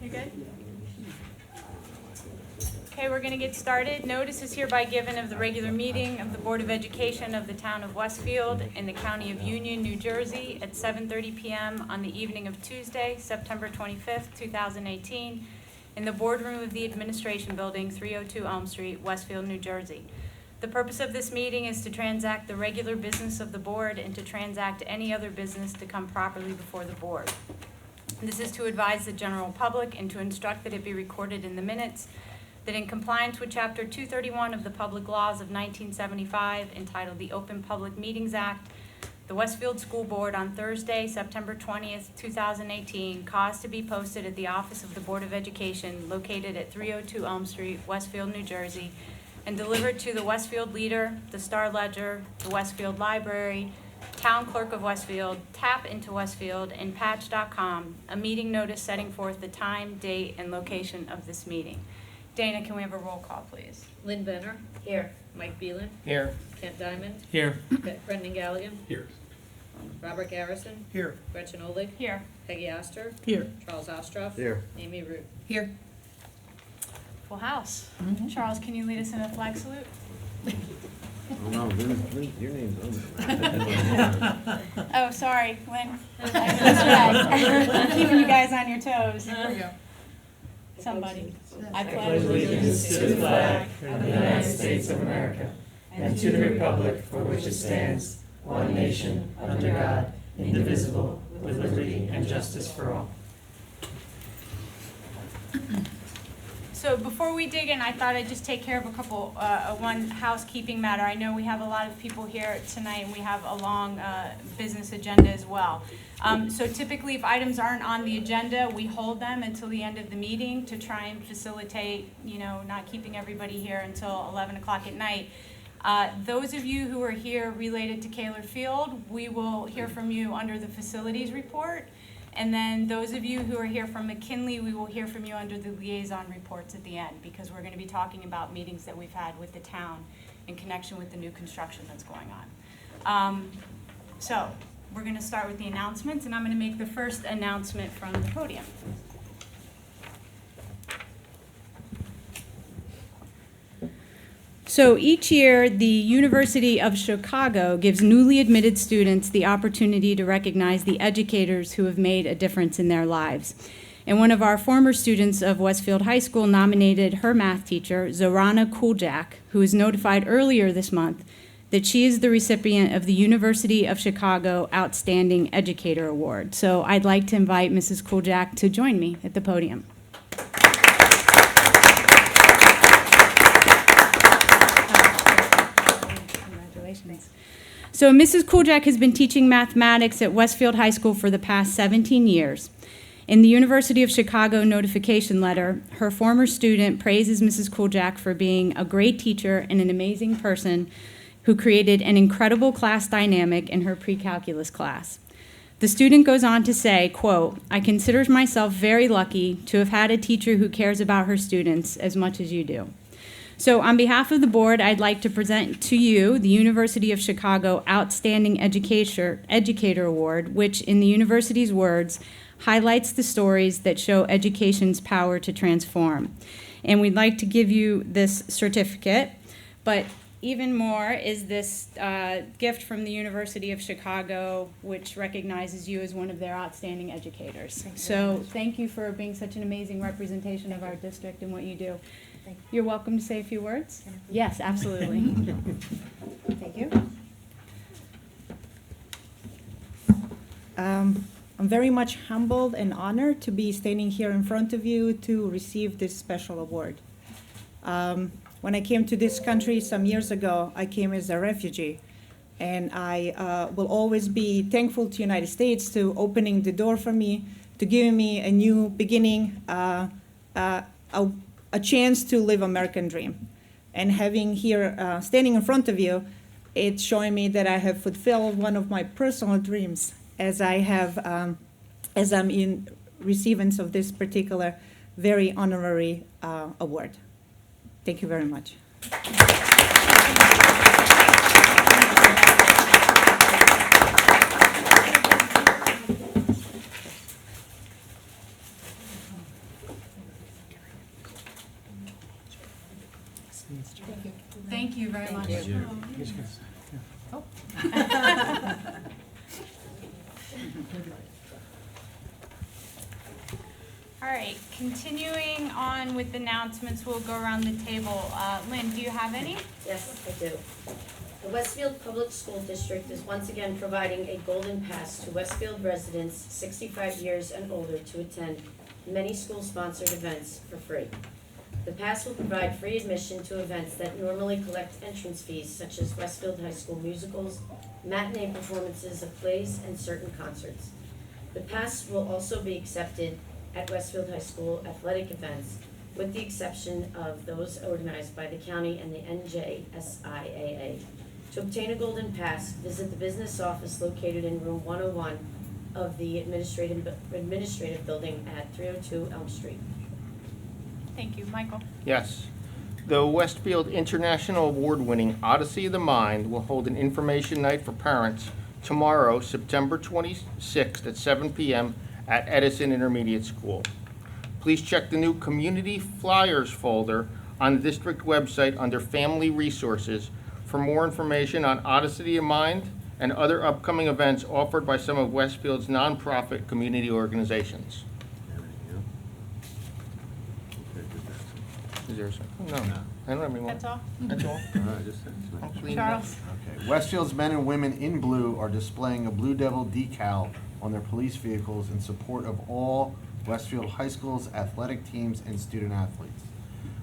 You good? Okay, we're going to get started. Notice is hereby given of the regular meeting of the Board of Education of the Town of Westfield in the County of Union, New Jersey at 7:30 p.m. on the evening of Tuesday, September 25th, 2018, in the boardroom of the Administration Building, 302 Elm Street, Westfield, New Jersey. The purpose of this meeting is to transact the regular business of the board and to transact any other business to come properly before the board. This is to advise the general public and to instruct that it be recorded in the minutes that in compliance with Chapter 231 of the Public Laws of 1975, entitled the Open Public Meetings Act, the Westfield School Board on Thursday, September 20th, 2018, caused to be posted at the office of the Board of Education located at 302 Elm Street, Westfield, New Jersey, and delivered to the Westfield Leader, the Star Ledger, the Westfield Library, Town Clerk of Westfield, Tap into Westfield, and Patch.com, a meeting notice setting forth the time, date, and location of this meeting. Dana, can we have a roll call, please? Lynn Benner. Here. Mike Beelan. Here. Kent Diamond. Here. Brendan Galligan. Here. Robert Garrison. Here. Gretchen Olig. Here. Peggy Oster. Here. Charles Ostroff. Here. Amy Root. Here. Full house. Charles, can you lead us in a flag salute? Oh, no, Lynn, your name's on there. Oh, sorry, Lynn. I'm keeping you guys on your toes. There we go. Somebody. I pledge allegiance to the flag of the United States of America and to the republic for which it stands, one nation, under God, indivisible, with liberty and justice for all. So before we dig in, I thought I'd just take care of a couple, one housekeeping matter. I know we have a lot of people here tonight, and we have a long business agenda as well. So typically, if items aren't on the agenda, we hold them until the end of the meeting to try and facilitate, not keeping everybody here until 11 o'clock at night. Those of you who are here related to Kaler Field, we will hear from you under the facilities report. And then those of you who are here from McKinley, we will hear from you under the liaison reports at the end, because we're going to be talking about meetings that we've had with the town in connection with the new construction that's going on. So we're going to start with the announcements, and I'm going to make the first announcement from the podium. So each year, the University of Chicago gives newly admitted students the opportunity to recognize the educators who have made a difference in their lives. And one of our former students of Westfield High School nominated her math teacher, Zorana Kuljak, who was notified earlier this month that she is the recipient of the University of Chicago Outstanding Educator Award. So I'd like to invite Mrs. Kuljak to join me at the podium. So Mrs. Kuljak has been teaching mathematics at Westfield High School for the past 17 years. In the University of Chicago notification letter, her former student praises Mrs. Kuljak for being a great teacher and an amazing person who created an incredible class dynamic in her pre-calculus class. The student goes on to say, quote, "I consider myself very lucky to have had a teacher who cares about her students as much as you do." So on behalf of the board, I'd like to present to you the University of Chicago Outstanding Educator Award, which, in the university's words, highlights the stories that show education's power to transform. And we'd like to give you this certificate, but even more is this gift from the University of Chicago, which recognizes you as one of their outstanding educators. So thank you for being such an amazing representation of our district and what you do. You're welcome to say a few words. Yes, absolutely. Thank you. I'm very much humbled and honored to be standing here in front of you to receive this special award. When I came to this country some years ago, I came as a refugee, and I will always be thankful to the United States to opening the door for me, to giving me a new beginning, a chance to live American dream. And having here, standing in front of you, it's showing me that I have fulfilled one of my personal dreams as I'm in receivance of this particular very honorary award. Thank you very much. Thank you very much. Thank you. Oh. All right, continuing on with announcements, we'll go around the table. Lynn, do you have any? Yes, I do. The Westfield Public School District is once again providing a golden pass to Westfield residents 65 years and older to attend many school-sponsored events for free. The pass will provide free admission to events that normally collect entrance fees, such as Westfield High School musicals, matinee performances of plays, and certain concerts. The pass will also be accepted at Westfield High School athletic events, with the exception of those organized by the county and the NJSIAA. To obtain a golden pass, visit the business office located in room 101 of the administrative building at 302 Elm Street. Thank you. Michael? Yes. The Westfield International Award-winning Odyssey of the Mind will hold an information night for parents tomorrow, September 26th at 7 p.m. at Edison Intermediate School. Please check the new Community Flyers folder on the district website under Family Resources for more information on Odyssey of the Mind and other upcoming events offered by some of Westfield's nonprofit community organizations. Is there something? No. I don't have any more. That's all? That's all. All right, just I'm mention. cleaning Charles? Okay. Westfield's men and women in blue are displaying a Blue Devil decal on their police vehicles in support of all Westfield High School's athletic teams and student athletes.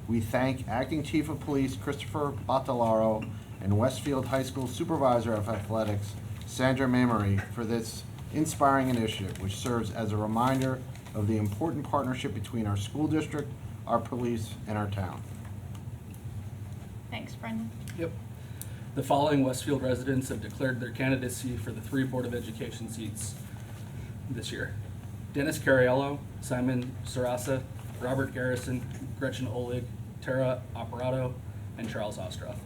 We thank Acting Chief of Police Christopher Batalaro and Westfield High School Supervisor of Athletics Sandra Mamery for this inspiring initiative, which serves as a reminder of the important partnership between our school district, our police, and our town. Thanks, Brendan. Yep. The following Westfield residents have declared their candidacy for the 3 Board of Education seats this year. Dennis Cariello, Simon Sarasa, Robert Garrison, Gretchen Olig, Tara Operato, and Charles Ostroff.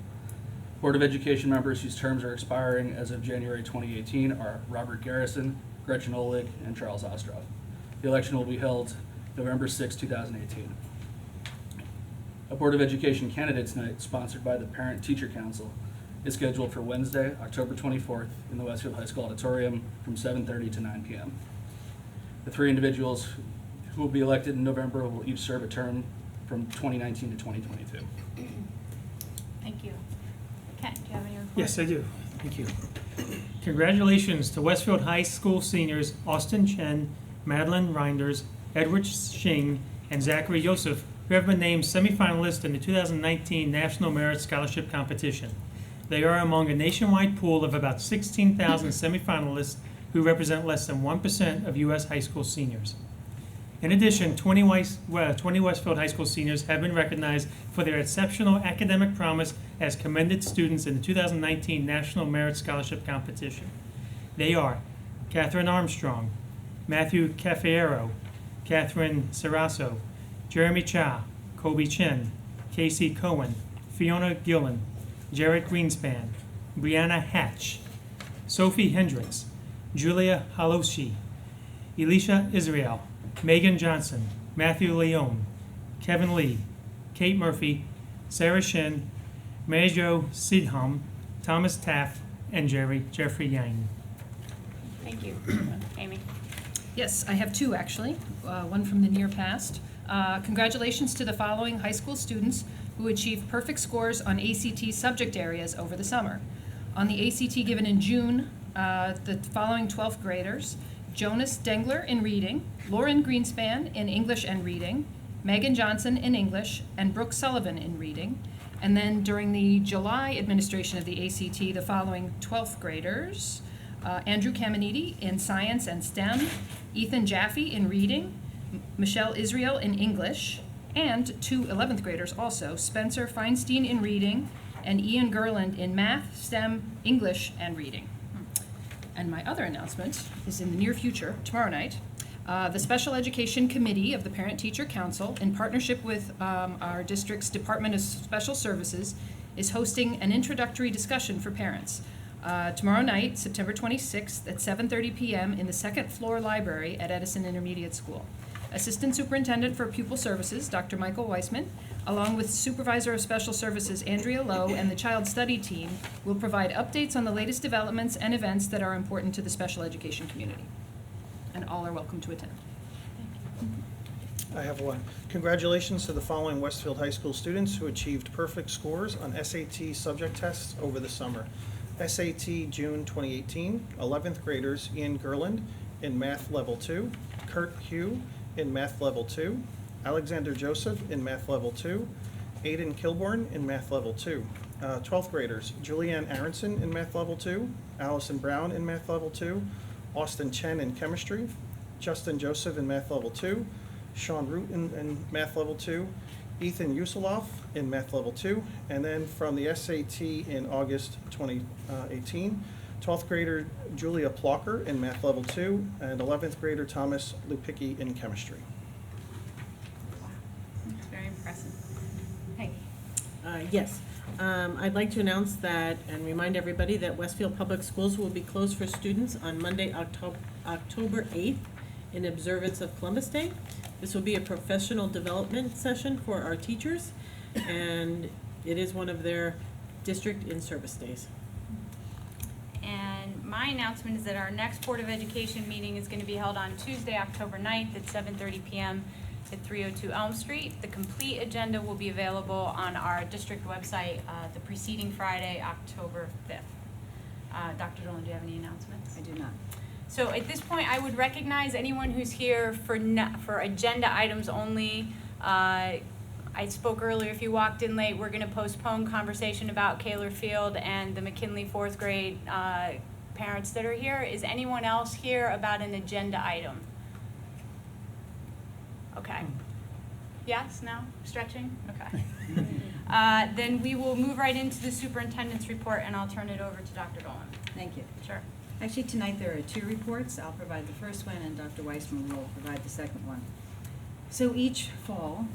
Board of Education members whose terms are expiring as of January 2018 are Robert Garrison, Gretchen Olig, and Charles Ostroff. The election will be held November 6, 2018. A Board of Education Candidates Night, sponsored by the Parent Teacher Council, is scheduled for Wednesday, October 24th in the Westfield High School Auditorium from 7:30 to 9 p.m. The 3 individuals who will be elected in November will each serve a term from 2019 to 2022. Thank you. Ken, do you have any reports? Yes, I do. Thank you. Congratulations to Westfield High School seniors Austin Chen, Madeline Reinders, Edward Shing, and Zachary Yosef, who have been named semifinalists in the 2019 National Merit Scholarship Competition. They are among a nationwide pool of about 16,000 semifinalists who represent less than 1% of U.S. high school seniors. In addition, 20 Westfield High School seniors have been recognized for their exceptional academic promise as commended students in the 2019 National Merit Scholarship Competition. They are Catherine Armstrong, Matthew Cafiero, Catherine Sarasso, Jeremy Cha, Kobe Chen, Casey Cohen, Fiona Gillen, Jarrett Greenspan, Brianna Hatch, Sophie Hendricks, Julia Haloshi, Elisha Israel, Megan Johnson, Matthew Leone, Kevin Lee, Kate Murphy, Sarah Shin, Majo Sidham, Thomas Taff, and Jeffrey Yang. Thank you. Amy? Yes, I have 2 actually, one from the near past. Congratulations to the following high school students who achieved perfect scores on ACT subject areas over the summer. On the ACT given in June, the following 12th graders: Jonas Dengler in reading, Lauren Greenspan in English and reading, Megan Johnson in English, and Brooke Sullivan in reading. And then during the July administration of the ACT, the following 12th graders: Andrew Caminiti in science and STEM, Ethan Jaffe in reading, Michelle Israel in English, and 2 11th graders also, Spencer Feinstein in reading, and Ian Gerland in math, STEM, English, and reading. And my other announcement is in the near future, tomorrow night. The Special Education Committee of the Parent Teacher Council, in partnership with our district's Department of Special Services, is hosting an introductory discussion for parents. Tomorrow night, September 26th at 7:30 p.m. in the second floor library at Edison Intermediate School. Assistant Superintendent for Pupil Services, Dr. Michael Weissman, along with Supervisor of Special Services Andrea Lowe and the Child Study Team, will provide updates on the latest developments and events that are important to the special education community. And all are welcome to attend. I have one. Congratulations to the following Westfield High School students who achieved perfect scores on SAT subject tests over the summer. SAT June 2018, 11th graders Ian Gerland in Math Level 2, Kurt Hugh in Math Level 2, Alexander Joseph in Math Level 2, Aiden Kilborn in Math Level 2. 12th graders Julianne Aronson in Math Level 2, Allison Brown in Math Level 2, Austin Chen in Chemistry, Justin Joseph in Math Level 2, Sean Root in Math Level 2, Ethan Usuloff in Math Level 2, and then from the SAT in August 2018, 12th grader Julia Plocker in Math Level 2, and 11th grader Thomas Lupicki in Chemistry. That's very impressive. Peggy? Yes. I'd like to announce that and remind everybody that Westfield Public Schools will be closed for students on Monday, October 8th in observance of Columbus Day. This will be a professional development session for our teachers, and it is one of their district in-service days. And my announcement is that our next Board of Education meeting is going to be held on Tuesday, October 9th at 7:30 p.m. at 302 Elm Street. The complete agenda will be available on our district website the preceding Friday, October 5th. Dr. Dolan, do you have any announcements? I do not. So at this point, I would recognize anyone who's here for agenda items only. I spoke earlier, if you walked in late, we're gonna postpone conversation about Kaler Field and the McKinley fourth grade parents that are here. Is anyone else here about an agenda item? Okay. Yes, no, stretching, okay. Then we will move right into the superintendent's report, and I'll turn it over to Dr. Dolan. Thank you. Sure. Actually, tonight there are two reports. I'll provide the first one, and Dr. Weissman will provide the second one. So each fall,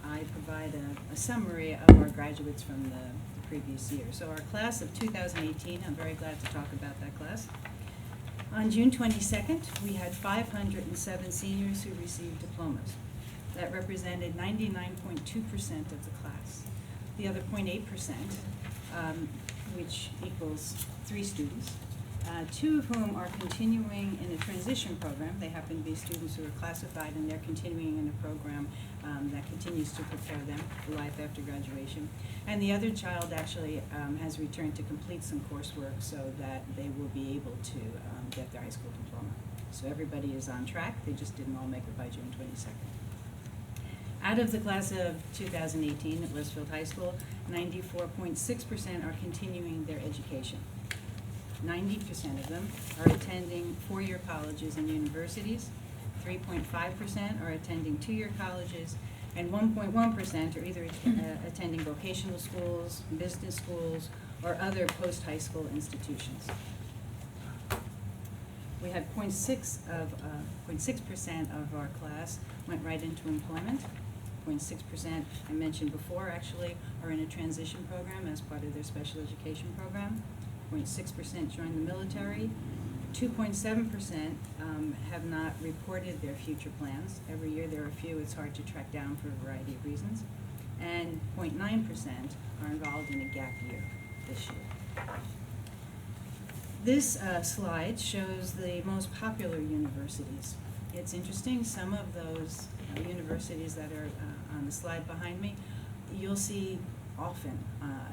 I provide a summary of our graduates from the previous year. So our class of 2018, I'm very glad to talk about that class. On June 22nd, we had 507 seniors who received diplomas. That represented 99.2% of the class. The other 0.8%, which equals 3 students, 2 of whom are continuing in a transition program. They happen to be students who are classified, and they're continuing in a program that continues to prepare them for life after graduation. And the other child actually has returned to complete some coursework so that they will be able to get their high school diploma. So everybody is on track. They just didn't all make it by June 22nd. Out of the class of 2018 at Westfield High School, 94.6% are continuing their education. 90% of them are attending 4-year colleges and universities, 3.5% are attending 2-year colleges, and 1.1% are either attending vocational schools, business schools, or other post-high school institutions. We had 0.6% of our class went right into employment. 0.6%, I mentioned before, actually are in a transition program as part of their special education program. 0.6% joined the military. 2.7% have not reported their future plans. Every year there are a few it's hard to track down for a variety of reasons. And 0.9% are involved in a gap year this year. This slide shows the most popular universities. It's interesting, some of those universities that are on the slide behind me, you'll see often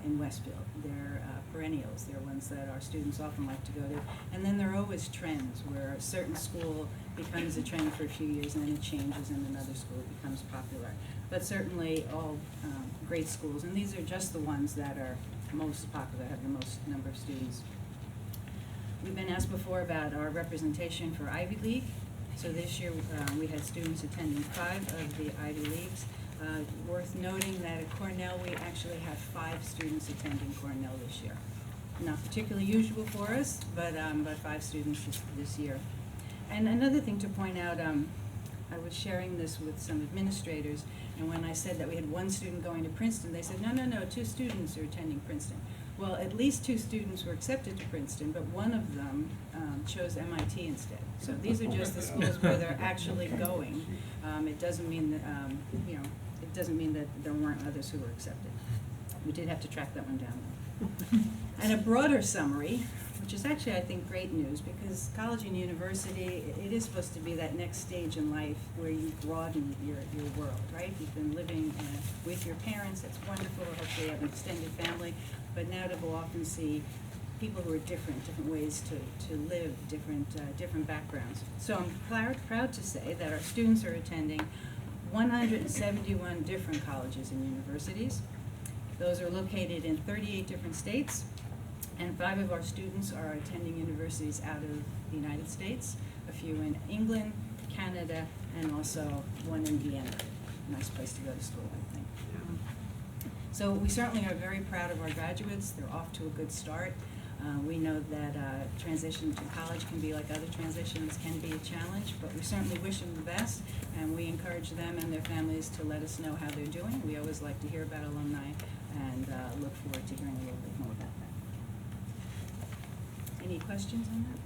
in Westfield. They're perennials. They're ones that our students often like to go to. And then there are always trends where a certain school becomes a trend for a few years and then it changes and another school becomes popular. But certainly all great schools, and these are just the ones that are most popular, have the most number of students. We've been asked before about our representation for Ivy League. So this year we had students attending 5 of the Ivy Leagues. Worth noting that at Cornell we actually have 5 students attending Cornell this year. Not particularly usual for us, but 5 students this year. And another thing to point out, I was sharing this with some administrators, and when I said that we had 1 student going to Princeton, they said, no, 2 students are attending Princeton. Well, at least 2 students were accepted to Princeton, but one of them chose MIT instead. So these are just the schools where they're actually going. It doesn't mean that, it doesn't mean that there weren't others who were accepted. We did have to track that one down, though. And a broader summary, which is actually, I think, great news, because college and university, it is supposed to be that next stage in life where you broaden your world, right? You've been living with your parents, that's wonderful, hopefully you have an extended family, but now to go off and see people who are different ways to live, different backgrounds. So I'm proud to say that our students are attending 171 different colleges and universities. Those are located in 38 different states, and 5 of our students are attending universities out of the United States, a few in England, Canada, and also one in Vienna. Nice place to go to school, I think. So we certainly are very proud of our graduates. They're off to a good start. We know that transition to college can be like other transitions, can be a challenge, but we certainly wish them the best, and we encourage them and their families to let us know how they're doing. We always like to hear about alumni and look forward to hearing a little bit more about that. Any questions on that?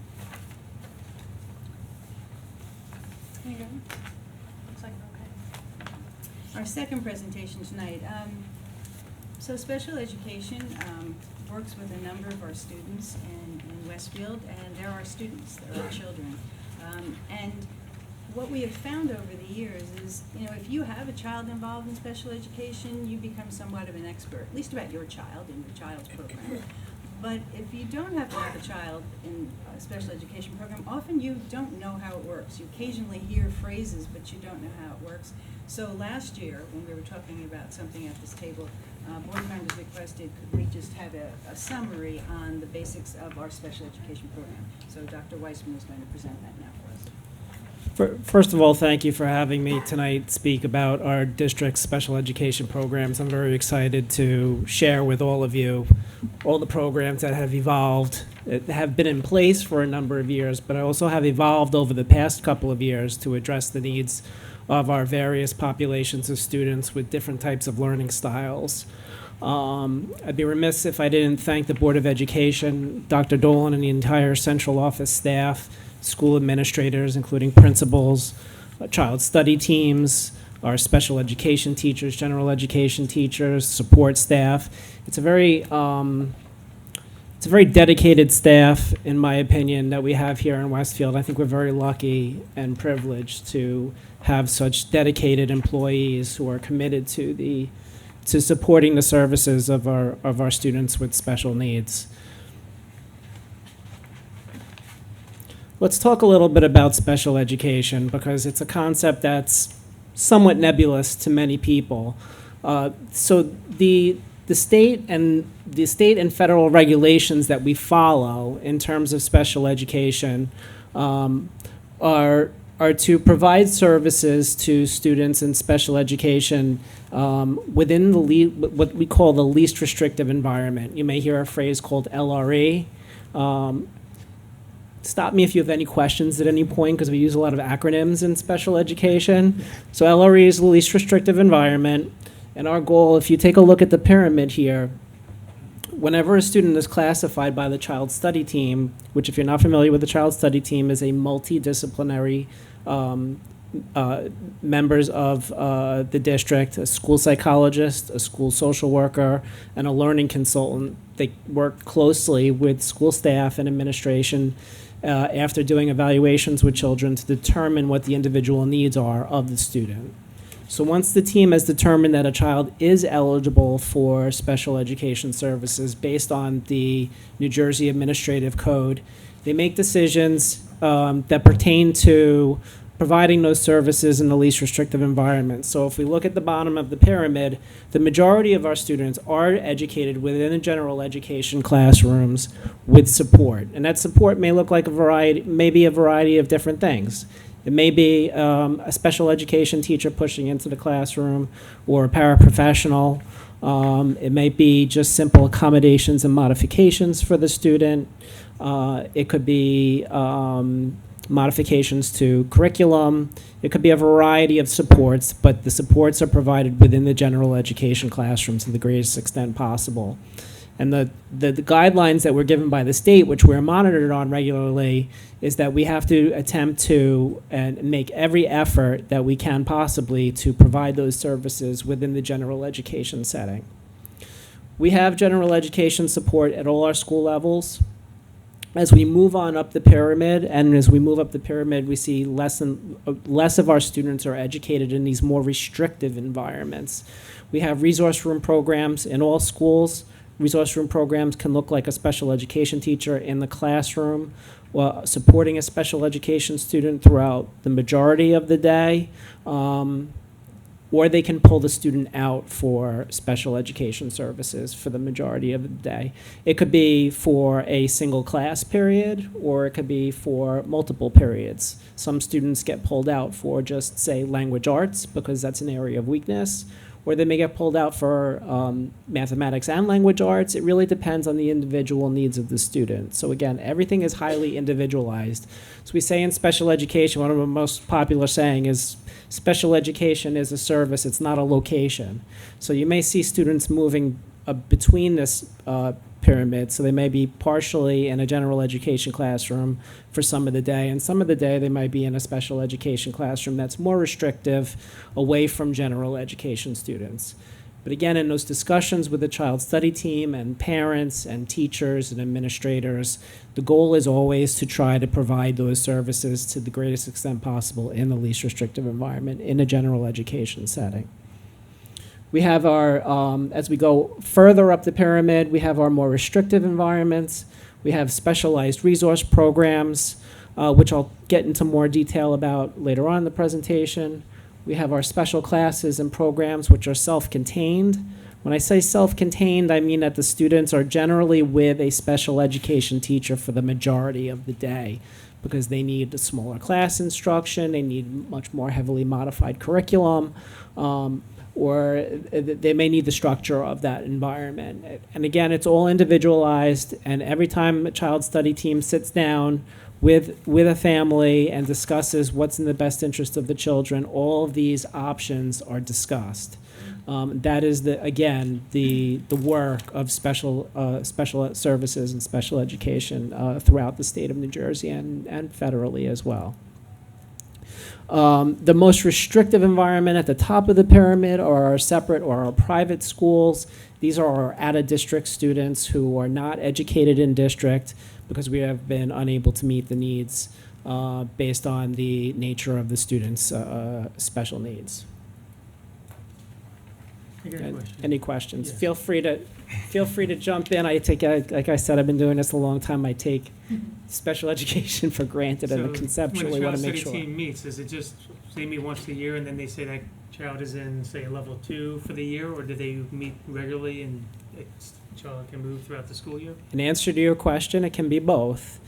There you go. Looks like we're okay. Our second presentation tonight. So special education works with a number of our students in Westfield, and they're our students, they're our children. And what we have found over the years is, if you have a child involved in special education, you become somewhat of an expert, at least about your child and your child's program. But if you don't have to have a child in a special education program, often you don't know how it works. You occasionally hear phrases, but you don't know how it works. So last year, when we were talking about something at this table, board members requested, could we just have a summary on the basics of our special education program? So Dr. Weissman is going to present that now for us. First of all, thank you for having me tonight speak about our district's special education programs. I'm very excited to share with all of you all the programs that have evolved, that have been in place for a number of years, but also have evolved over the past couple of years to address the needs of our various populations of students with different types of learning styles. I'd be remiss if I didn't thank the Board of Education, Dr. Dolan, and the entire central office staff, school administrators, including principals, child study teams, our special education teachers, general education teachers, support staff. It's a very dedicated staff, in my opinion, that we have here in Westfield. I think we're very lucky and privileged to have such dedicated employees who are committed to supporting the services of our students with special needs. Let's talk a little bit about special education, because it's a concept that's somewhat nebulous to many people. So the state and federal regulations that we follow in terms of special education are to provide services to students in special education within what we call the least restrictive environment. You may hear a phrase called LRE. Stop me if you have any questions at any point, because we use a lot of acronyms in special education. So LRE is the least restrictive environment. And our goal, if you take a look at the pyramid here, whenever a student is classified by the child study team, which, if you're not familiar with the child study team, is a multidisciplinary members of the district, a school psychologist, a school social worker, and a learning consultant. They work closely with school staff and administration after doing evaluations with children to determine what the individual needs are of the student. So once the team has determined that a child is eligible for special education services based on the New Jersey Administrative Code, they make decisions that pertain to providing those services in the least restrictive environment. So if we look at the bottom of the pyramid, the majority of our students are educated within the general education classrooms with support. And that support may look like maybe a variety of different things. It may be a special education teacher pushing into the classroom, or a paraprofessional. It may be just simple accommodations and modifications for the student. It could be modifications to curriculum. It could be a variety of supports, but the supports are provided within the general education classroom to the greatest extent possible. And the guidelines that were given by the state, which we're monitored on regularly, is that we have to attempt to and make every effort that we can possibly to provide those services within the general education setting. We have general education support at all our school levels. As we move on up the pyramid, and as we move up the pyramid, we see less of our students are educated in these more restrictive environments. We have resource room programs in all schools. Resource room programs can look like a special education teacher in the classroom, supporting a special education student throughout the majority of the day, or they can pull the student out for special education services for the majority of the day. It could be for a single class period, or it could be for multiple periods. Some students get pulled out for just, say, language arts, because that's an area of weakness, or they may get pulled out for mathematics and language arts. It really depends on the individual needs of the student. So again, everything is highly individualized. So we say in special education, one of the most popular saying is, special education is a service, it's not a location. So you may see students moving between this pyramid, so they may be partially in a general education classroom for some of the day, and some of the day they might be in a special education classroom that's more restrictive, away from general education students. But again, in those discussions with the child study team and parents and teachers and administrators, the goal is always to try to provide those services to the greatest extent possible in the least restrictive environment in a general education setting. We have our, as we go further up the pyramid, we have our more restrictive environments. We have specialized resource programs, which I'll get into more detail about later on in the presentation. We have our special classes and programs, which are self-contained. When I say self-contained, I mean that the students are generally with a special education teacher for the majority of the day, because they need a smaller class instruction, they need much more heavily modified curriculum, or they may need the structure of that environment. And again, it's all individualized, and every time a child study team sits down with a family and discusses what's in the best interest of the children, all of these options are discussed. That is, again, the work of special services and special education throughout the state of New Jersey and federally as well. The most restrictive environment at the top of the pyramid are our separate or our private schools. These are our out-of-district students who are not educated in district because we have been unable to meet the needs based on the nature of the students' special needs. Any questions? Yes. Feel free to jump in. Like I said, I've been doing this a long time. I take special education for granted, and conceptually want to make sure. When the child study team meets, is it just they meet once a year and then they say that child is in, say, level 2 for the year, or do they meet regularly and the child can move throughout the school year? In answer to your question, it can be both.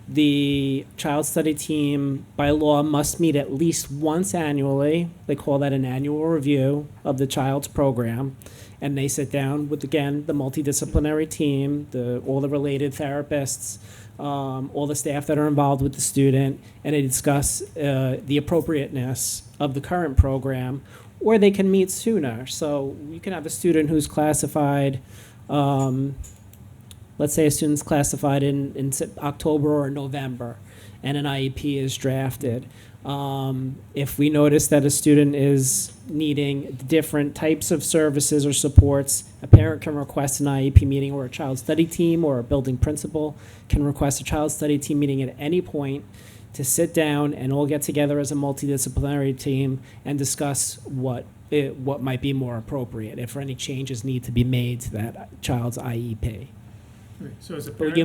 The child study team, by law, must meet at least once annually. They call that an annual review of the child's program. And they sit down with, again, the multidisciplinary team, all the related therapists, all the staff that are involved with the student, and they discuss the appropriateness of the current program, or they can meet sooner. So you can have a student who's classified, let's say a student's classified in October or November, and an IEP is drafted. If we notice that a student is needing different types of services or supports, a parent can request an IEP meeting, or a child study team or a building principal can request a child study team meeting at any point to sit down and all get together as a multidisciplinary team and discuss what might be more appropriate, if any changes need to be made to that child's IEP. Okay, so as a But parent,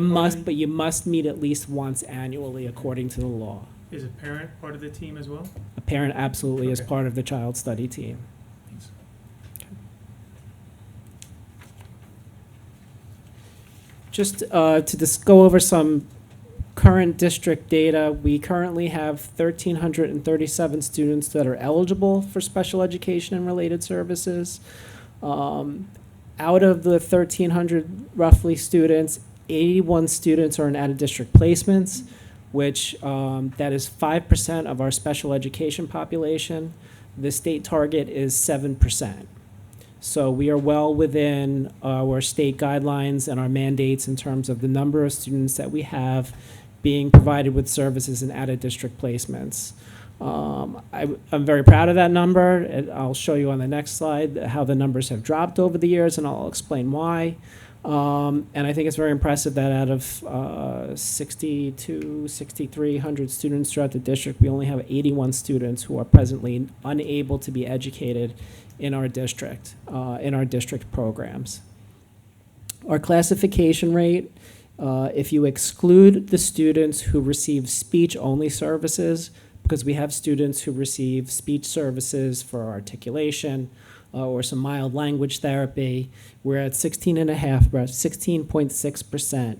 you must meet at least once annually according to the law. is a parent part of the team as well? A parent absolutely is Okay. part of the child study team. Thanks. Just to go over some current district data, we currently have 1,337 students that are eligible for special education and related services. Out of the 1,300 roughly students, 81 students are in out-of-district placements, which that is 5% of our special education population. The state target is 7%. So we are well within our state guidelines and our mandates in terms of the number of students that we have being provided with services and out-of-district placements. I'm very proud of that number, and I'll show you on the next slide how the numbers have dropped over the years, and I'll explain why. And I think it's very impressive that out of 6,300 students throughout the district, we only have 81 students who are presently unable to be educated in our district programs. Our classification rate, if you exclude the students who receive speech-only services, because we have students who receive speech services for articulation or some mild language therapy, we're at 16.6%.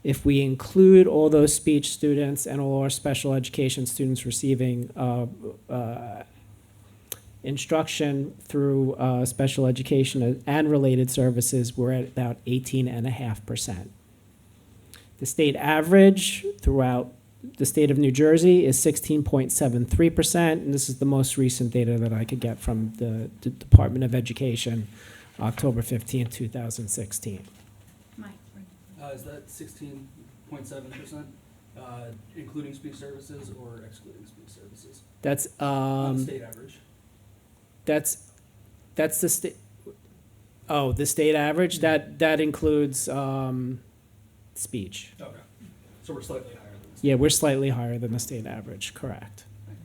If we include all those speech students and all our special education students receiving instruction through special education and related services, we're at about 18.5%. The state average throughout the state of New Jersey is 16.73%, and this is the most recent data that I could get from the Department of Education, October 15, 2016. Mike. Is that 16.7%, including speech services or excluding speech services? That's On the state average. That's the state. Oh, the state average. That includes speech. Okay, so we're slightly higher than the state. Yeah, we're slightly higher than the state average. Correct. Thank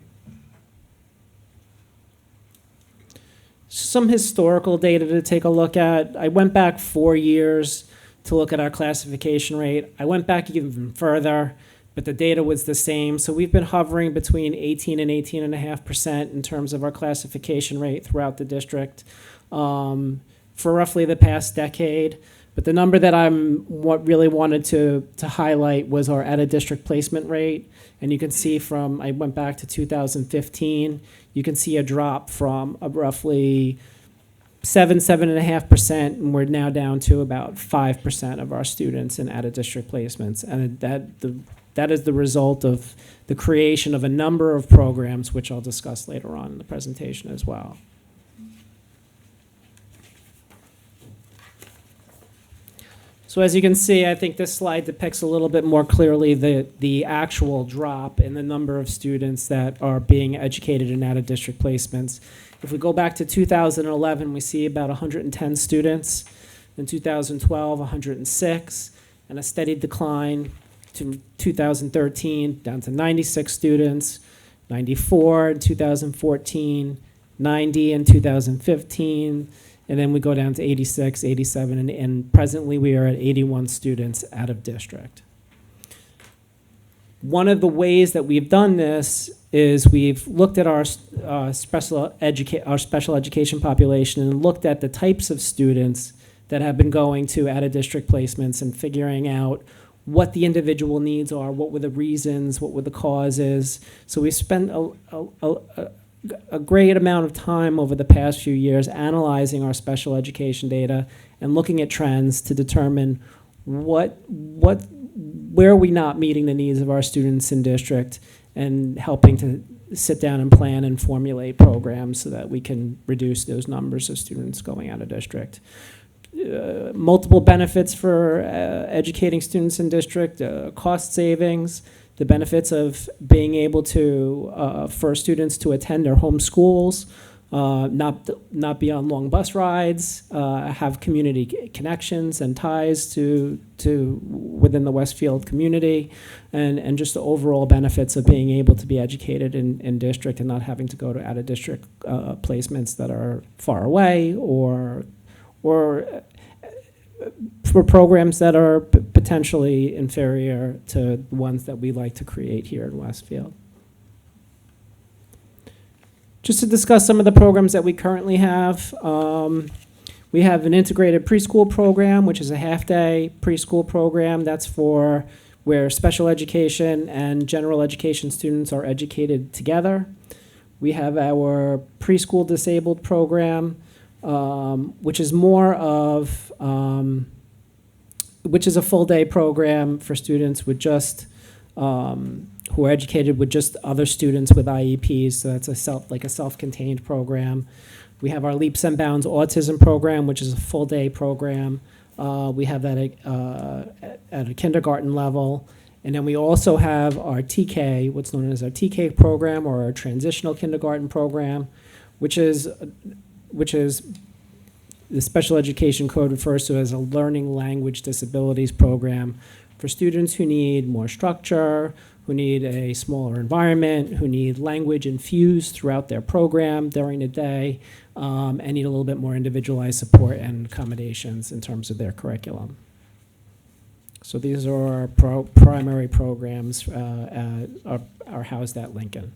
you. Some historical data to take a look at. I went back 4 years to look at our classification rate. I went back even further, but the data was the same. So we've been hovering between 18 and 18.5% in terms of our classification rate throughout the district for roughly the past decade. But the number that really wanted to highlight was our out-of-district placement rate. And you can see I went back to 2015, you can see a drop from a roughly 7.5%, and we're now down to about 5% of our students in out-of-district placements. And that is the result of the creation of a number of programs, which I'll discuss later on in the presentation as well. So as you can see, I think this slide depicts a little bit more clearly the actual drop in the number of students that are being educated in out-of-district placements. If we go back to 2011, we see about 110 students. In 2012, 106, and a steady decline to 2013, down to 96 students, 94 in 2014, 90 in 2015, and then we go down to 86, 87, and presently we are at 81 students out of district. One of the ways that we've done this is we've looked at our special education population and looked at the types of students that have been going to out-of-district placements and figuring out what the individual needs are, what were the reasons, what were the causes. So we spent a great amount of time over the past few years analyzing our special education data and looking at trends to determine where are we not meeting the needs of our students in district, and helping to sit down and plan and formulate programs so that we can reduce those numbers of students going out of district. Multiple benefits for educating students in district, cost savings, the benefits of being able to, for students to attend their home schools, not be on long bus rides, have community connections and ties to within the Westfield community, and just the overall benefits of being able to be educated in district and not having to go to out-of-district placements that are far away or for programs that are potentially inferior to the ones that we like to create here in Westfield. Just to discuss some of the programs that we currently have, we have an integrated preschool program, which is a half-day preschool program. That's for where special education and general education students are educated together. We have our preschool disabled program, which is more of, which is a full-day program for students with just, who who are educated with just other students with IEPs. So that's a self-contained program. We have our Leaps and Bounds Autism Program, which is a full-day program. We have that at a kindergarten level. And then we also have our TK, what's known as our TK program, or our Transitional Kindergarten Program, which is the Special Education Code refers to as a Learning Language Disabilities Program for students who need more structure, who need a smaller environment, who need language infused throughout their program during the day, and need a little bit more individualized support and accommodations in terms of their curriculum. So these are our primary programs are housed at Lincoln.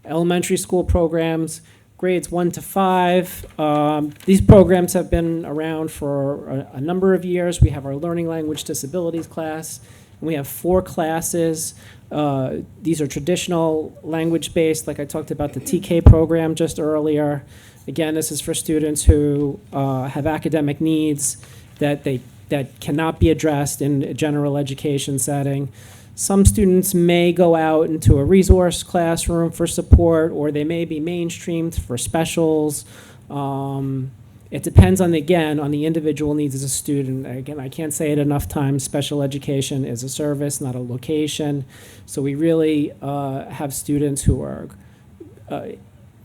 Elementary school programs, grades 1 to 5. These programs have been around for a number of years. We have our Learning Language Disabilities class, and we have 4 classes. These are traditional language-based, like I talked about the TK program just earlier. Again, this is for students who have academic needs that cannot be addressed in a general education setting. Some students may go out into a resource classroom for support, or they may be mainstreamed for specials. It depends on the individual needs as a student. Again, I can't say it enough times, special education is a service, not a location. So we really have students who are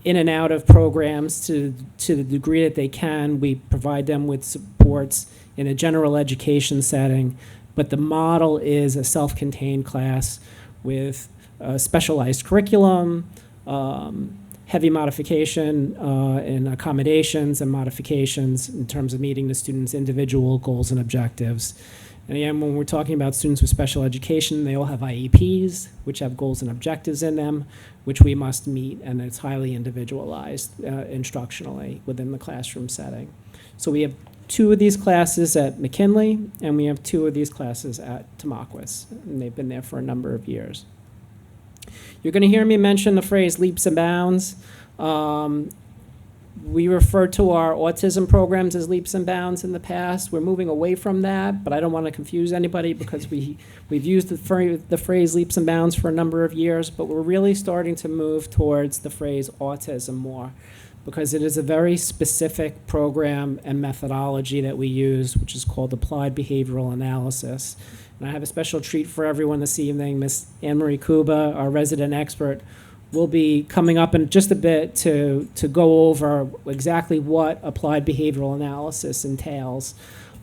in and out of programs to the degree that they can. We provide them with supports in a general education setting, but the model is a self-contained class with specialized curriculum, heavy modification in accommodations and modifications in terms of meeting the students' individual goals and objectives. And again, when we're talking about students with special education, they all have IEPs, which have goals and objectives in them, which we must meet, and it's highly individualized instructionally within the classroom setting. So we have 2 of these classes at McKinley, and we have 2 of these classes at Tamaulipas, and they've been there for a number of years. You're going to hear me mention the phrase leaps and bounds. We refer to our autism programs as leaps and bounds in the past. We're moving away from that, but I don't want to confuse anybody because we've used the phrase leaps and bounds for a number of years, but we're really starting to move towards the phrase autism more, because it is a very specific program and methodology that we use, which is called applied behavioral analysis. And I have a special treat for everyone this evening. Ms. Anne-Marie Kuba, our resident expert, will be coming up in just a bit to go over exactly what applied behavioral analysis entails.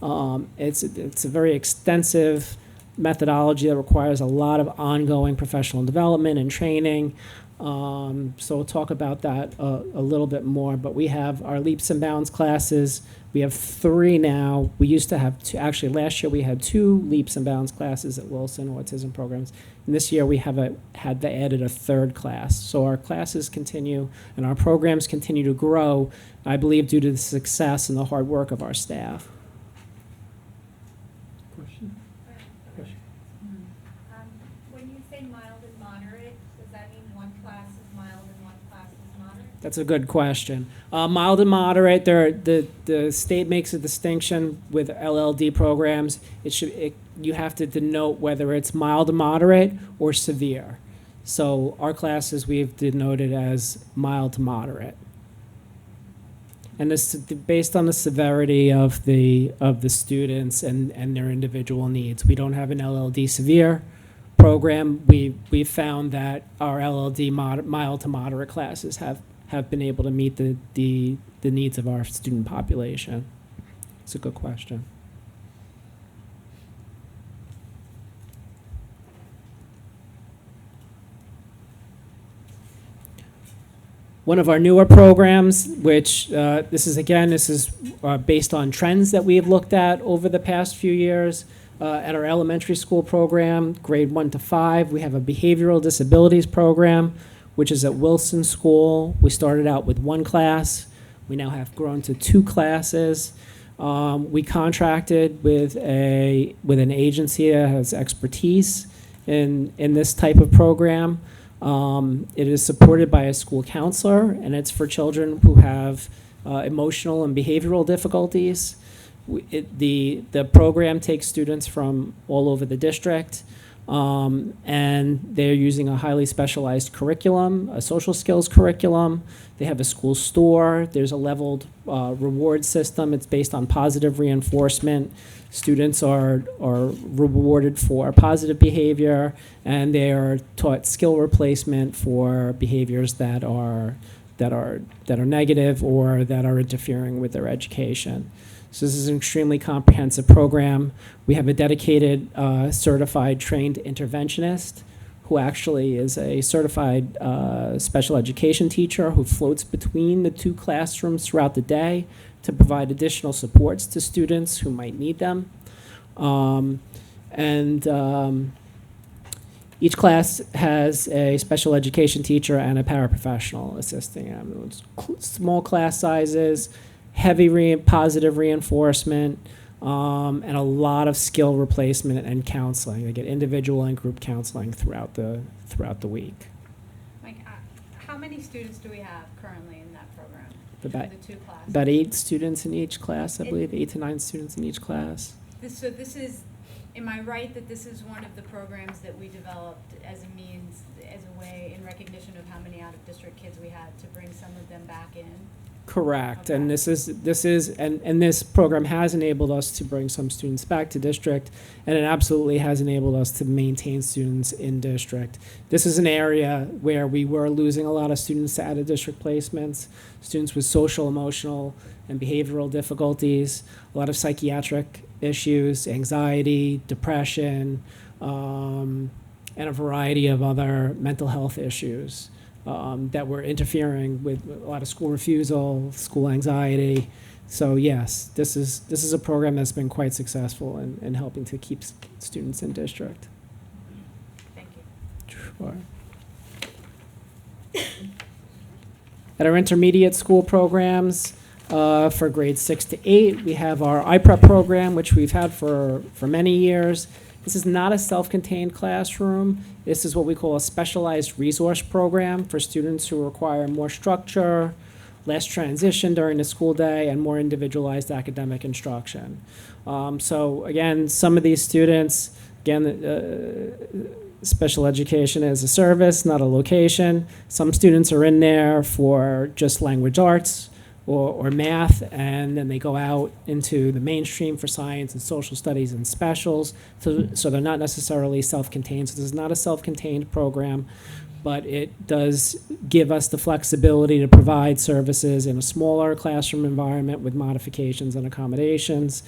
It's a very extensive methodology that requires a lot of ongoing professional development and training. So we'll talk about that a little bit more, but we have our Leaps and Bounds classes. We have 3 now. We used to have 2. Actually, last year we had 2 Leaps and Bounds classes at Wilson autism programs. And this year we have added a 3rd class. So our classes continue and our programs continue to grow, I believe, due to the success and the hard work of our staff. Question? When you say mild and moderate, does that mean one class is mild and one class is moderate? That's a good question. Mild and moderate, the state makes a distinction with LLD programs. You have to denote whether it's mild to moderate or severe. So our classes we've denoted as mild to moderate. And this based on the severity of the students and their individual needs. We don't have an LLD severe program. We found that our LLD mild to moderate classes have been able to meet the needs of our student population. It's a good question. One of our newer programs, which this is based on trends that we have looked at over the past few years. At our elementary school program, grade 1 to 5, we have a behavioral disabilities program, which is at Wilson School. We started out with 1 class. We now have grown to 2 classes. We contracted with an agency that has expertise in this type of program. It is supported by a school counselor, and it's for children who have emotional and behavioral difficulties. The program takes students from all over the district. And they're using a highly specialized curriculum, a social skills curriculum. They have a school store. There's a leveled reward system. It's based on positive reinforcement. Students are rewarded for positive behavior, and they are taught skill replacement for behaviors that are negative or that are interfering with their education. So this is an extremely comprehensive program. We have a dedicated, certified, trained interventionist who actually is a certified special education teacher who floats between the two classrooms throughout the day to provide additional supports to students who might need them. Each class has a special education teacher and a paraprofessional assisting them. Small class sizes, heavy positive reinforcement, and a lot of skill replacement and counseling. They get individual and group counseling throughout the week. Mike, how many students do we have currently in that program? About, the two classes? about 8 students in each class, I believe, 8 to 9 students in each class. So this is, am I right that this is one of the programs that we developed as a means, as a way in recognition of how many out-of-district kids we had to bring some of them back in? Correct, Okay. and this program has enabled us to bring some students back to district, and it absolutely has enabled us to maintain students in district. This is an area where we were losing a lot of students to out-of-district placements, students with social, emotional, and behavioral difficulties, a lot of psychiatric issues, anxiety, depression, and a variety of other mental health issues. That were interfering with a lot of school refusal, school anxiety. So yes, this is a program that's been quite successful in helping to keep students in district. Thank you. Sure. At our intermediate school programs, for grades 6 to 8, we have our iPrep program, which we've had for many years. This is not a self-contained classroom. This is what we call a specialized resource program for students who require more structure, less transition during the school day, and more individualized academic instruction. So again, some of these students, again, special education is a service, not a location. Some students are in there for just language arts or math, and then they go out into the mainstream for science and social studies and specials. So they're not necessarily self-contained. So this is not a self-contained program, but it does give us the flexibility to provide services in a smaller classroom environment with modifications and accommodations.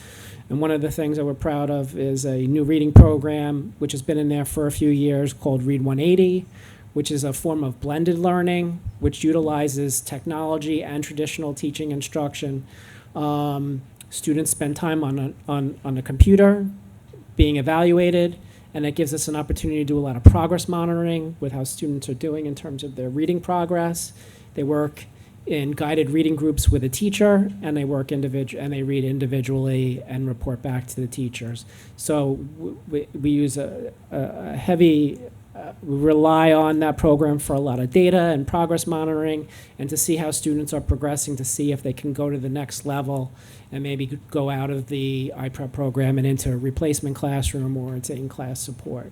And one of the things that we're proud of is a new reading program, which has been in there for a few years, called Read 180, which is a form of blended learning, which utilizes technology and traditional teaching instruction. Students spend time on a computer being evaluated, and it gives us an opportunity to do a lot of progress monitoring with how students are doing in terms of their reading progress. They work in guided reading groups with a teacher, and they work and they read individually and report back to the teachers. So we use a heavy we rely on that program for a lot of data and progress monitoring, and to see how students are progressing, to see if they can go to the next level and maybe go out of the iPrep program and into a replacement classroom or into in-class support.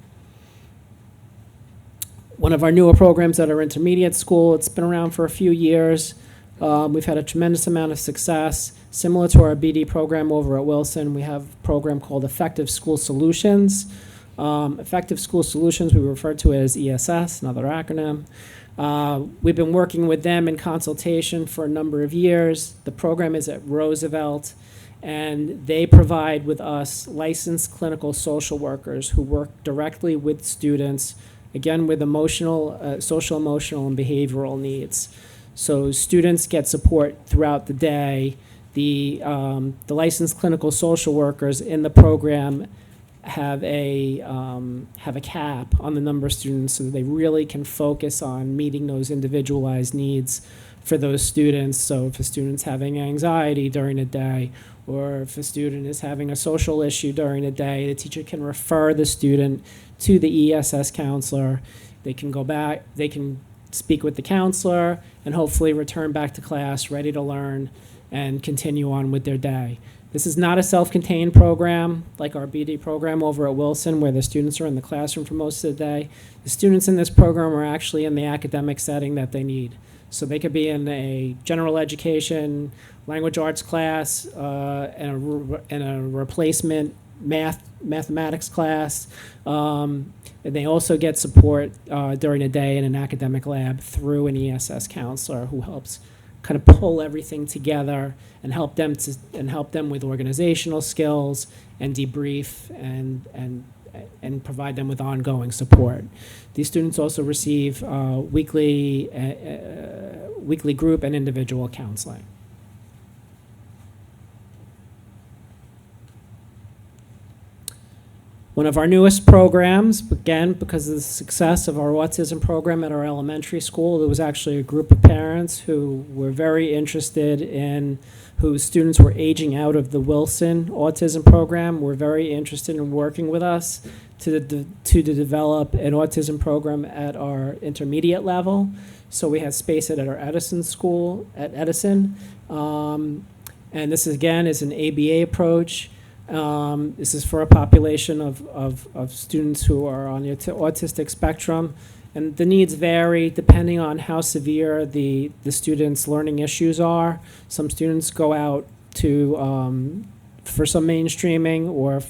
One of our newer programs at our intermediate school, it's been around for a few years. We've had a tremendous amount of success. Similar to our BD program over at Wilson, we have a program called Effective School Solutions. Effective School Solutions, we refer to it as ESS, another acronym. We've been working with them in consultation for a number of years. The program is at Roosevelt, and they provide with us licensed clinical social workers who work directly with students, again, with social, emotional, and behavioral needs. So students get support throughout the day. The licensed clinical social workers in the program have a cap on the number of students so that they really can focus on meeting those individualized needs for those students. So if a student's having anxiety during the day, or if a student is having a social issue during the day, the teacher can refer the student to the ESS counselor. They can go back, they can speak with the counselor, and hopefully return back to class ready to learn and continue on with their day. This is not a self-contained program like our BD program over at Wilson, where the students are in the classroom for most of the day. The students in this program are actually in the academic setting that they need. So they could be in a general education, language arts class, and a replacement mathematics class. And they also get support during the day in an academic lab through an ESS counselor who helps kind of pull everything together and help them with organizational skills and debrief and provide them with ongoing support. These students also receive weekly group and individual counseling. One of our newest programs, again, because of the success of our autism program at our elementary school, there was actually a group of parents who were very interested in, whose students were aging out of the Wilson autism program, were very interested in working with us to develop an autism program at our intermediate level. So we had space at our Edison school, at Edison. And this, again, is an ABA approach. This is for a population of students who are on the autistic spectrum, and the needs vary depending on how severe the students' learning issues are. Some students go out to for some mainstreaming or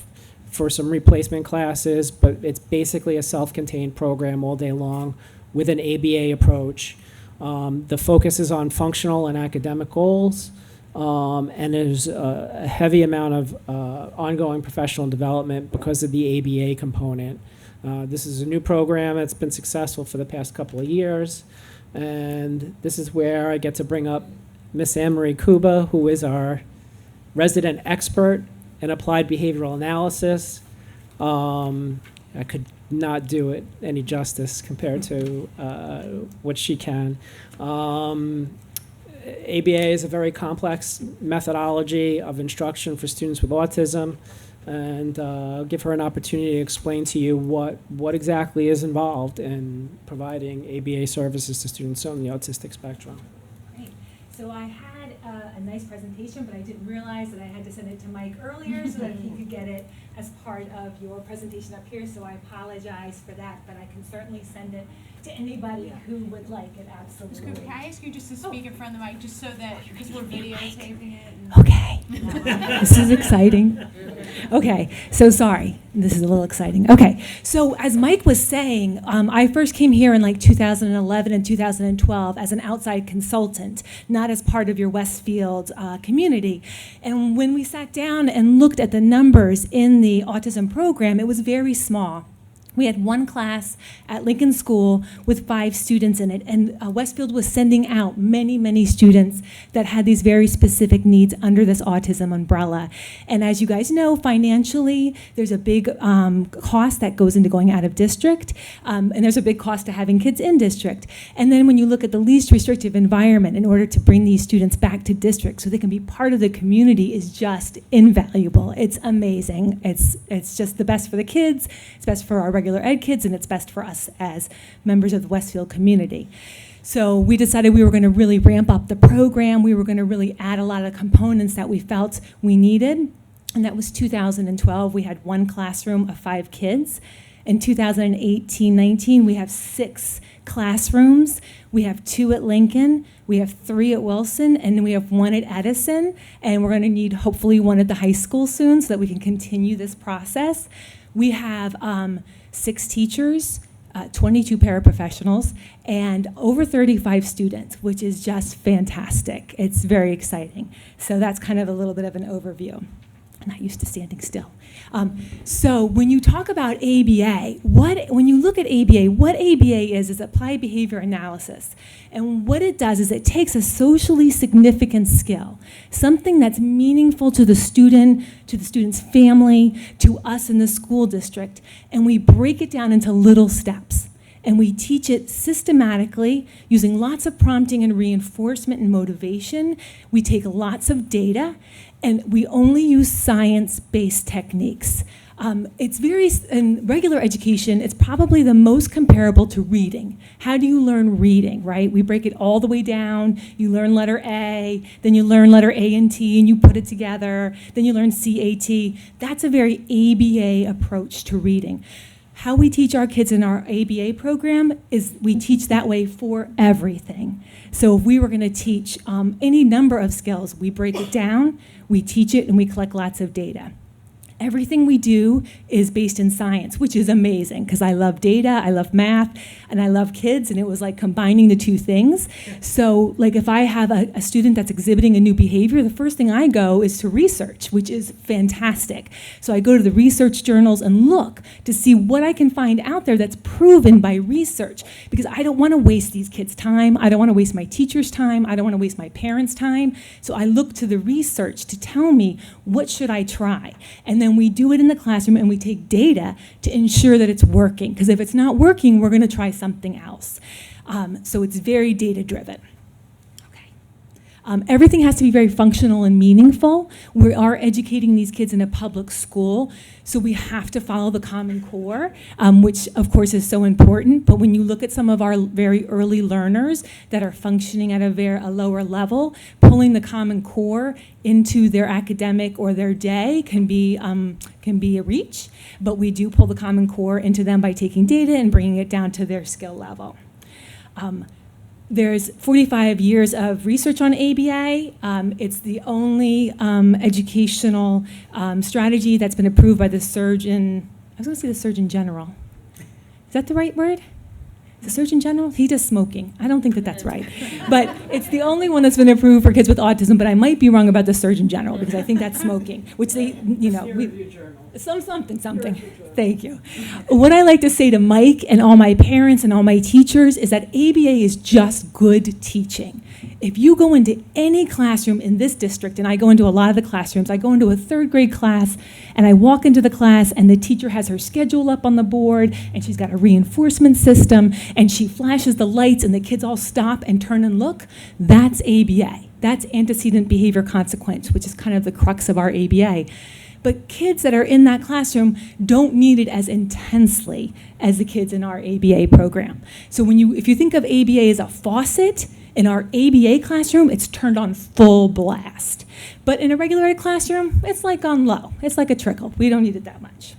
for some replacement classes, but it's basically a self-contained program all day long with an ABA approach. The focus is on functional and academic goals. And there's a heavy amount of ongoing professional development because of the ABA component. This is a new program that's been successful for the past couple of years. And this is where I get to bring up Miss Anne-Marie Kuba, who is our resident expert in applied behavioral analysis. I could not do it any justice compared to what she can. ABA is a very complex methodology of instruction for students with autism, and I'll give her an opportunity to explain to you what exactly is involved in providing ABA services to students on the autistic spectrum. Great. So I had a nice presentation, but I didn't realize that I had to send it to Mike earlier so that he could get it as part of your presentation up here, so I apologize for that, but I can certainly send it to anybody who would like it, absolutely. Ms. Cooper, can I ask you just to speak in front of the mic, just so that, because we're videotaping it? Okay. This is exciting. Okay, so sorry. This is a little exciting. Okay, so as Mike was saying, I first came here in like 2011 and 2012 as an outside consultant, not as part of your Westfield community. And when we sat down and looked at the numbers in the autism program, it was very small. We had one class at Lincoln School with 5 students in it, and Westfield was sending out many, many students that had these very specific needs under this autism umbrella. And as you guys know, financially, there's a big cost that goes into going out of district, and there's a big cost to having kids in district. And then when you look at the least restrictive environment in order to bring these students back to district so they can be part of the community is just invaluable. It's amazing. It's just the best for the kids, it's best for our regular ed kids, and it's best for us as members of the Westfield community. So we decided we were going to really ramp up the program. We were going to really add a lot of components that we felt we needed. And that was 2012. We had one classroom of 5 kids. In 2018-19, we have 6 classrooms. We have 2 at Lincoln. We have 3 at Wilson, and we have 1 at Edison. And we're going to need hopefully 1 at the high school soon so that we can continue this process. We have 6 teachers, 22 paraprofessionals, and over 35 students, which is just fantastic. It's very exciting. So that's kind of a little bit of an overview. I'm not used to standing still. So when you talk about ABA, when you look at ABA, what ABA is applied behavior analysis. And what it does is it takes a socially significant skill, something that's meaningful to the student's family, to us in the school district, and we break it down into little steps. and we teach it systematically using lots of prompting and reinforcement and motivation. We take lots of data, and we only use science-based techniques. In regular education, it's probably the most comparable to reading. How do you learn reading, right? We break it all the way down. You learn letter A, then you learn letter A and T, and you put it together. Then you learn CAT. That's a very ABA approach to reading. How we teach our kids in our ABA program is we teach that way for everything. So if we were going to teach any number of skills, we break it down, we teach it, and we collect lots of data. Everything we do is based in science, which is amazing because I love data, I love math, and I love kids, and it was like combining the two things. So like if I have a student that's exhibiting a new behavior, the first thing I go is to research, which is fantastic. So I go to the research journals and look to see what I can find out there that's proven by research, because I don't want to waste these kids' time, I don't want to waste my teacher's time, I don't want to waste my parents' time. So I look to the research to tell me what should I try. And then we do it in the classroom and we take data to ensure that it's working. Because if it's not working, we're going to try something else. So it's very data driven. Everything has to be very functional and meaningful. We are educating these kids in a public school, so we have to follow the Common Core, which of course is so important. But when you look at some of our very early learners that are functioning at a lower level, pulling the Common Core into their academic or their day can be a reach. But we do pull the Common Core into them by taking data and bringing it down to their skill level. There's 45 years of research on ABA. It's the only educational strategy that's been approved by the Surgeon, I was going to say the Surgeon General. Is that the right word? The Surgeon General? He does smoking. I don't think that that's right. But it's the only one that's been approved for kids with autism, but I might be wrong about the Surgeon General because I think that's smoking, which they, something. Thank you. What I like to say to Mike and all my parents and all my teachers is that ABA is just good teaching. If you go into any classroom in this district, and I go into a lot of the classrooms, I go into a 3rd grade class, and I walk into the class, and the teacher has her schedule up on the board, and she's got a reinforcement system, and she flashes the lights, and the kids all stop and turn and look. That's ABA. That's antecedent behavior consequence, which is kind of the crux of our ABA. But kids that are in that classroom don't need it as intensely as the kids in our ABA program. So if you think of ABA as a faucet, in our ABA classroom, it's turned on full blast. But in a regular ed classroom, it's like on low. It's like a trickle. We don't need it that much.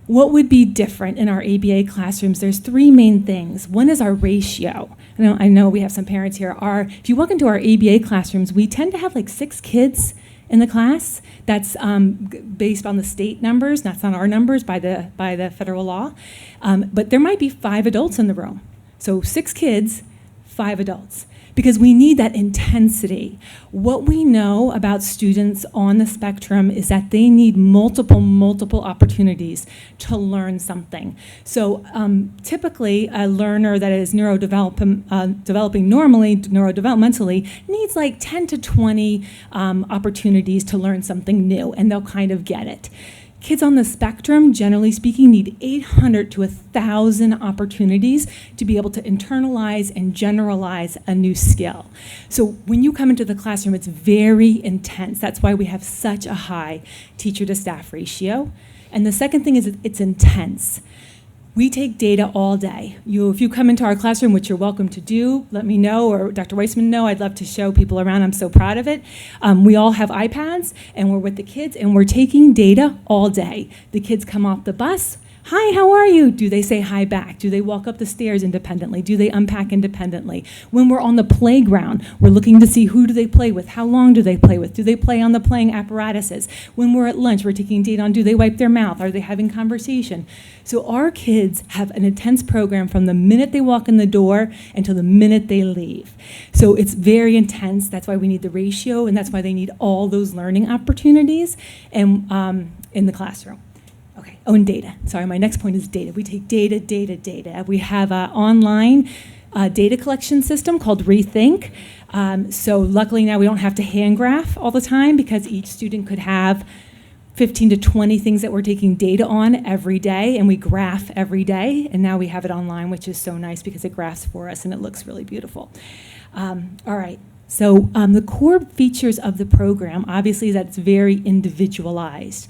What would be different in our ABA classrooms? There's 3 main things. One is our ratio. I know we have some parents here. If you walk into our ABA classrooms, we tend to have like 6 kids in the class. That's based on the state numbers. That's not our numbers by the federal law. But there might be 5 adults in the room. So 6 kids, 5 adults, because we need that intensity. What we know about students on the spectrum is that they need multiple opportunities to learn something. So typically a learner that is developing normally, neurodevelopmentally, needs like 10 to 20 opportunities to learn something new, and they'll kind of get it. Kids on the spectrum, generally speaking, need 800 to 1,000 opportunities to be able to internalize and generalize a new skill. So when you come into the classroom, it's very intense. That's why we have such a high teacher to staff ratio. And the second thing is it's intense. We take data all day. If you come into our classroom, which you're welcome to do, let me know, or Dr. Weissman know. I'd love to show people around. I'm so proud of it. We all have iPads, and we're with the kids, and we're taking data all day. The kids come off the bus. Hi, how are you? Do they say hi back? Do they walk up the stairs independently? Do they unpack independently? When we're on the playground, we're looking to see who do they play with? How long do they play with? Do they play on the playing apparatuses? When we're at lunch, we're taking data on do they wipe their mouth? Are they having conversation? So our kids have an intense program from the minute they walk in the door until the minute they leave. So it's very intense. That's why we need the ratio, and that's why they need all those learning opportunities in the classroom. Okay, and data. Sorry, my next point is data. We take data. We have an online data collection system called Rethink. So luckily now we don't have to hand graph all the time because each student could have 15 to 20 things that we're taking data on every day, and we graph every day. And now we have it online, which is so nice because it graphs for us and it looks really beautiful. All right. So the core features of the program, obviously, that's very individualized.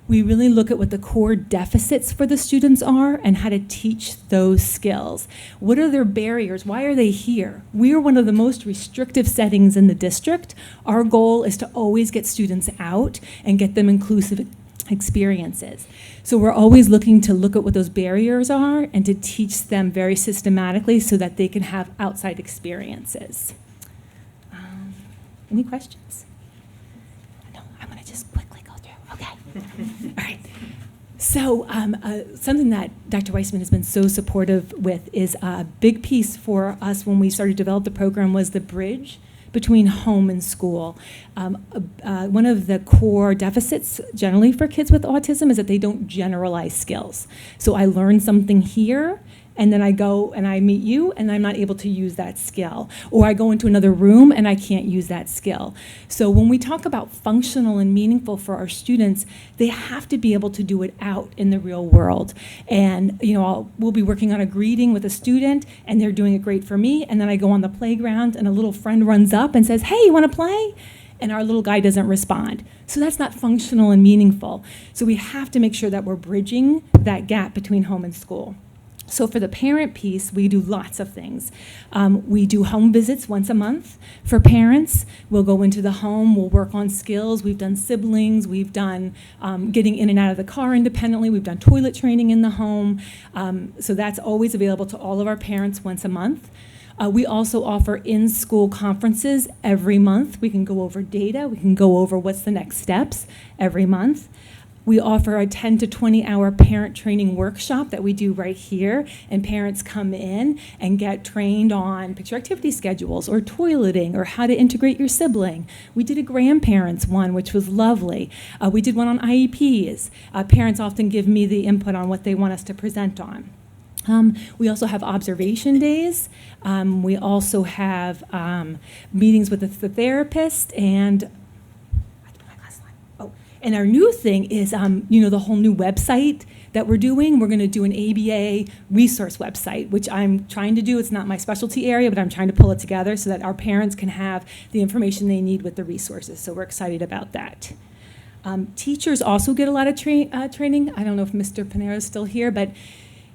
We really look at what the core deficits for the students are and how to teach those skills. What are their barriers? Why are they here? We are one of the most restrictive settings in the district. Our goal is to always get students out and get them inclusive experiences. So we're always looking to look at what those barriers are and to teach them very systematically so that they can have outside experiences. Any questions? No, I'm going to just quickly go through. Okay. All right. So something that Dr. Weissman has been so supportive with is a big piece for us when we started to develop the program was the bridge between home and school. One of the core deficits generally for kids with autism is that they don't generalize skills. So I learn something here, and then I go and I meet you, and I'm not able to use that skill. Or I go into another room, and I can't use that skill. So when we talk about functional and meaningful for our students, they have to be able to do it out in the real world. And we'll be working on a greeting with a student, and they're doing it great for me, and then I go on the playground, and a little friend runs up and says, "Hey, you want to play?" And our little guy doesn't respond. So that's not functional and meaningful. So we have to make sure that we're bridging that gap between home and school. So for the parent piece, we do lots of things. We do home visits once a month for parents. We'll go into the home, we'll work on skills. We've done siblings, we've done getting in and out of the car independently, we've done toilet training in the home. So that's always available to all of our parents once a month. We also offer in-school conferences every month. We can go over data, we can go over what's the next steps every month. We offer a 10 to 20 hour parent training workshop that we do right here, and parents come in and get trained on picture activity schedules or toileting or how to integrate your sibling. We did a grandparents one, which was lovely. We did one on IEPs. Parents often give me the input on what they want us to present on. We also have observation days. We also have meetings with the therapist, and and our new thing is, the whole new website that we're doing. We're going to do an ABA resource website, which I'm trying to do. It's not my specialty area, but I'm trying to pull it together so that our parents can have the information they need with the resources. So we're excited about that. Teachers also get a lot of training. I don't know if Mr. Panero is still here, but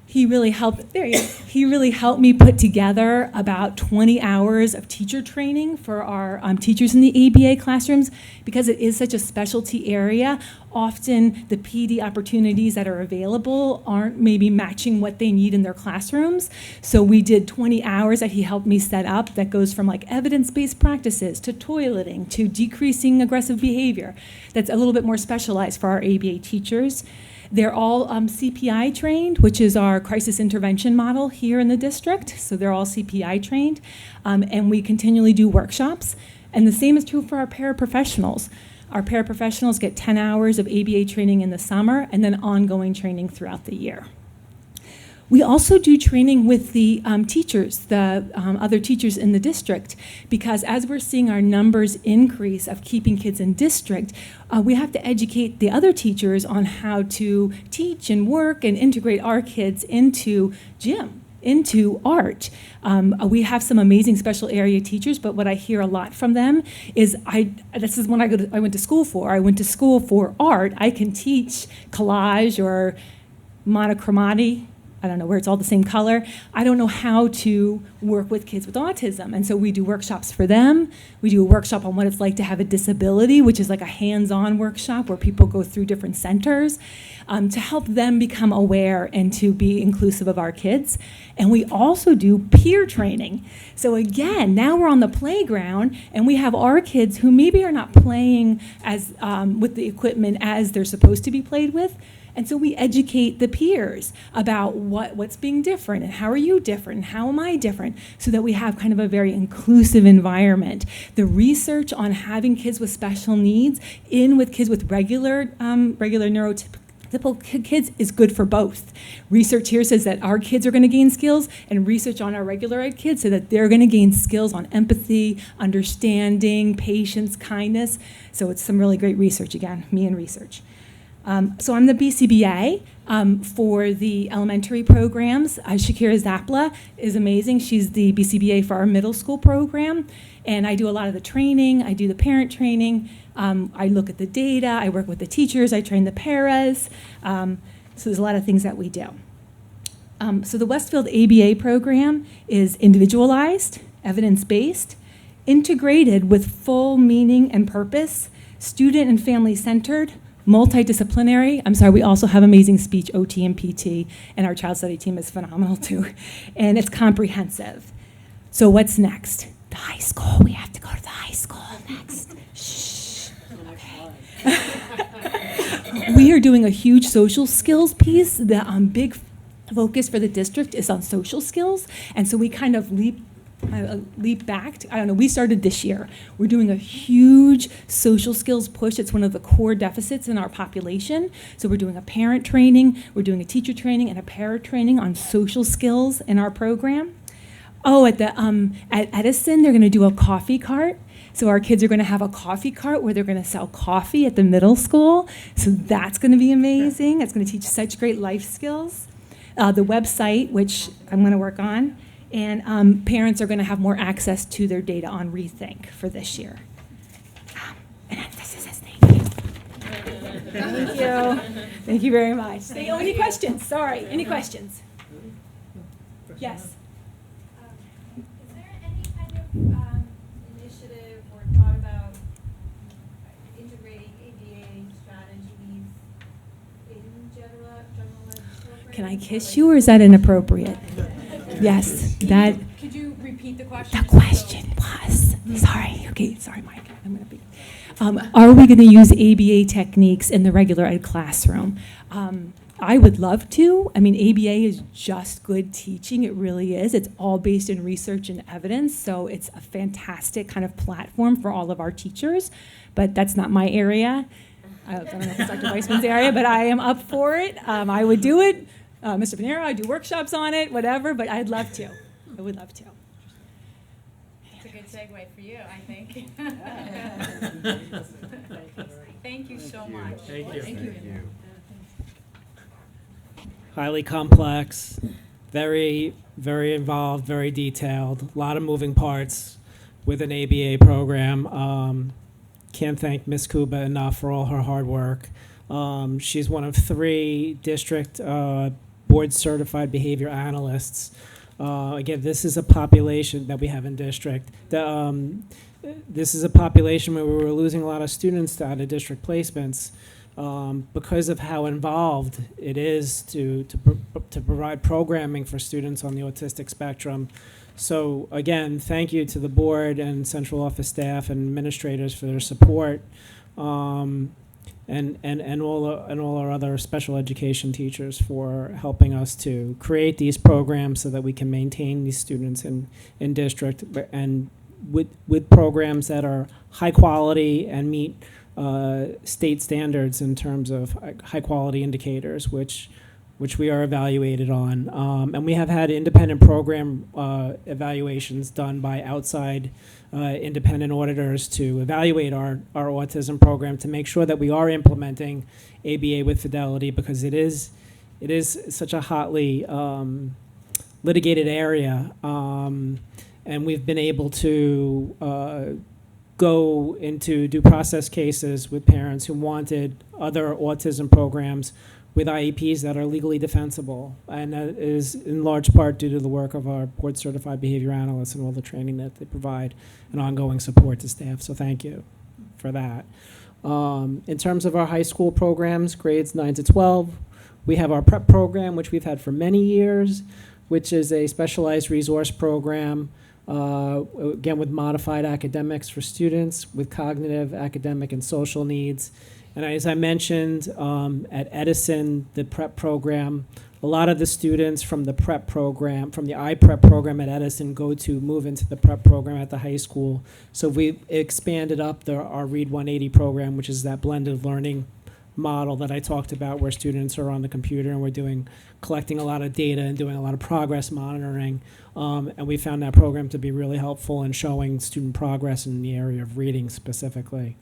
he really helped. There he is. He really helped me put together about 20 hours of teacher training for our teachers in the ABA classrooms, because it is such a specialty area. Often the PD opportunities that are available aren't maybe matching what they need in their classrooms. So we did 20 hours that he helped me set up that goes from like evidence-based practices to toileting to decreasing aggressive behavior. That's a little bit more specialized for our ABA teachers. They're all CPI trained, which is our crisis intervention model here in the district. So they're all CPI trained. And we continually do workshops. And the same is true for our paraprofessionals. Our paraprofessionals get 10 hours of ABA training in the summer and then ongoing training throughout the year. We also do training with the teachers, the other teachers in the district, because as we're seeing our numbers increase of keeping kids in district, we have to educate the other teachers on how to teach and work and integrate our kids into gym, into art. We have some amazing special area teachers, but what I hear a lot from them is, this is what I went to school for. I went to school for art. I can teach collage or monochromatic. I don't know, where it's all the same color. I don't know how to work with kids with autism. And so we do workshops for them. We do a workshop on what it's like to have a disability, which is like a hands-on workshop where people go through different centers to help them become aware and to be inclusive of our kids. And we also do peer training. So again, now we're on the playground and we have our kids who maybe are not playing as with the equipment as they're supposed to be played with. And so we educate the peers about what's being different and how are you different and how am I different, so that we have kind of a very inclusive environment. The research on having kids with special needs in with kids with regular neurotypical kids is good for both. Research here says that our kids are going to gain skills, and research on our regular ed kids so that they're going to gain skills on empathy, understanding, patience, kindness. So it's some really great research, again, me and research. So I'm the BCBA for the elementary programs. Shakira Zapla is amazing. She's the BCBA for our middle school program. And I do a lot of the training. I do the parent training. I look at the data. I work with the teachers. I train the paras. So there's a lot of things that we do. So the Westfield ABA program is individualized, evidence-based, integrated with full meaning and purpose, student and family-centered, multidisciplinary. I'm sorry, we also have amazing speech, OT and PT, and our child study team is phenomenal too. And it's comprehensive. So what's next? The high school. We have to go to the high school next. Shh. Okay. We are doing a huge social skills piece. The big focus for the district is on social skills. And so we kind of leap back to, I don't know, we started this year. We're doing a huge social skills push. It's one of the core deficits in our population. So we're doing a parent training, we're doing a teacher training and a para training on social skills in our program. Oh, at Edison, they're gonna do a coffee cart. So our kids are gonna have a coffee cart where they're gonna sell coffee at the middle school. So that's gonna be amazing. It's gonna teach such great life skills. The website, which I'm gonna work on, and parents are going to have more access to their data on Rethink for this year. And this is thank you. Thank you. Thank you very much. Any questions? Sorry. Any questions? Yes. Is there any kind of initiative or thought about integrating ABA strategies in general ed programs? Can I kiss you, or is that inappropriate? Yes, that. Could you repeat the question? The question was, sorry, Mike, I'm gonna be. Are we gonna use ABA techniques in the regular ed classroom? I would love to. I mean, ABA is just good teaching, it really is. It's all based in research and evidence, so it's a fantastic kind of platform for all of our teachers, but that's not my area. I don't know if it's Dr. Weissman's area, but I am up for it. I would do it. Mr. Pinero, I do workshops on it, whatever, but I'd love to. I would love to. It's a good segue for you, I think. Thank you so much. Thank you. Thank you. Highly complex, very, very involved, very detailed, a lot of moving parts with an ABA program. Can't thank Ms. Kuba enough for all her hard work. She's one of 3 district board certified behavior analysts. Again, this is a population that we have in district. This is a population where we were losing a lot of students to out of district placements because of how involved it is to provide programming for students on the autistic spectrum. So again, thank you to the board and central office staff and administrators for their support. And all our other special education teachers for helping us to create these programs so that we can maintain these students in district and with programs that are high quality and meet state standards in terms of high quality indicators, which we are evaluated on. And we have had independent program evaluations done by outside independent auditors to evaluate our autism program to make sure that we are implementing ABA with fidelity, because it is such a hotly litigated area. And we've been able to go into due process cases with parents who wanted other autism programs with IEPs that are legally defensible, and that is in large part due to the work of our board certified behavior analysts and all the training that they provide and ongoing support to staff, so thank you for that. In terms of our high school programs, grades 9 to 12, we have our prep program, which we've had for many years, which is a specialized resource program, again with modified academics for students with cognitive, academic, and social needs. And as I mentioned, at Edison, the prep program, a lot of the students from the prep program, from the iPrep program at Edison, move into the prep program at the high school. So we've expanded up our Read 180 program, which is that blended learning model that I talked about, where students are on the computer and we're collecting a lot of data and doing a lot of progress monitoring. And we found that program to be really helpful in showing student progress in the area of reading specifically.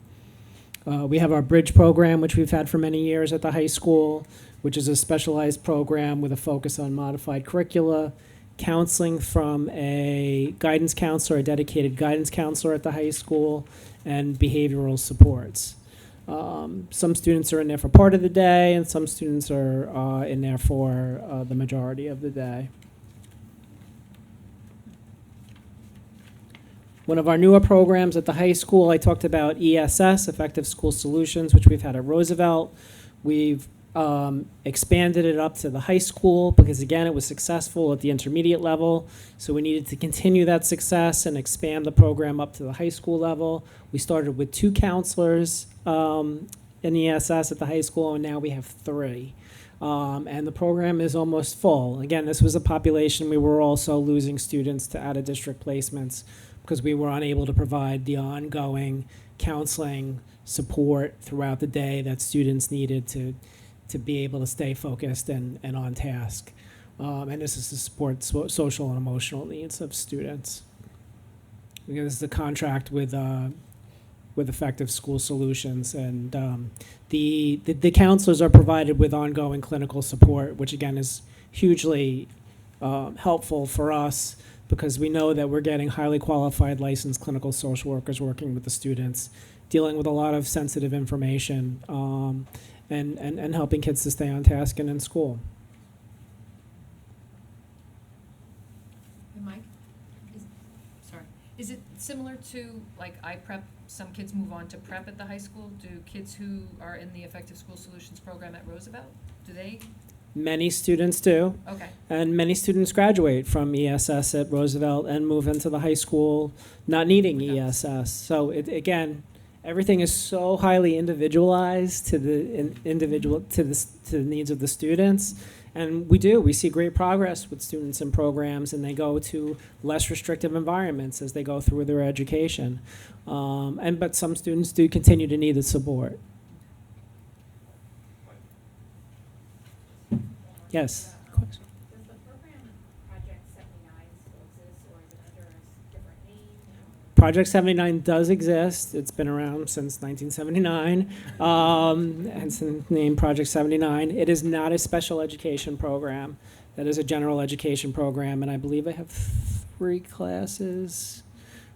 We have our Bridge program, which we've had for many years at the high school, which is a specialized program with a focus on modified curricula, counseling from a guidance counselor, a dedicated guidance counselor at the high school, and behavioral supports. Some students are in there for part of the day, and some students are in there for the majority of the day. One of our newer programs at the high school, I talked about ESS, Effective School Solutions, which we've had at Roosevelt. We've expanded it up to the high school because, again, it was successful at the intermediate level. So we needed to continue that success and expand the program up to the high school level. We started with 2 counselors in ESS at the high school, and now we have 3. And the program is almost full. Again, this was a population we were also losing students to out-of-district placements because we were unable to provide the ongoing counseling support throughout the day that students needed to be able to stay focused and on task. And this is to support social and emotional needs of students. Again, this is a contract with Effective School Solutions, and the counselors are provided with ongoing clinical support, which again is hugely helpful for us because we know that we're getting highly qualified licensed clinical social workers working with the students, dealing with a lot of sensitive information, and helping kids to stay on task and in school. Hey, Mike, is it similar to, like, iPrep, some kids move on to prep at the high school? Do kids who are in the Effective School Solutions program at Roosevelt, do they? Many students do. Okay. And many students graduate from ESS at Roosevelt and move into the high school not needing ESS. So again, everything is so highly individualized to the to the needs of the students. And we see great progress with students in programs, and they go to less restrictive environments as they go through their education. But some students do continue to need the support. Yes. Does the program Project 79 still exist, or is it under a different name? Project 79 does exist. It's been around since 1979, hence the name Project 79. It is not a special education program. That is a general education program, and I believe I have 3 classes,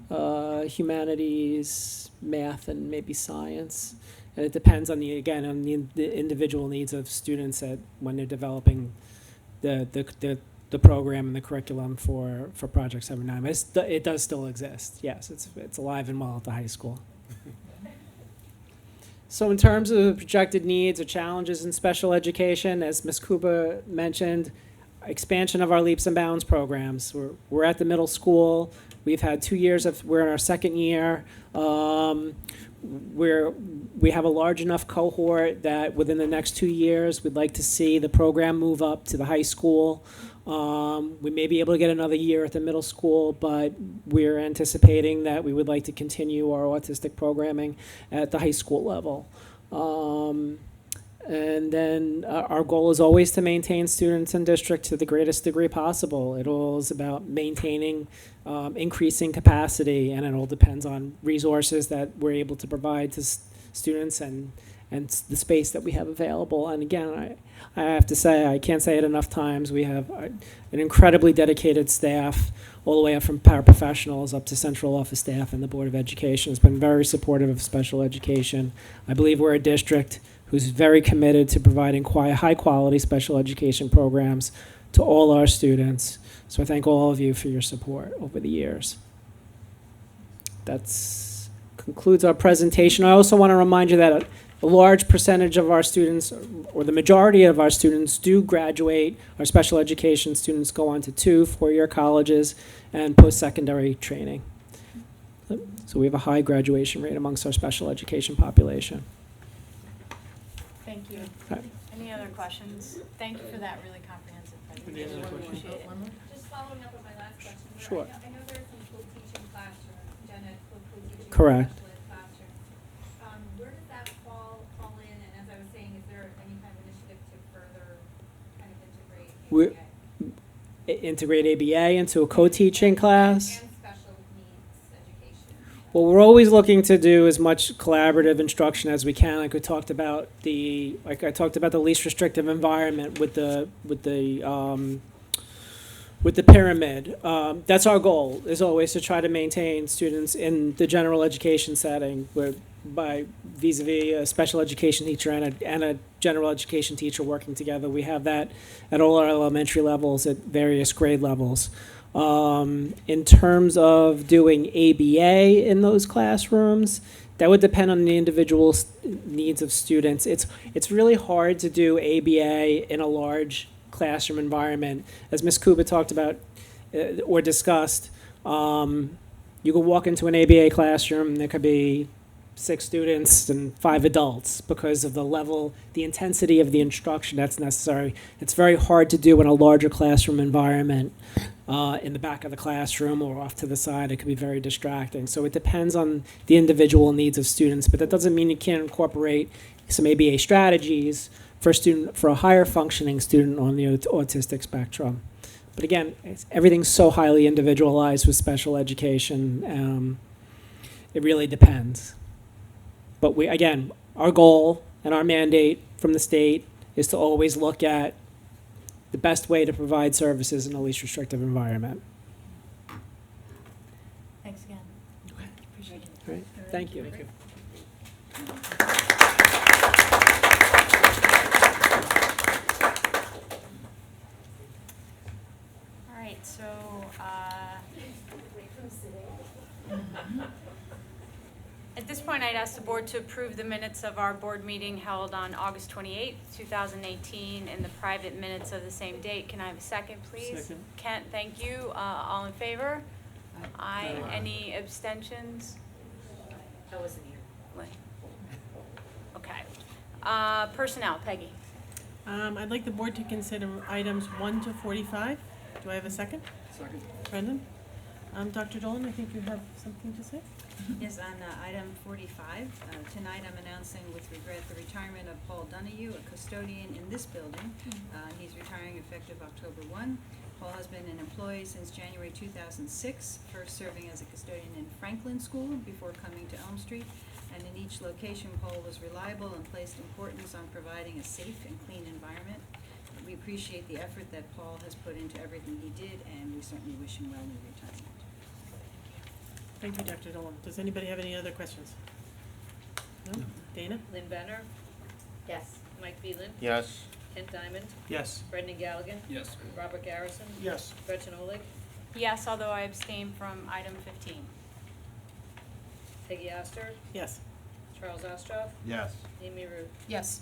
humanities, math, and maybe science. And it depends on the individual needs of students when they're developing the program and the curriculum for Project 79. But it does still exist. Yes, it's alive and well at the high school. So in terms of projected needs or challenges in special education, as Ms. Kuba mentioned, expansion of our Leaps and Bounds programs. We're at the middle school. We've had 2 years we're in our 2nd year. We have a large enough cohort that within the next 2 years, we'd like to see the program move up to the high school. We may be able to get another year at the middle school, but we're anticipating that we would like to continue our autistic programming at the high school level. And then our goal is always to maintain students in district to the greatest degree possible. It all is about maintaining, increasing capacity, and it all depends on resources that we're able to provide to students and the space that we have available. And again, I have to say, I can't say it enough times, we have an incredibly dedicated staff, all the way up from paraprofessionals up to central office staff, and the Board of Education has been very supportive of special education. I believe we're a district who's very committed to providing high-quality special education programs to all our students. So I thank all of you for your support over the years. That concludes our presentation. I also want to remind you that a large percentage of our students, or the majority of our students, do graduate. Our special education students go on to 2 four-year colleges and post-secondary training. So we have a high graduation rate amongst our special education population. Thank you. Right. Any other questions? Thank you for that really comprehensive Any other presentation. questions? Appreciate it. Just following up on my last question. where Sure. I know there's some co-teaching classrooms, Gen Ed co-teaching. Correct. special ed classrooms. Where does that fall in? And as I was saying, is there any kind of initiative to further kind of integrate Integrate ABA into a co-teaching class. and special needs education? Well, we're always looking to do as much collaborative instruction as we can. Like I talked about the least restrictive environment with the pyramid. That's our goal, is always to try to maintain students in the general education setting, where by vis-a-vis a special education teacher and a general education teacher working together. We have that at all our elementary levels, at various grade levels. In terms of doing ABA in those classrooms, that would depend on the individual needs of students. It's really hard to do ABA in a large classroom environment. As Ms. Kuba talked about or discussed, you could walk into an ABA classroom and there could be 6 students and 5 adults because of the intensity of the instruction that's necessary. It's very hard to do in a larger classroom environment. In the back of the classroom or off to the side, it could be very distracting. So it depends on the individual needs of students, but that doesn't mean you can't incorporate some ABA strategies for a higher functioning student on the autistic spectrum. But again, everything's so highly individualized with special education. It really depends. But our goal and our mandate from the state is to always look at the best way to provide services in a least restrictive environment. Thanks again. Appreciate it. All right. Thank you. All right, so, at this point, I'd ask the board to approve the minutes of our board meeting held on August 28th, 2018, and the private minutes of the same date. Can I have a second, please? Second. Kent, thank you. All in favor? Aye. Any abstentions? I wasn't here. Okay. Personnel, Peggy. I'd like the board to consider items 1 to 45. Do I have a second? Second. Brendan? Dr. Dolan, I think you have something to say? Yes, on item 45, tonight I'm announcing with regret the retirement of Paul Donahue, a custodian in this building. He's retiring effective October 1. Paul has been an employee since January 2006, first serving as a custodian in Franklin School before coming to Elm Street. And in each location, Paul was reliable and placed importance on providing a safe and clean environment. We appreciate the effort that Paul has put into everything he did, and we certainly wish him well in retirement. Thank you, Dr. Dolan. Does anybody have any other questions? No? Dana? Lynn Benner, Yes. Mike Phelan, Yes. Kent Diamond, Yes. Brendan Galligan, Yes. Robert Garrison, Yes. Gretchen Oleg, Yes, although I abstain from item 15. Peggy Oster, Yes. Charles Ostroff, Yes. Amy Root. Yes.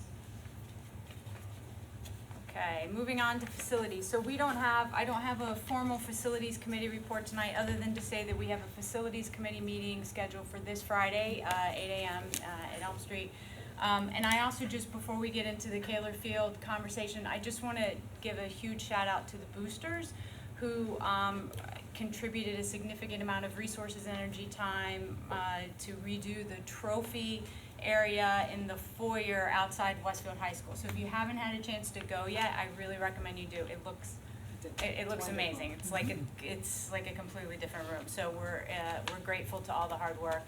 Okay, moving on to facilities. So I don't have a formal facilities committee report tonight, other than to say that we have a facilities committee meeting scheduled for this Friday, 8 a.m. At Elm Street. And I also, just before we get into the Kaler Field conversation, I just want to give a huge shout out to the boosters who contributed a significant amount of resources, energy, time to redo the trophy area in the foyer outside Westfield High School. So if you haven't had a chance to go yet, I really recommend you do. It looks amazing. It's like a completely different room. So we're grateful to all the hard work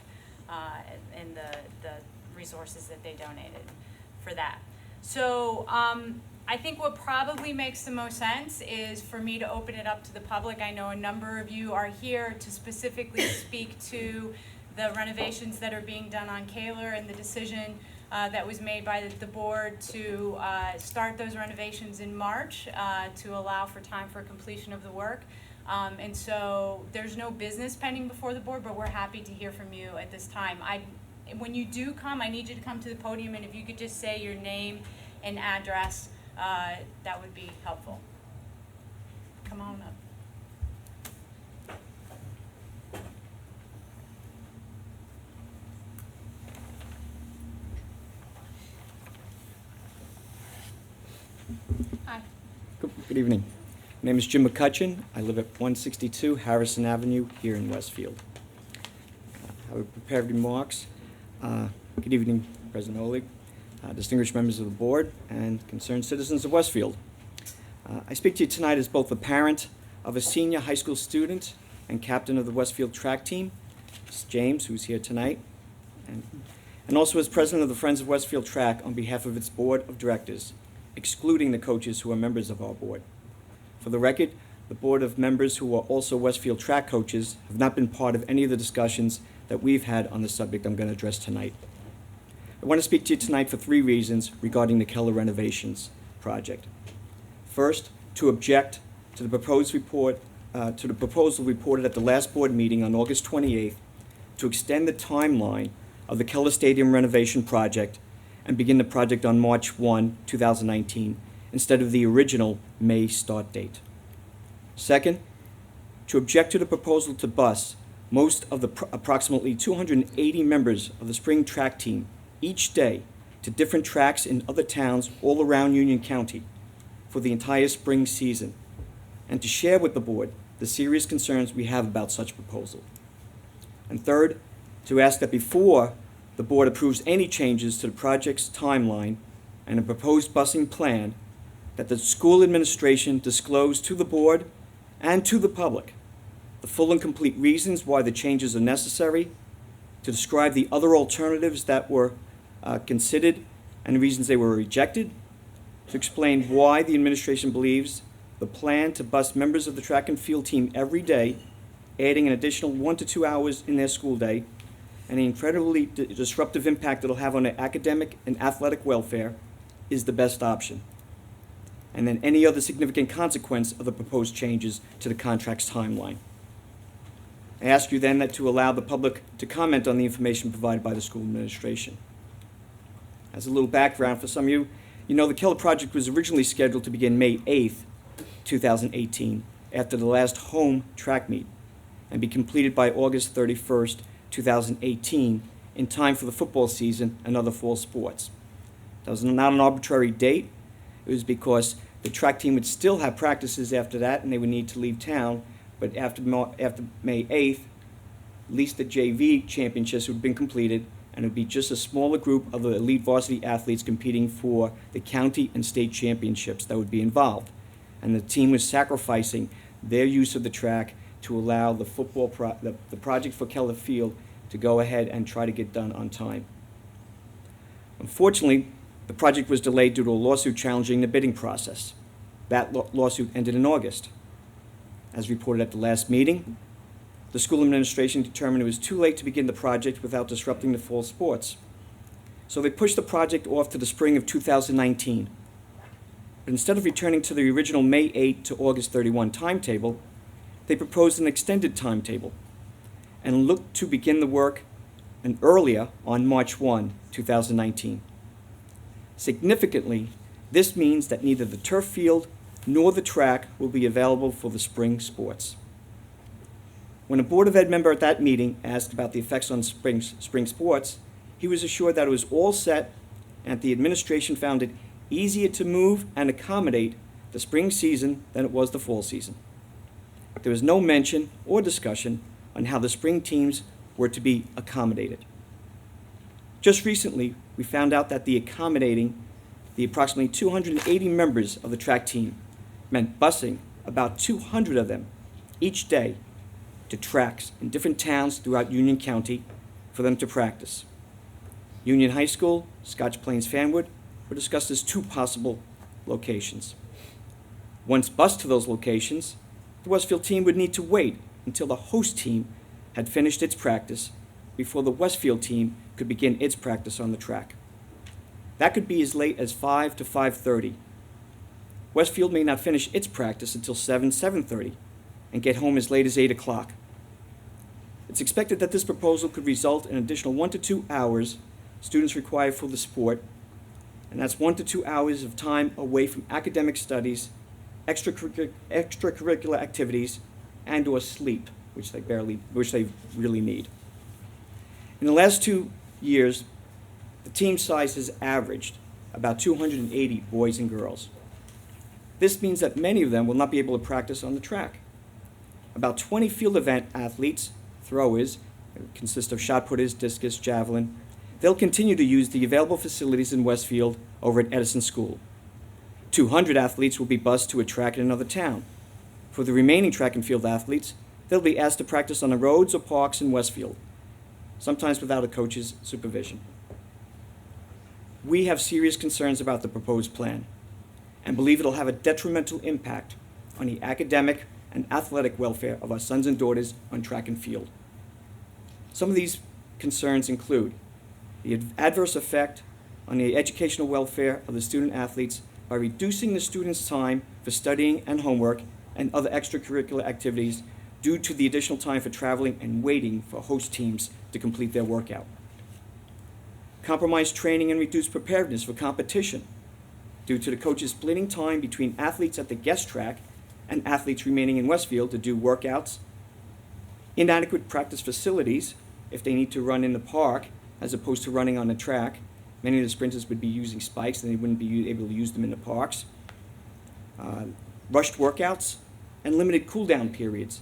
and the resources that they donated for that. So I think what probably makes the most sense is for me to open it up to the public. I know a number of you are here to specifically speak to the renovations that are being done on Kaler and the decision that was made by the board to start those renovations in March to allow for time for completion of the work. And so there's no business pending before the board, but we're happy to hear from you at this time. When you do come, I need you to come to the podium, and if you could just say your name and address, that would be helpful. Come on up. Hi. Good evening. My name is Jim McCutcheon. I live at 162 Harrison Avenue here in Westfield. I would prepare remarks. Good evening, President Oleg, distinguished members of the board, and concerned citizens of Westfield. I speak to you tonight as both a parent of a senior high school student and captain of the Westfield track team, James, who's here tonight, and also as president of the Friends of Westfield Track on behalf of its board of directors, excluding the coaches who are members of our board. For the record, the board of members who are also Westfield Track coaches have not been part of any of the discussions that we've had on the subject I'm going to address tonight. I want to speak to you tonight for 3 reasons regarding the Keller renovations project. First, to object to the proposed report, to the proposal reported at the last board meeting on August 28th to extend the timeline of the Keller Stadium renovation project and begin the project on March 1, 2019, instead of the original May start date. Second, to object to the proposal to bus most of the approximately 280 members of the spring track team each day to different tracks in other towns all around Union County for the entire spring season, and to share with the board the serious concerns we have about such proposal. And third, to ask that before the board approves any changes to the project's timeline and a proposed busing plan, that the school administration disclose to the board and to the public the full and complete reasons why the changes are necessary, to describe the other alternatives that were considered and the reasons they were rejected, to explain why the administration believes the plan to bus members of the track and field team every day, adding an additional 1 to 2 hours in their school day, and the incredibly disruptive impact it'll have on their academic and athletic welfare, is the best option. And then any other significant consequence of the proposed changes to the contract's timeline. I ask you then that to allow the public to comment on the information provided by the school administration. As a little background for some of you, you know the Keller project was originally scheduled to begin May 8th, 2018, after the last home track meet, and be completed by August 31st, 2018, in time for the football season and other fall sports. That was not an arbitrary date. It was because the track team would still have practices after that, and they would need to leave town. But after May 8th, at least the JV championships would have been completed, and it would be just a smaller group of the elite varsity athletes competing for the county and state championships that would be involved. And the team was sacrificing their use of the track to allow the the project for Keller Field to go ahead and try to get done on time. Unfortunately, the project was delayed due to a lawsuit challenging the bidding process. That lawsuit ended in August. As reported at the last meeting, the school administration determined it was too late to begin the project without disrupting the fall sports. So they pushed the project off to the spring of 2019. But instead of returning to the original May 8 to August 31 timetable, they proposed an extended timetable and looked to begin the work earlier on March 1, 2019. Significantly, this means that neither the turf field nor the track will be available for the spring sports. When a Board of Ed member at that meeting asked about the effects on spring sports, he was assured that it was all set and the administration found it easier to move and accommodate the spring season than it was the fall season. There was no mention or discussion on how the spring teams were to be accommodated. Just recently, we found out that the accommodating the approximately 280 members of the track team meant busing about 200 of them each day to tracks in different towns throughout Union County for them to practice. Union High School, Scotch Plains Fanwood were discussed as 2 possible locations. Once bused to those locations, the Westfield team would need to wait until the host team had finished its practice before the Westfield team could begin its practice on the track. That could be as late as 5 to 5:30. Westfield may not finish its practice until 7:30, and get home as late as 8 o'clock. It's expected that this proposal could result in an additional 1 to 2 hours students require for the sport, and that's 1 to 2 hours of time away from academic studies, extracurricular activities, and or sleep, which they really need. In the last 2 years, the team size has averaged about 280 boys and girls. This means that many of them will not be able to practice on the track. About 20 field event athletes, throwers, consist of shot putters, discus, javelin, they'll continue to use the available facilities in Westfield over at Edison School. 200 athletes will be bused to a track in another town. For the remaining track and field athletes, they'll be asked to practice on the roads or parks in Westfield, sometimes without a coach's supervision. We have serious concerns about the proposed plan and believe it'll have a detrimental impact on the academic and athletic welfare of our sons and daughters on track and field. Some of these concerns include the adverse effect on the educational welfare of the student athletes by reducing the students' time for studying and homework and other extracurricular activities due to the additional time for traveling and waiting for host teams to complete their workout. Compromised training and reduced preparedness for competition due to the coaches splitting time between athletes at the guest track and athletes remaining in Westfield to do workouts. Inadequate practice facilities if they need to run in the park as opposed to running on the track. Many of the sprinters would be using spikes and they wouldn't be able to use them in the parks. Rushed workouts and limited cool-down periods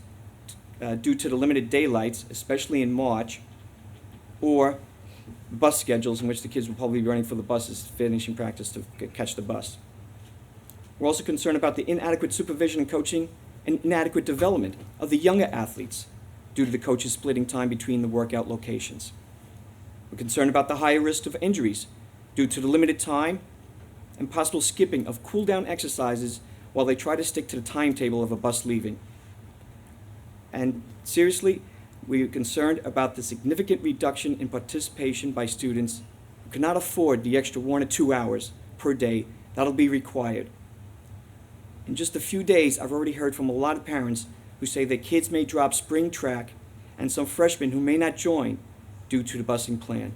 due to the limited daylights, especially in March, or bus schedules in which the kids will probably be running for the buses, finishing practice to catch the bus. We're also concerned about the inadequate supervision and coaching and inadequate development of the younger athletes due to the coaches splitting time between the workout locations. We're concerned about the higher risk of injuries due to the limited time and possible skipping of cool-down exercises while they try to stick to the timetable of a bus leaving. And seriously, we are concerned about the significant reduction in participation by students who cannot afford the extra 1 or 2 hours per day that'll be required. In just a few days, I've already heard from a lot of parents who say their kids may drop spring track and some freshmen who may not join due to the busing plan.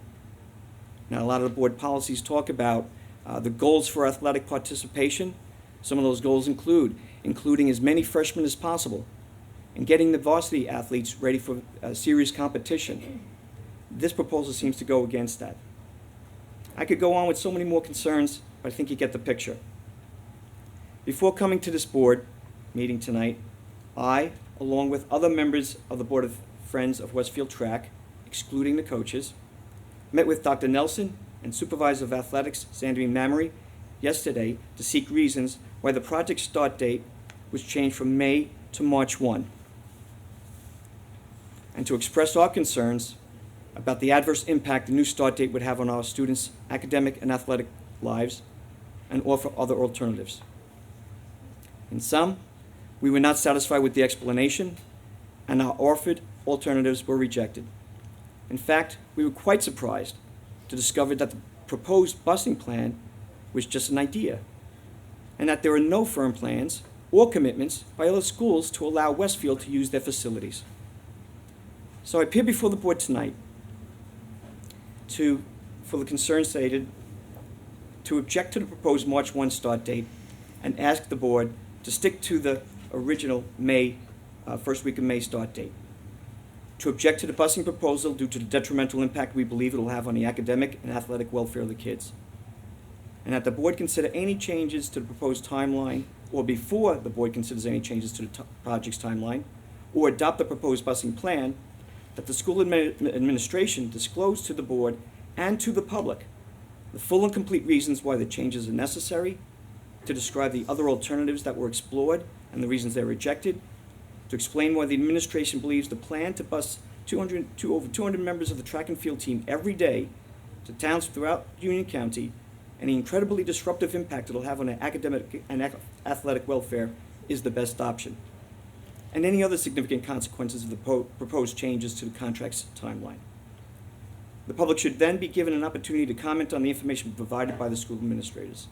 Now, a lot of the board policies talk about the goals for athletic participation. Some of those goals including as many freshmen as possible and getting the varsity athletes ready for serious competition. This proposal seems to go against that. I could go on with so many more concerns, but I think you get the picture. Before coming to this board meeting tonight, I, along with other members of the Board of Friends of Westfield Track, excluding the coaches, met with Dr. Nelson and Supervisor of Athletics, Sandrine Mamery, yesterday to seek reasons why the project start date was changed from May to March 1, and to express our concerns about the adverse impact the new start date would have on our students' academic and athletic lives and offer other alternatives. In sum, we were not satisfied with the explanation, and our offered alternatives were rejected. In fact, we were quite surprised to discover that the proposed busing plan was just an idea, and that there are no firm plans or commitments by other schools to allow Westfield to use their facilities. So I appear before the board tonight for the concerns stated, to object to the proposed March 1 start date and ask the board to stick to the original first week of May start date. To object to the busing proposal due to the detrimental impact we believe it will have on the academic and athletic welfare of the kids. And that the board consider any changes to the proposed timeline, or before the board considers any changes to the project's timeline, or adopt the proposed busing plan, that the school administration disclose to the board and to the public the full and complete reasons why the changes are necessary, to describe the other alternatives that were explored and the reasons they're rejected, to explain why the administration believes the plan to bus over 200 members of the track and field team every day to towns throughout Union County and the incredibly disruptive impact it'll have on the academic and athletic welfare is the best option, and any other significant consequences of the proposed changes to the contract's timeline. The public should then be given an opportunity to comment on the information provided by the school administrators.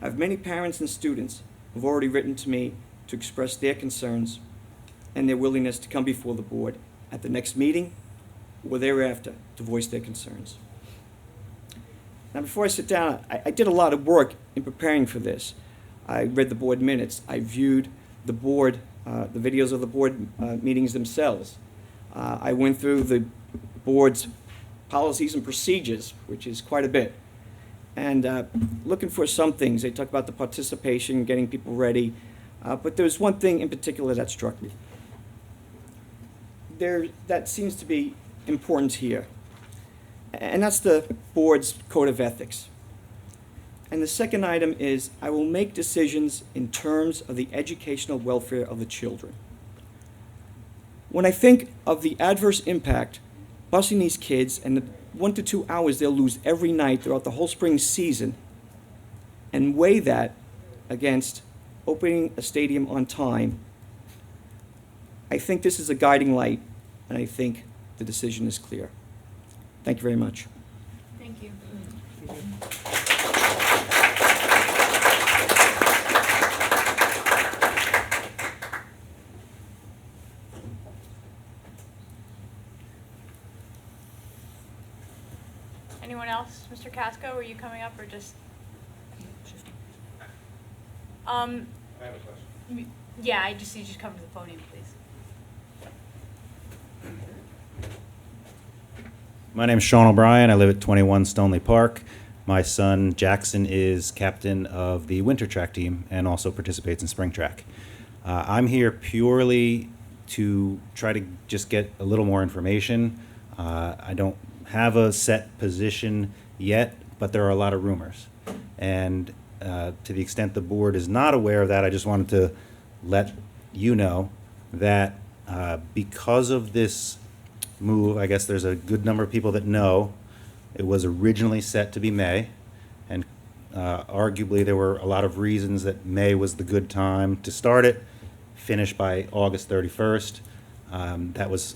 I have many parents and students who have already written to me to express their concerns and their willingness to come before the board at the next meeting or thereafter to voice their concerns. Now, before I sit down, I did a lot of work in preparing for this. I read the board minutes. I viewed the videos of the board meetings themselves. I went through the board's policies and procedures, which is quite a bit. And looking for some things, they talk about the participation, getting people ready, but there's one thing in particular that struck me. That seems to be important here, and that's the board's code of ethics. And the second item is, I will make decisions in terms of the educational welfare of the children. When I think of the adverse impact busing these kids, and the 1 to 2 hours they'll lose every night throughout the whole spring season, and weigh that against opening a stadium on time, I think this is a guiding light, and I think the decision is clear. Thank you very much. Thank you. Anyone else? Mr. Casco, are you coming up or just? I have a question. Yeah, I just need you to come to the podium, please. My name is Sean O'Brien. I live at 21 Stoneleigh Park. My son Jackson is captain of the winter track team and also participates in spring track. I'm here purely to try to just get a little more information. I don't have a set position yet, but there are a lot of rumors. And to the extent the board is not aware of that, I just wanted to let you know that because of this move, I guess there's a good number of people that know it was originally set to be May, and arguably there were a lot of reasons that May was the good time to start it, finish by August 31st. That was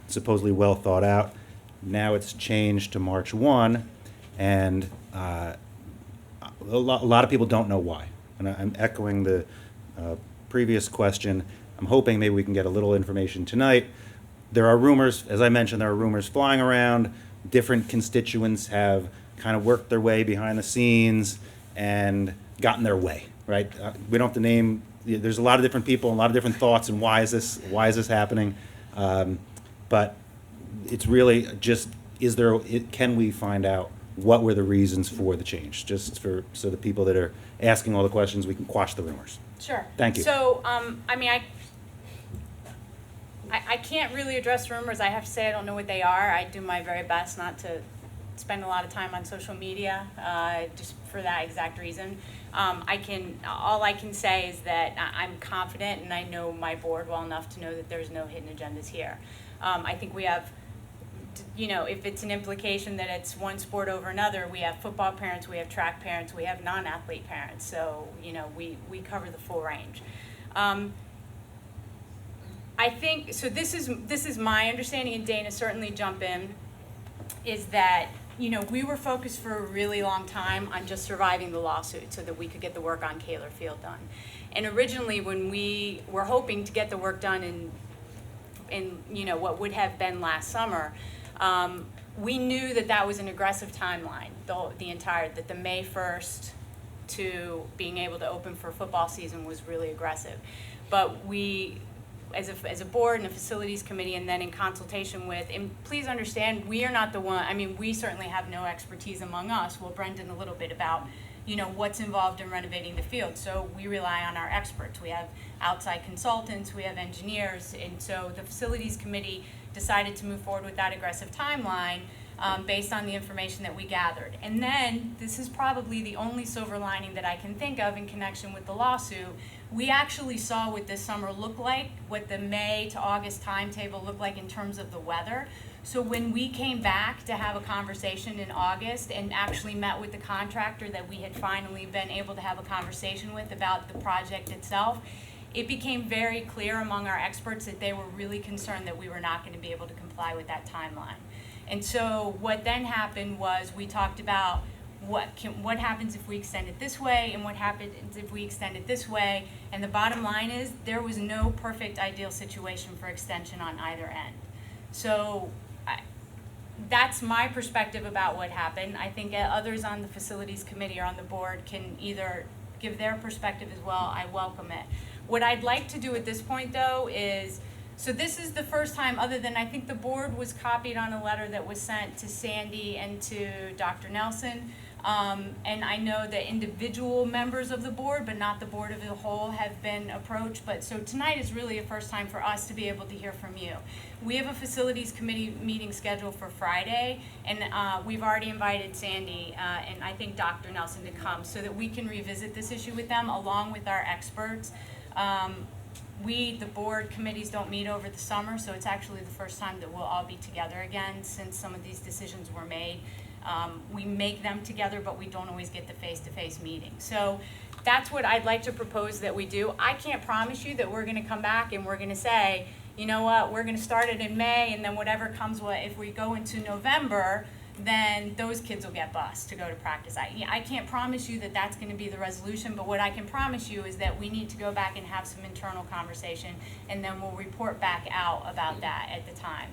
supposedly well thought out. Now it's changed to March 1, and a lot of people don't know why. And I'm echoing the previous question. I'm hoping maybe we can get a little information tonight. There are rumors, as I mentioned, there are rumors flying around. Different constituents have kind of worked their way behind the scenes and gotten their way, right? We don't have to name, there's a lot of different people, a lot of different thoughts, and why is this happening? But it's really just, can we find out what were the reasons for the change? Just so the people that are asking all the questions, we can quash the rumors. Sure. Thank you. So, I mean, I can't really address rumors. I have to say I don't know what they are. I do my very best not to spend a lot of time on social media, just for that exact reason. All I can say is that I'm confident, and I know my board well enough to know that there's no hidden agendas here. I think we have, you know, if it's an implication that it's one sport over another, we have football parents, we have track parents, we have non-athlete parents. So, you know, we cover the full range. I think, so this is my understanding, and Dana certainly jump in, is that, you know, we were focused for a really long time on just surviving the lawsuit so that we could get the work on Kaler Field done. And originally when we were hoping to get the work done in you know, what would have been last summer, we knew that that was an aggressive timeline, that the May 1st to being able to open for football season was really aggressive. But we, as a board and a facilities committee, and then in consultation with, and please understand, we are not the one, I mean, we certainly have no expertise among us. Well, Brendan a little bit about, you know, what's involved in renovating the field. So we rely on our experts. We have outside consultants, we have engineers, and so the facilities committee decided to move forward with that aggressive timeline based on the information that we gathered. And then, this is probably the only silver lining that I can think of in connection with the lawsuit, we actually saw what this summer looked like, what the May to August timetable looked like in terms of the weather. So when we came back to have a conversation in August and actually met with the contractor that we had finally been able to have a conversation with about the project itself, it became very clear among our experts that they were really concerned that we were not going to be able to comply with that timeline. And so what then happened was we talked about what happens if we extend it this way, and what happens if we extend it this way, and the bottom line is there was no perfect ideal situation for extension on either end. So that's my perspective about what happened. I think others on the facilities committee or on the board can either give their perspective as well. I welcome it. What I'd like to do at this point, though, is, so this is the first time, other than I think the board was copied on a letter that was sent to Sandy and to Dr. Nelson. And I know that individual members of the board, but not the board as a whole, have been approached. But so tonight is really a first time for us to be able to hear from you. We have a facilities committee meeting scheduled for Friday, and we've already invited Sandy and I think Dr. Nelson to come so that we can revisit this issue with them along with our experts. the board committees don't meet over the summer, so it's actually the first time that we'll all be together again since some of these decisions were made. We make them together, but we don't always get the face-to-face meeting. So that's what I'd like to propose that we do. I can't promise you that we're gonna come back and we're gonna say, you know what, we're gonna start it in May, and then whatever comes, if we go into November, then those kids will get bused to go to practice. I can't promise you that that's gonna be the resolution, but what I can promise you is that we need to go back and have some internal conversation, and then we'll report back out about that at the time.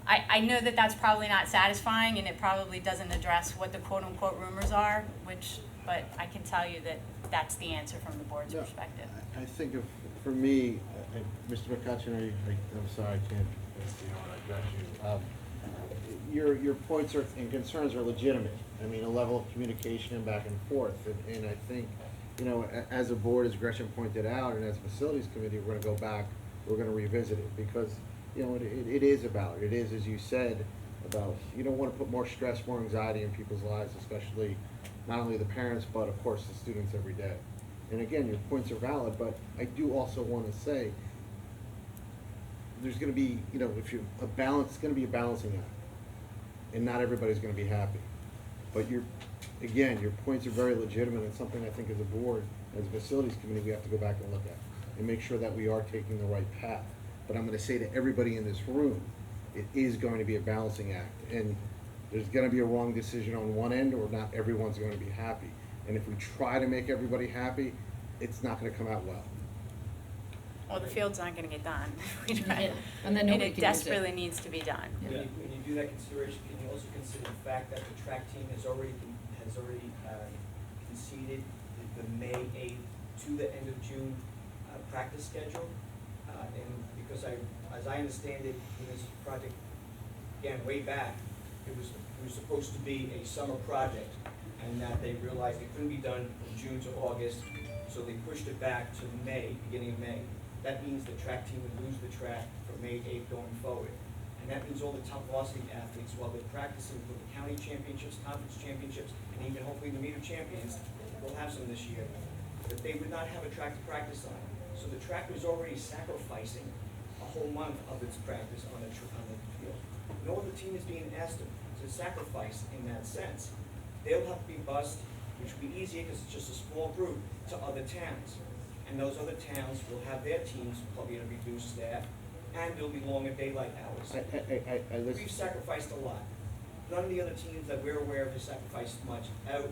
I know that that's probably not satisfying, and it probably doesn't address what the quote-unquote rumors are, but I can tell you that that's the answer from the board's perspective. I think for me, Mr. McCutcheon, I'm sorry, I can't address you. Your points and concerns are legitimate. I mean, a level of communication and back and forth. And I think, as a board, as Gretchen pointed out, and as a facilities committee, we're gonna go back, we're gonna revisit it, because, it is about, it is, as you said, about, you don't wanna put more stress, more anxiety in people's lives, especially not only the parents, but of course the students every day. And again, your points are valid, but I do also wanna say, there's gonna be, if you, it's gonna be a balancing act. And not everybody's gonna be happy. But your points are very legitimate, and something I think as a board, as a facilities committee, we have to go back and look at and make sure that we are taking the right path. But I'm gonna say to everybody in this room, it is going to be a balancing act. And there's gonna be a wrong decision on one end, or not everyone's gonna be happy. And if we try to make everybody happy, it's not gonna come out well. Well, the field's not gonna get done. And then nobody it can use it. desperately needs to be done. When you do that consideration, can you also consider the fact that the track team has already conceded the May 8th to the end of June practice schedule? And because as I understand it, in this project, again, way back, it was supposed to be a summer project, and that they realized it couldn't be done from June to August, so they pushed it back to May, beginning of May. That means the track team would lose the track from May 8th going forward. And that means all the top varsity athletes, while they're practicing for the county championships, conference championships, and even hopefully the meter champions, we'll have some this year, but they would not have a track to practice on. So the track was already sacrificing a whole month of its practice on the field. No other team is being asked to sacrifice in that sense. They'll have to be bused, which will be easier because it's just a small group, to other towns. And those other towns will have their teams probably at a reduced staff, and there'll be longer daylight hours. We've sacrificed a lot. None of the other teams that we're aware of have sacrificed much,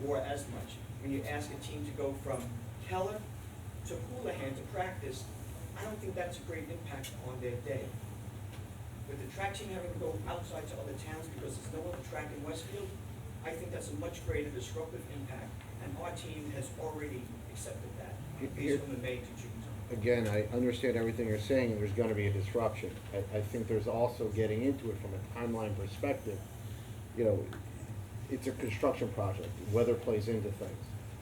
or as much. When you ask a team to go from Keller to Houlihan to practice, I don't think that's a great impact on their day. With the track team having to go outside to other towns because there's no other track in Westfield, I think that's a much greater disruptive impact, and our team has already accepted that based on the May to June time. Again, I understand everything you're saying, and there's gonna be a disruption. I think there's also getting into it from a timeline perspective. It's a construction project. Weather plays into things.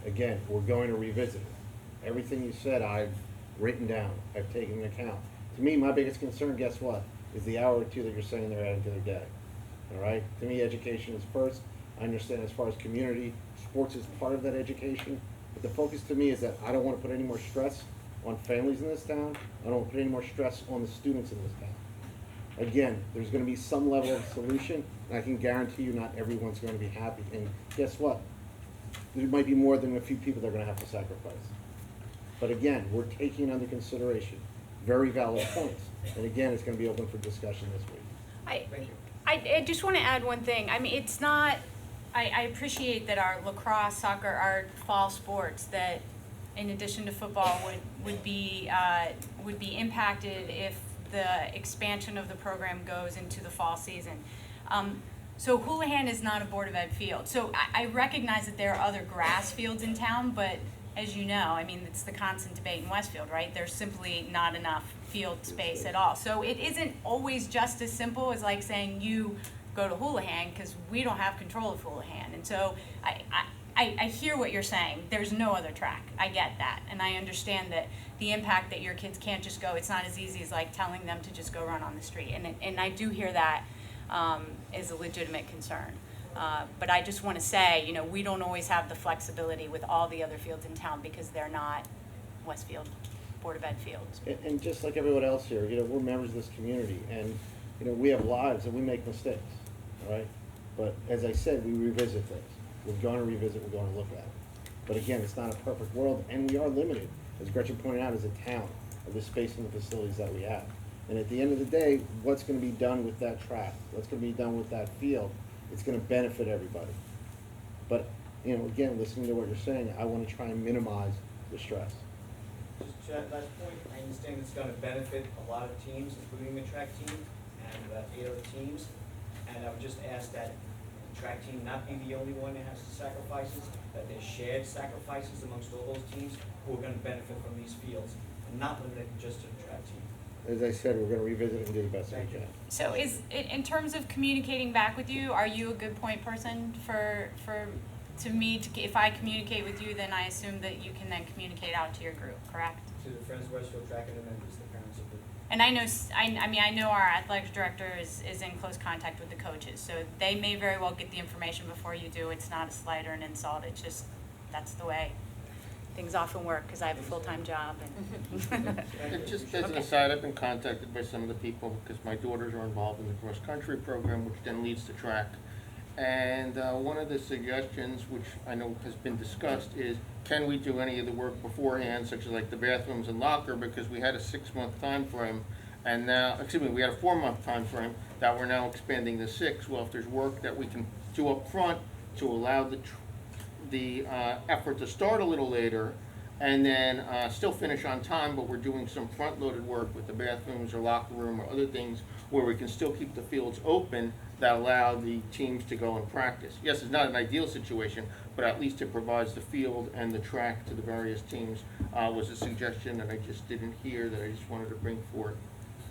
Again, we're going to revisit it. Everything you said, I've written down, I've taken into account. To me, my biggest concern, guess what, is the hour or two that you're saying they're adding to their day. All right? To me, education is first. I understand as far as community, sports is part of that education. But the focus to me is that I don't want to put any more stress on families in this town. I don't want to put any more stress on the students in this town. Again, there's going to be some level of solution, and I can guarantee you not everyone's going to be happy. And guess what? There might be more than a few people that are going to have to sacrifice. But again, we're taking under consideration very valid points. And again, it's going to be open for discussion this week. I just want to add one thing. I mean, it's not, I appreciate that our lacrosse, soccer, our fall sports, that in addition to football would be impacted if the expansion of the program goes into the fall season. So Houlihan is not a Board of Ed field. So I recognize that there are other grass fields in town, but as you know, I mean, it's the constant debate in Westfield, right? There's simply not enough field space at all. So it isn't always just as simple as like saying you go to Houlihan, because we don't have control of Houlihan. And so I hear what you're saying. There's no other track. I get that. And I understand that the impact that your kids can't just go, it's not as easy as like telling them to just go run on the street. And I do hear that is a legitimate concern. But I just want to say, we don't always have the flexibility with all the other fields in town because they're not Westfield. Board of Ed fields. And just like everyone else here, we're members of this community, and, we have lives and we make mistakes, all right? But as I said, we revisit things. We're going to revisit, we're going to look at it. But again, it's not a perfect world, and we are limited, as Gretchen pointed out, as a town, of the space and the facilities that we have. And at the end of the day, what's going to be done with that track, what's going to be done with that field, it's going to benefit everybody. But, again, listening to what you're saying, I want to try and minimize the stress. Just to that last point, I understand it's gonna benefit a lot of teams, including the track team and 8 other teams. And I would just ask that the track team not be the only one that has sacrifices, that there's shared sacrifices amongst all those teams who are gonna benefit from these fields, and not limited just to the track team. As I said, we're going to revisit and do the best we can. So in terms of communicating back with you, are you a good point person to me, if I communicate with you, then I assume that you can then communicate out to your group, correct? To the Friends of Westfield Track and the members, the parents of the. And I know our athletics director is in close contact with the coaches, so they may very well get the information before you do. It's not a slight or an insult, it's just, that's the way things often work, because I have a full-time job. And just as an aside, I've been contacted by some of the people, because my daughters are involved in the cross-country program, which then leads to track. And one of the suggestions, which I know has been discussed, is can we do any of the work beforehand, such as like the bathrooms and locker, because we had a 6-month time frame, and now, we had a 4-month time frame that we're now expanding to 6. Well, if there's work that we can do up front to allow the effort to start a little later, and then still finish on time, but we're doing some front-loaded work with the bathrooms or locker room or other things where we can still keep the fields open that allow the teams to go and practice. Yes, it's not an ideal situation, but at least it provides the field and the track to the various teams, was a suggestion that I just didn't hear that I just wanted to bring forth.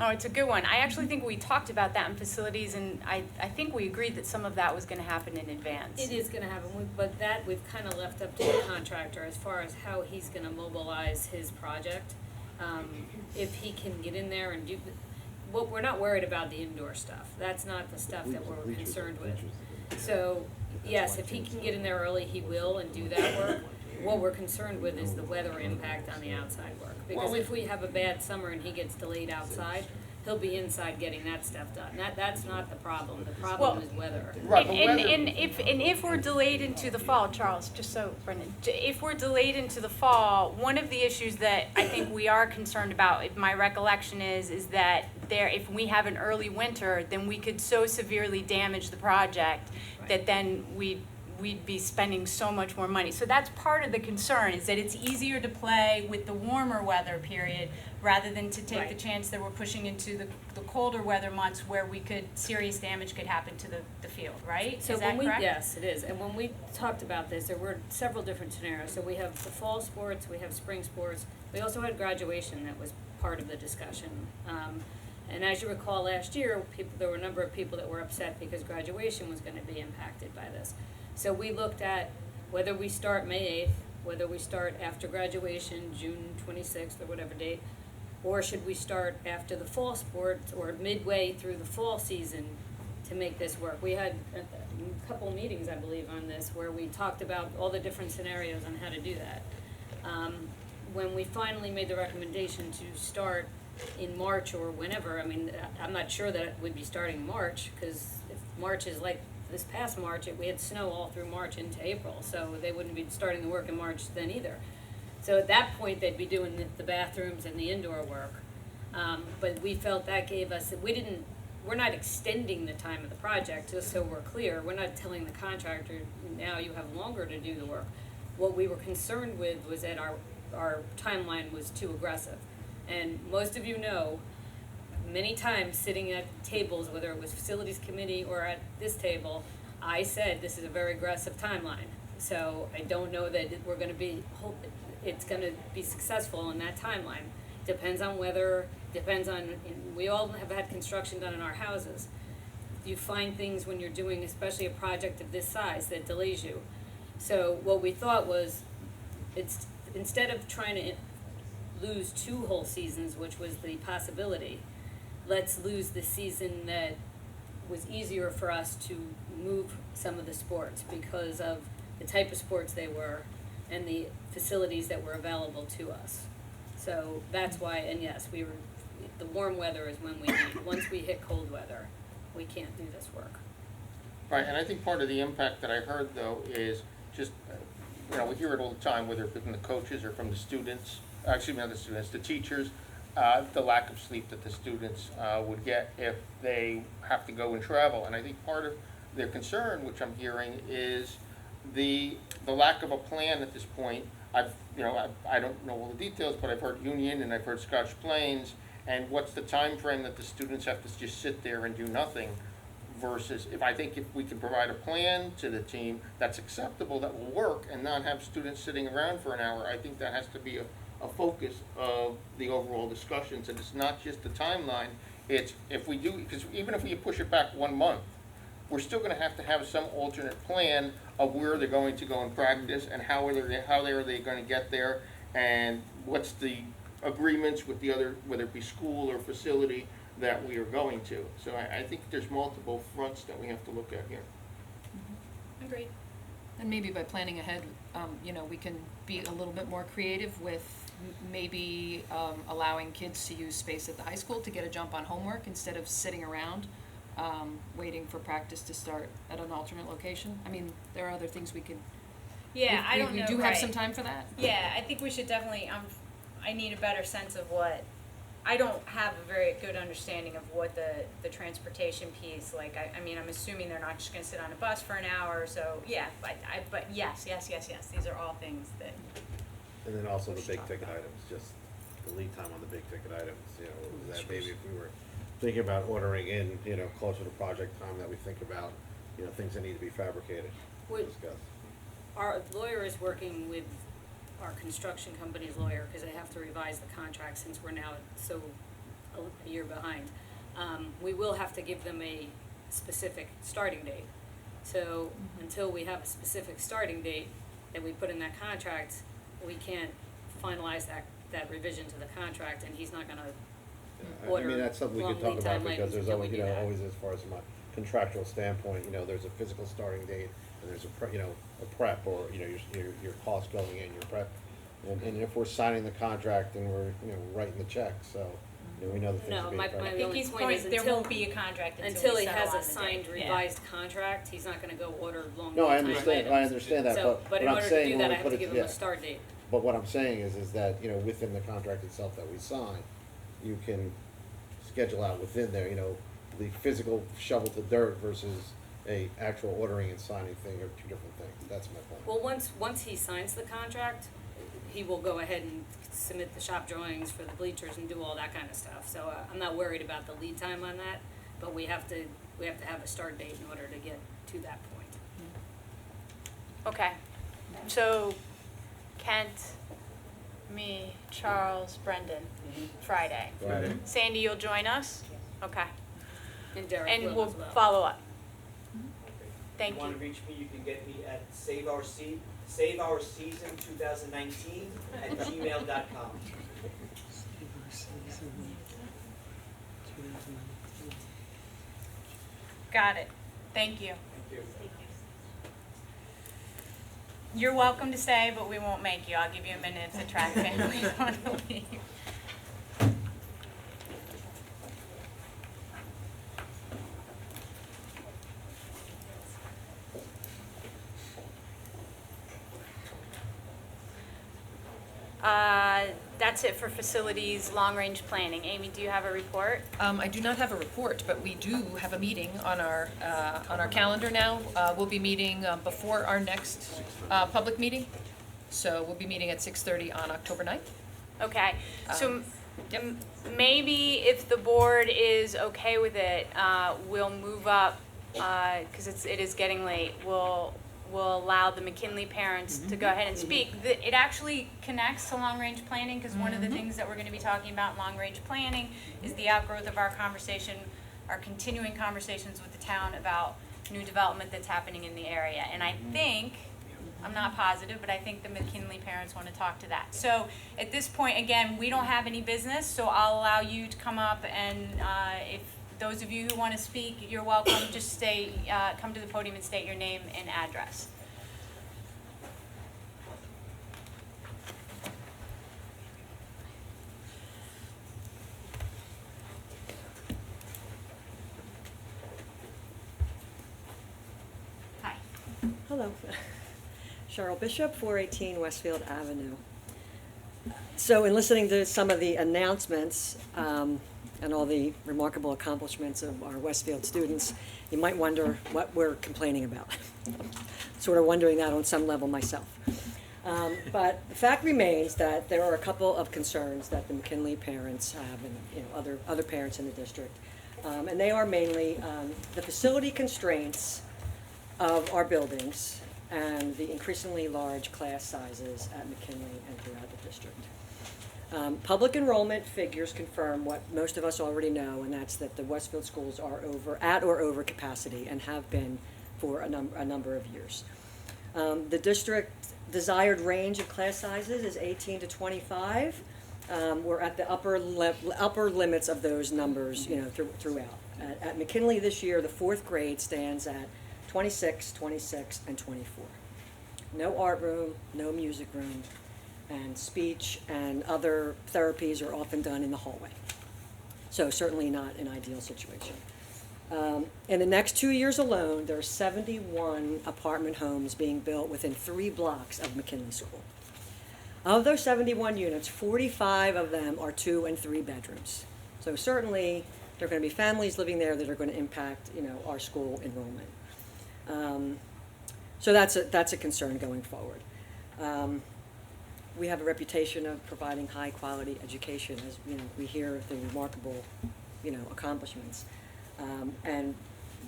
Oh, it's a good one. I actually think we talked about that in facilities, and I think we agreed that some of that was gonna happen in advance. It is gonna happen, but that we've kind of left up to the contractor as far as how he's gonna mobilize his project. If he can get in there and do, we're not worried about the indoor stuff. That's not the stuff that we're concerned with. So, yes, if he can get in there early, he will and do that work. What we're concerned with is the weather impact on the outside work. Because if we have a bad summer and he gets delayed outside, he'll be inside getting that stuff done. That's not the problem. The problem is weather. Right, but And if we're delayed into the fall, Charles, just so, Brendan, if we're delayed into the fall, one of the issues that I think we are concerned about, if my recollection is that if we have an early winter, then we could so severely damage the project that then we'd be spending so much more money. So that's part of the concern, is that it's easier to play with the warmer weather period rather than to take the chance that we're pushing into the colder weather months where serious damage could happen to the field, right? So is that correct? Yes, it is. And when we talked about this, there were several different scenarios. So we have the fall sports, we have spring sports. We also had graduation that was part of the discussion. And as you recall, last year, there were a number of people that were upset because graduation was going to be impacted by this. So we looked at whether we start May 8th, whether we start after graduation, June 26th or whatever date, or should we start after the fall sports or midway through the fall season to make this work. We had a couple of meetings, I believe, on this where we talked about all the different scenarios on how to do that. When we finally made the recommendation to start in March or whenever, I'm not sure that we'd be starting in March, because if March is like this past March, we had snow all through March into April, so they wouldn't be starting the work in March then either. So at that point, they'd be doing the bathrooms and the indoor work. But we felt that gave us, we're not extending the time of the project, just so we're clear. We're not telling the contractor, now you have longer to do the work. What we were concerned with was that our timeline was too aggressive. And most of you know, many times sitting at tables, whether it was facilities committee or at this table, I said this is a very aggressive timeline. So I don't know that it's going to be successful in that timeline. Depends on weather, we all have had construction done in our houses. You find things when you're doing, especially a project of this size, that delays you. So what we thought was, instead of trying to lose 2 whole seasons, which was the possibility, let's lose the season that was easier for us to move some of the sports because of the type of sports they were and the facilities that were available to us. So that's why, and yes, the warm weather is when we meet. Once we hit cold weather, we can't do this work. Right, and I think part of the impact that I heard, though, is just, we hear it all the time, whether it's from the coaches or from the students, actually, not the students, the teachers, the lack of sleep that the students would get if they have to go and travel. And I think part of their concern, which I'm hearing, is the lack of a plan at this point. I don't know all the details, but I've heard Union and I've heard Scotch Plains, and what's the time frame that the students have to just sit there and do nothing versus if we can provide a plan to the team that's acceptable, that will work, and not have students sitting around for an hour. I think that has to be a focus of the overall discussions, and it's not just the timeline. It's if we do, because even if we push it back 1 month, we're still going to have some alternate plan of where they're going to go and practice, and how are they going to get there, and what's the agreements with the other, whether it be school or facility that we are going to. So I think there's multiple fronts that we have to look at here. Agreed. And maybe by planning ahead, we can be a little bit more creative with maybe allowing kids to use space at the high school to get a jump on homework instead of sitting around waiting for practice to start at an alternate location. I mean, there are other things we can. Yeah, I don't know. We do have some time for that. Yeah, I think we should definitely. I need a better sense of what. I don't have a very good understanding of what the transportation piece, like, I mean, I'm assuming they're not just gonna sit on a bus for an hour or so, yeah, but yes, these are all things that. And then also the big ticket items, just the lead time on the big ticket items, that maybe if we were thinking about ordering in, closer to project time, that we think about, things that need to be fabricated, discussed. Our lawyer is working with our construction company's lawyer, because they have to revise the contract since we're now a year behind. We will have to give them a specific starting date. So until we have a specific starting date that we put in that contract, we can't finalize that revision to the contract, and he's not gonna order. I mean, that's something we could talk about, because there's always, always, as far as from a contractual standpoint, there's a physical starting date, and there's a prep, or your cost going in, your prep, and if we're signing the contract and we're writing the check, so we know the things are being my I think he's point is there won't be a contract until we he settle has on a the signed date. revised contract. He's not going to go order long. No, I lead time understand. items. I understand that, So, but in what I'm order saying to do when that, we I have put to it- give him yeah. a start date. But what I'm saying is that, within the contract itself that we sign, you can schedule out within there, the physical shovel to dirt versus a actual ordering and signing thing are two different things. That's my point. Well, once he signs the contract, he will go ahead and submit the shop drawings for the bleachers and do all that kind of stuff. So I'm not worried about the lead time on that, but we have to have a start date in order to get to that point. Okay, so Kent, me, Charles, Brendan, Friday. Friday. Sandy, you'll join us? Okay. And Derek And will we'll as well. follow up. Thank If you want to you. reach me, you can get me at saveourseason 2019 at gmail.com. Got it. Thank you. Thank you. You're welcome to stay, but we won't make you. I'll give you a minute to track families on the leave. That's it for facilities, long-range planning. Amy, do you have a report? I do not have a report, but we do have a meeting on our calendar now. We'll be meeting before our next public meeting. So we'll be meeting at 6:30 on October 9th. Okay, so maybe if the board is okay with it, we'll move up, because it is getting late. We'll allow the McKinley parents to go ahead and speak. It actually connects to long-range planning, because one of the things that we're going to be talking about in long-range planning is the outgrowth of our conversation, our continuing conversations with the town about new development that's happening in the area. And I think, I'm not positive, but I think the McKinley parents want to talk to that. So at this point, again, we don't have any business, so I'll allow you to come up, and if those of you who want to speak, you're welcome. Just come to the podium and state your name and address. Hello. Cheryl Bishop, 418 Westfield Avenue. So in listening to some of the announcements and all the remarkable accomplishments of our Westfield students, you might wonder what we're complaining about. Sort of wondering that on some level myself. But the fact remains that there are a couple of concerns that the McKinley parents have and other parents in the district. And they are mainly the facility constraints of our buildings and the increasingly large class sizes at McKinley and throughout the district. Public enrollment figures confirm what most of us already know, and that's that the Westfield schools are at or over capacity and have been for a number of years. The district desired range of class sizes is 18 to 25. We're at the upper limits of those numbers, throughout. At McKinley this year, the fourth grade stands at 26, 26, and 24. No art room, no music room, and speech and other therapies are often done in the hallway. So certainly not an ideal situation. In the next 2 years alone, there are 71 apartment homes being built within 3 blocks of McKinley School. Of those 71 units, 45 of them are 2 and 3 bedrooms. So certainly there are going to be families living there that are going to impact, our school enrollment. So that's a concern going forward. We have a reputation of providing high quality education, as we hear the remarkable, accomplishments. And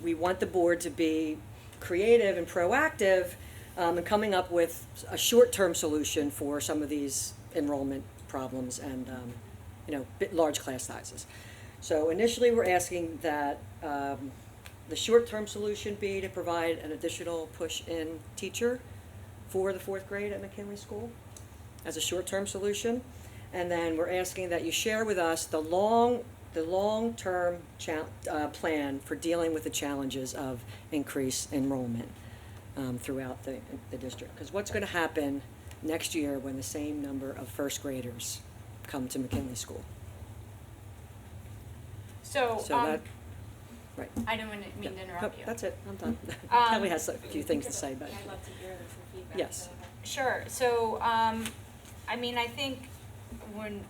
we want the board to be creative and proactive in coming up with a short-term solution for some of these enrollment problems and, large class sizes. So initially, we're asking that the short-term solution be to provide an additional push-in teacher for the 4th grade at McKinley School as a short-term solution. And then we're asking that you share with us the long-term plan for dealing with the challenges of increased enrollment throughout the district. Because what's going to happen next year when the same number of first graders come to McKinley School? So that, right. I don't mean to interrupt you. That's it, I'm done. Kelly has a few things to say, but. I'd love to hear some feedback. Yes. Sure. So, I think when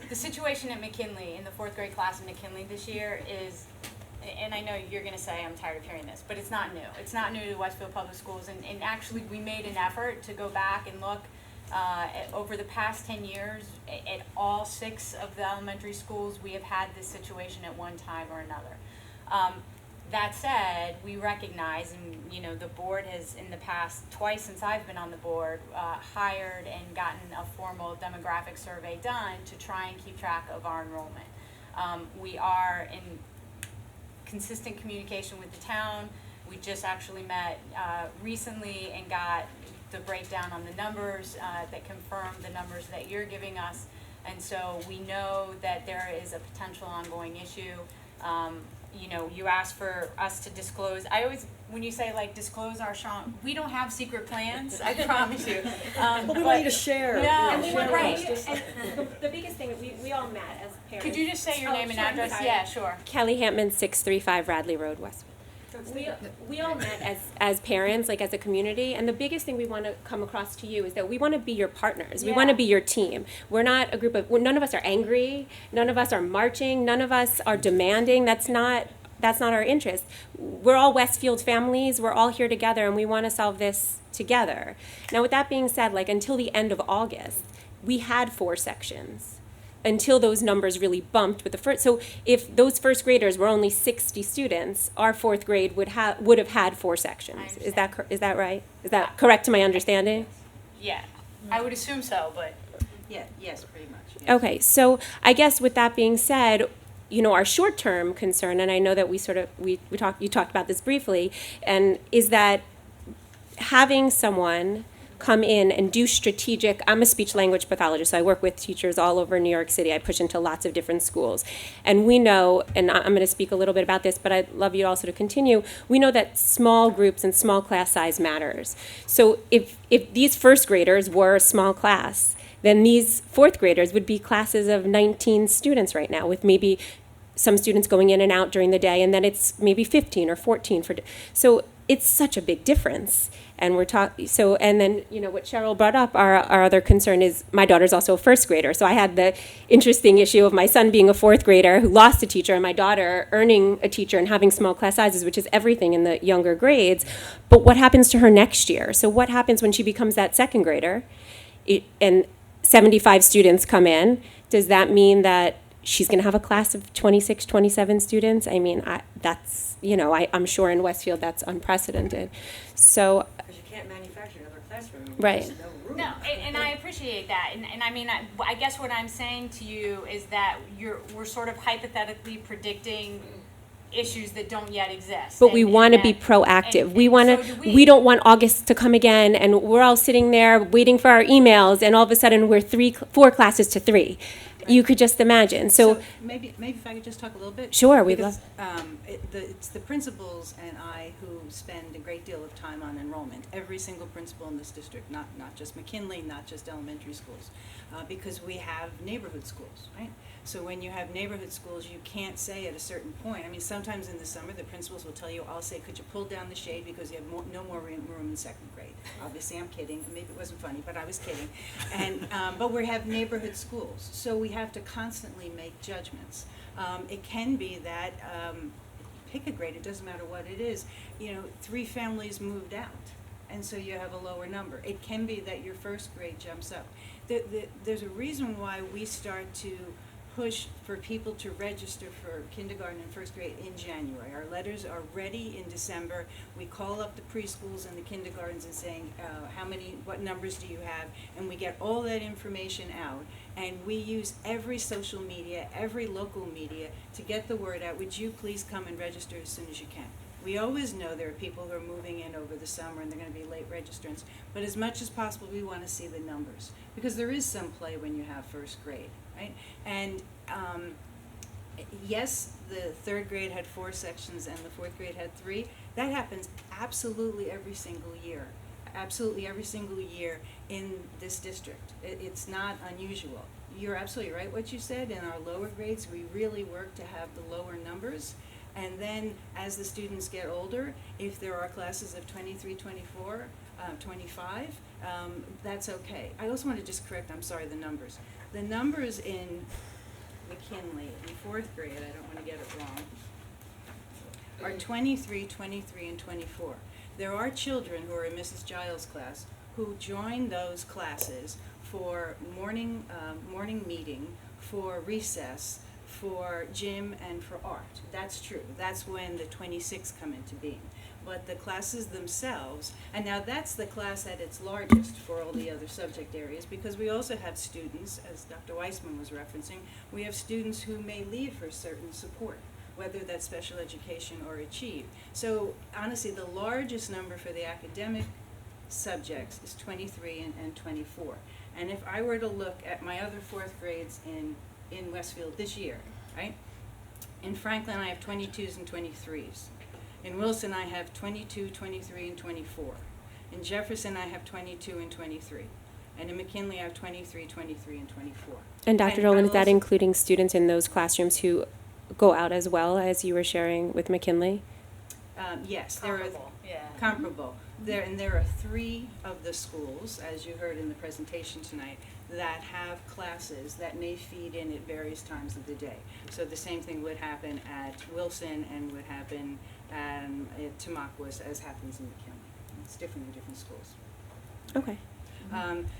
the situation at McKinley, in the 4th grade class in McKinley this year is, and I know you're going to say I'm tired of hearing this, but it's not new. It's not new to Westfield Public Schools, and actually we made an effort to go back and look over the past 10 years at all 6 of the elementary schools. We have had this situation at one time or another. That said, we recognize, and the board has in the past, twice since I've been on the board, hired and gotten a formal demographic survey done to try and keep track of our enrollment. We are in consistent communication with the town. We just actually met recently and got the breakdown on the numbers that confirm the numbers that you're giving us. And so we know that there is a potential ongoing issue. You asked for us to disclose. I always, when you say disclose our we don't have secret plans, I promise you. But we want you to share. No, And we sure. want, Right. and the biggest thing, we all met as parents. Could you just say your name and sure, address? sorry. Yeah, sure. Kelly Hampman, 635 Radley Road, Westwood. We all met as parents, as a community, and the biggest thing we want to come across to you is that we want to be your partners. We want to be your team. We're not a group of, none of us are angry, none of us are marching, none of us are demanding. That's not our interest. We're all Westfield families. We're all here together, and we want to solve this together. Now, with that being said, until the end of August, we had 4 sections until those numbers really bumped with the first. So if those first graders were only 60 students, our 4th grade would have had 4 sections. Is that right? Is that correct to my understanding? Yeah, I would assume so, but. Yeah, yes, pretty much. Yes. Okay, so I guess with that being said, our short-term concern, and I know that you talked about this briefly, and is that having someone come in and do strategic, I'm a speech language pathologist, so I work with teachers all over New York City. I push into lots of different schools. And we know, and I'm going to speak a little bit about this, but I'd love you also to continue, we know that small groups and small class size matters. So if these first graders were a small class, then these 4th graders would be classes of 19 students right now with maybe some students going in and out during the day, and then it's maybe 15 or 14 so it's such a big difference. And we're talking, so, and then, you know, what Cheryl brought up, our other concern is my daughter's also a first grader. So I had the interesting issue of my son being a fourth grader who lost a teacher, and my daughter earning a teacher and having small class sizes, which is everything in the younger grades. But what happens to her next year? So what happens when she becomes that second grader and 75 students come in? Does that mean that she's going to have a class of 26, 27 students? I mean, that's, you know, I'm sure in Westfield that's unprecedented. So, Because you can't manufacture another classroom. right. There's no room. No, and I appreciate that, and I mean, I guess what I'm saying to you is that we're sort of hypothetically predicting issues that don't yet exist. But we and want to that- be proactive. and We want so to. do We don't want August to come again, and we're all sitting there waiting for our emails, and all of a sudden we're 4 classes to 3. You could just imagine. So maybe if I could just talk a little bit. Sure, we'd Because, it's the principals and I who spend a great deal of time on enrollment. Every single principal in this district, not just McKinley, not just elementary schools, because we have neighborhood schools, right? So when you have neighborhood schools, you can't say at a certain point. I mean, sometimes in the summer, the principals will tell you, I'll say, could you pull down the shade because you have no more room in second grade. Obviously, I'm kidding. Maybe it wasn't funny, but I was kidding. And but we have neighborhood schools, so we have to constantly make judgments. It can be that pick a grade. It doesn't matter what it is. You know, 3 families moved out, and so you have a lower number. It can be that your first grade jumps up. There's a reason why we start to push for people to register for kindergarten and first grade in January. Our letters are ready in December. We call up the preschools and the kindergartens and saying, what numbers do you have? And we get all that information out. And we use every social media, every local media to get the word out. Would you please come and register as soon as you can? We always know there are people who are moving in over the summer and they're going to be late registrants. But as much as possible, we want to see the numbers. Because there is some play when you have first grade, right? And yes, the third grade had 4 sections and the fourth grade had 3. That happens absolutely every single year. Absolutely every single year in this district. It's not unusual. You're absolutely right what you said. In our lower grades, we really work to have the lower numbers. And then as the students get older, if there are classes of 23, 24, 25, that's okay. I also want to just correct, I'm sorry, the numbers. The numbers in McKinley in 4th grade, I don't want to get it wrong, are 23, 23, and 24. There are children who are in Mrs. Giles' class who join those classes for morning meeting, for recess, for gym, and for art. That's true. That's when the 26 come into being. But the classes themselves, and now that's the class at its largest for all the other subject areas, because we also have students, as Dr. Weissman was referencing, we have students who may leave for certain support, whether that's special education or Achieve. So honestly, the largest number for the academic subjects is 23 and 24. And if I were to look at my other 4th grades in Westfield this year, right? In Franklin, I have 22s and 23s. In Wilson, I have 22, 23, and 24. In Jefferson, I have 22 and 23. And in McKinley, I have 23, 23, and 24. And Dr. Dolan, is that including students in those classrooms who go out as well, as you were sharing with McKinley? Yes, there are comparable. There are 3 of the schools, as you heard in the presentation tonight, that have classes that may feed in at various times of the day. So the same thing would happen at Wilson and would happen at Tamaqua as happens in McKinley. It's different in different schools. Okay.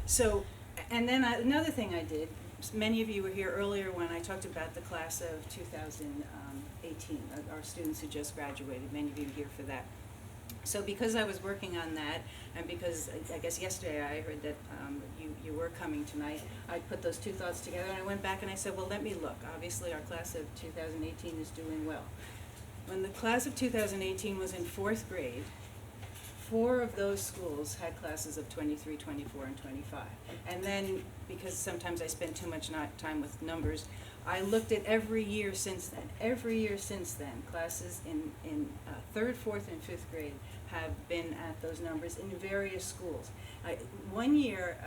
So, and then another thing I did, many of you were here earlier when I talked about the class of 2018, our students who just graduated. Many of you were here for that. So because I was working on that, and because I guess yesterday I heard that you were coming tonight, I put those 2 thoughts together and I went back and I said, well, let me look. Obviously our class of 2018 is doing well. When the class of 2018 was in 4th grade, 4 of those schools had classes of 23, 24, and 25. And then, because sometimes I spend too much time with numbers, I looked at every year since then. Every year since then, classes in 3rd, 4th, and 5th grade have been at those numbers in various schools. One year,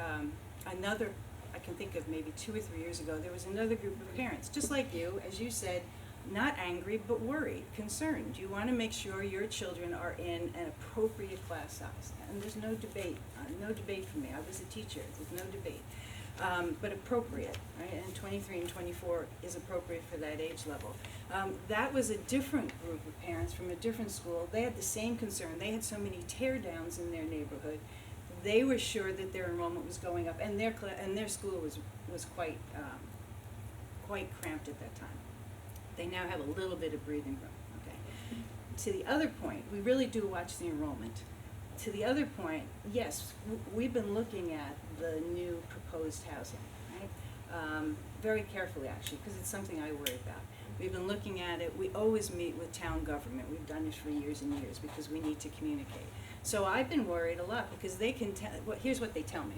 I can think of maybe 2 or 3 years ago, there was another group of parents, just like you, as you said, not angry, but worried, concerned. You want to make sure your children are in an appropriate class size. And there's no debate for me. I was a teacher, there's no debate. But appropriate, right? And 23 and 24 is appropriate for that age level. That was a different group of parents from a different school. They had the same concern. They had so many tear downs in their neighborhood. They were sure that their enrollment was going up, and their school was quite cramped at that time. They now have a little bit of breathing room. Okay. To the other point, we really do watch the enrollment. To the other point, yes, we've been looking at the new proposed housing, right? Very carefully, actually, because it's something I worry about. We've been looking at it. We always meet with town government. We've done this for years and years because we need to communicate. So I've been worried a lot because they can tell, here's what they tell me.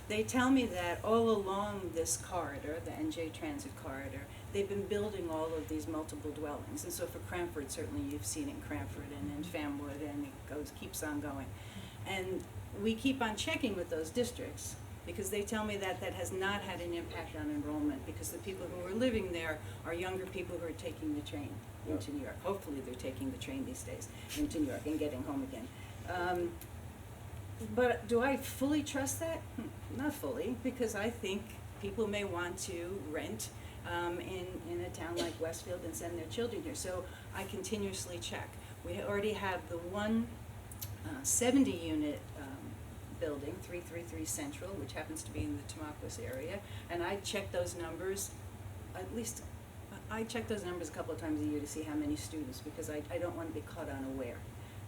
They tell me that all along this corridor, the NJ Transit corridor, they've been building all of these multiple dwellings. And so for Cranford, certainly you've seen in Cranford and in Famwood, and it keeps on going. And we keep on checking with those districts because they tell me that that has not had an impact on enrollment because the people who are living there are younger people who are taking the train into New York. Hopefully they're taking the train these days into New York and getting home again. But do I fully trust that? Not fully, because I think people may want to rent in a town like Westfield and send their children here. So I continuously check. We already have the one 70-unit building, 333 Central, which happens to be in the Tamaulipas area, and I check those numbers, at least I check those numbers a couple of times a year to see how many students, because I don't want to be caught unaware.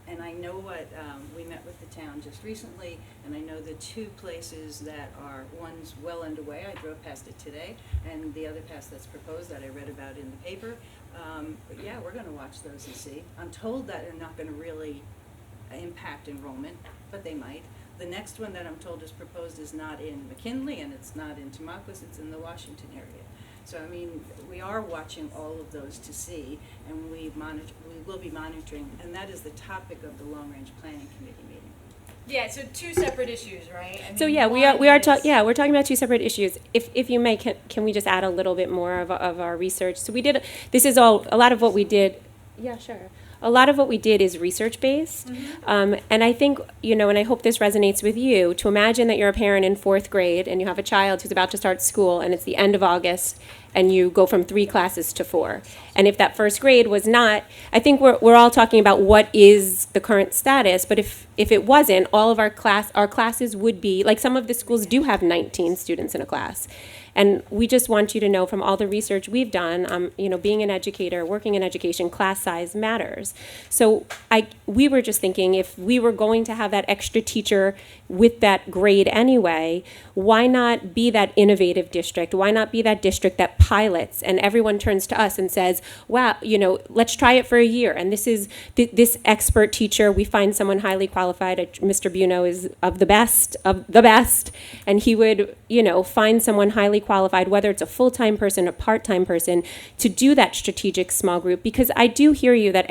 And I know what, we met with the town just recently, and I know the two places that are, one's well underway, I drove past it today, and the other pass that's proposed that I read about in the paper. But yeah, we're gonna watch those and see. I'm told that they're not gonna really impact enrollment, but they might. The next one that I'm told is proposed is not in McKinley, and it's not in Tamaulipas, it's in the Washington area. So, I mean, we are watching all of those to see, and we will be monitoring, and that is the topic of the long-range planning committee meeting. Yeah, so two separate issues, right? I So mean, yeah, one we're is- talking about two separate issues. If you may, can we just add a little bit more of our research? So we did, this is all, a lot of what we did. Yeah, sure. A lot of what we did is research-based, and I think, and I hope this resonates with you, to imagine that you're a parent in 4th grade and you have a child who's about to start school and it's the end of August and you go from 3 classes to 4. And if that 1st grade was not, I think we're all talking about what is the current status, but if it wasn't, all of our classes would be, like some of the schools do have 19 students in a class. And we just want you to know from all the research we've done, being an educator, working in education, class size matters. So we were just thinking, if we were going to have that extra teacher with that grade anyway, why not be that innovative district? Why not be that district that pilots and everyone turns to us and says, wow, let's try it for a year. And this is this expert teacher, we find someone highly qualified. Mr. Buno is of the best, and he would, find someone highly qualified, whether it's a full-time person, a part-time person, to do that strategic small group. Because I do hear you that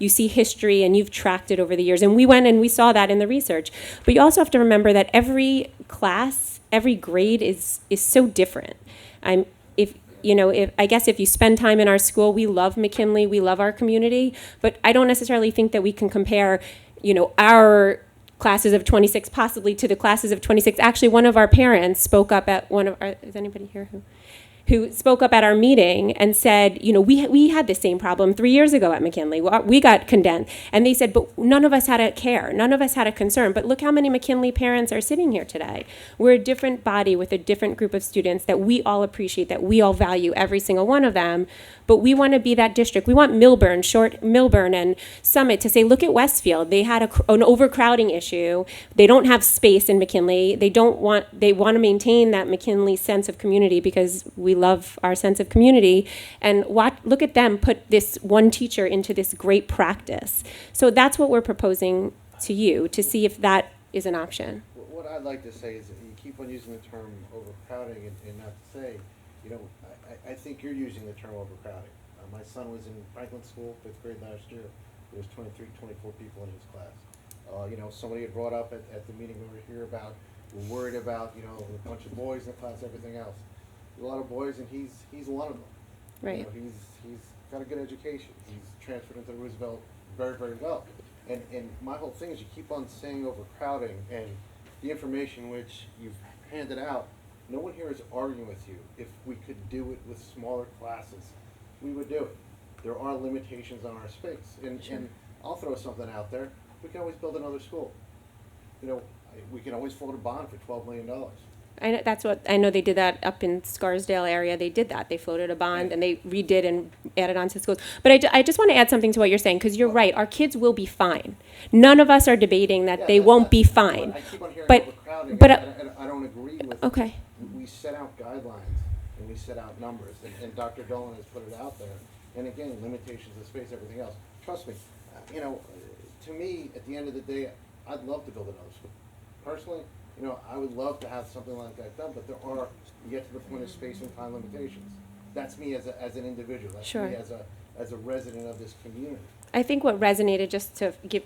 you see history and you've tracked it over the years, and we went and we saw that in the research. But you also have to remember that every class, every grade is so different. I guess if you spend time in our school, we love McKinley, we love our community, but I don't necessarily think that we can compare, our classes of 26 possibly to the classes of 26. Actually, one of our parents spoke up at is anybody here who spoke up at our meeting and said, we had the same problem 3 years ago at McKinley. We got condemned. And they said, but none of us had a care. None of us had a concern. But look how many McKinley parents are sitting here today. We're a different body with a different group of students that we all appreciate, that we all value, every single one of them. But we want to be that district. We want Milburn and Summit to say, look at Westfield. They had an overcrowding issue. They don't have space in McKinley. They want to maintain that McKinley sense of community because we love our sense of community. And look at them put this one teacher into this great practice. So that's what we're proposing to you, to see if that is an option. What I'd like to say is that you keep on using the term overcrowding and not to say, I think you're using the term overcrowding. My son was in Franklin School, 5th grade last year. There was 23, 24 people in his class. Somebody had brought up at the meeting over here about, we're worried about, a bunch of boys in the class, everything else. A lot of boys, and he's one of them. Right. He's got a good education. He's transferred into Roosevelt very, very well. And my whole thing is you keep on saying overcrowding, and the information which you've handed out, no one here is arguing with you. If we could do it with smaller classes, we would do it. There are limitations on our space. And I'll throw something out there. We can always build another school. You know, we can always float a bond for $12 million. I know they did that up in Scarsdale area. They did that. They floated a bond and they redid and added on to schools. But I just want to add something to what you're saying, because you're right. Our kids will be fine. None of us are debating that they won't be fine. I keep on hearing But overcrowding, but and I don't agree with. Okay. We set out guidelines and we set out numbers, and Dr. Dolan has put it out there. And again, limitations of space, everything else. Trust me, you know, to me, at the end of the day, I'd love to build another school. Personally, you know, I would love to have something like that done, but you get to the point of space and time limitations. That's me as an individual. That's Sure. me as a resident of this community. I think what resonated, just to give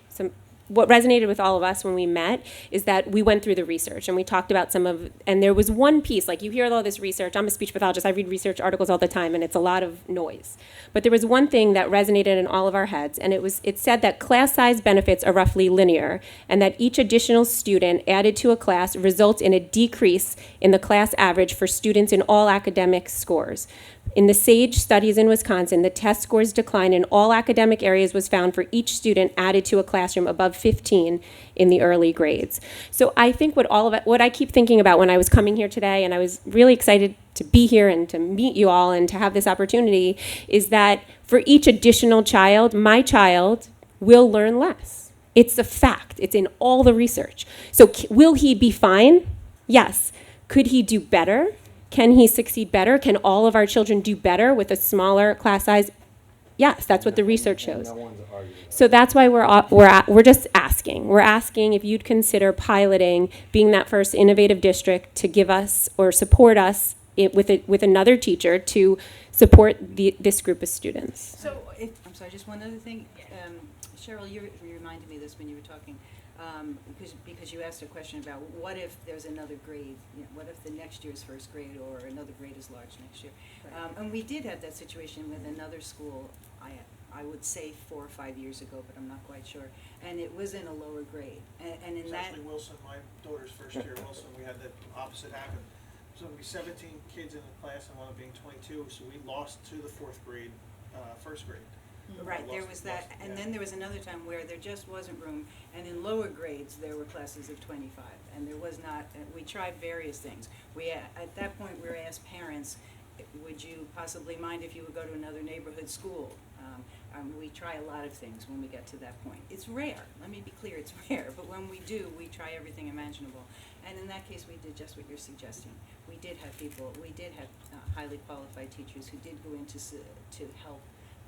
what resonated with all of us when we met, is that we went through the research and we talked about and there was one piece, like you hear all this research. I'm a speech pathologist. I read research articles all the time, and it's a lot of noise. But there was one thing that resonated in all of our heads, and it said that class size benefits are roughly linear, and that each additional student added to a class results in a decrease in the class average for students in all academic scores. In the SAGE studies in Wisconsin, the test scores decline in all academic areas was found for each student added to a classroom above 15 in the early grades. So I think what I keep thinking about when I was coming here today, and I was really excited to be here and to meet you all and to have this opportunity, is that for each additional child, my child will learn less. It's a fact. It's in all the research. So will he be fine? Yes. Could he do better? Can he succeed better? Can all of our children do better with a smaller class size? Yes, that's what the research shows. So that's why we're just asking. We're asking if you'd consider piloting, being that first innovative district, to give us or support us with another teacher to support this group of students. So, I'm sorry, just one other thing. Cheryl, you reminded me of this when you were talking, because you asked a question about what if there's another grade, what if the next year's first grade or another grade is large next year? And we did have that situation with another school, I would say 4 or 5 years ago, but I'm not quite sure. And it was in a lower grade. And in It's that. actually Wilson, my daughter's first year at Wilson, we had the opposite happen. So we 17 kids in the class and one of being 22, so we lost to the 4th grade, first grade. Right, there was that, and then there was another time where there just wasn't room, and in lower grades, there were classes of 25, and there was not, we tried various things. At that point, we were asked parents, would you possibly mind if you would go to another neighborhood school? We try a lot of things when we get to that point. It's rare, let me be clear, it's rare, but when we do, we try everything imaginable. And in that case, we did just what you're suggesting. We did have highly qualified teachers who did go in to help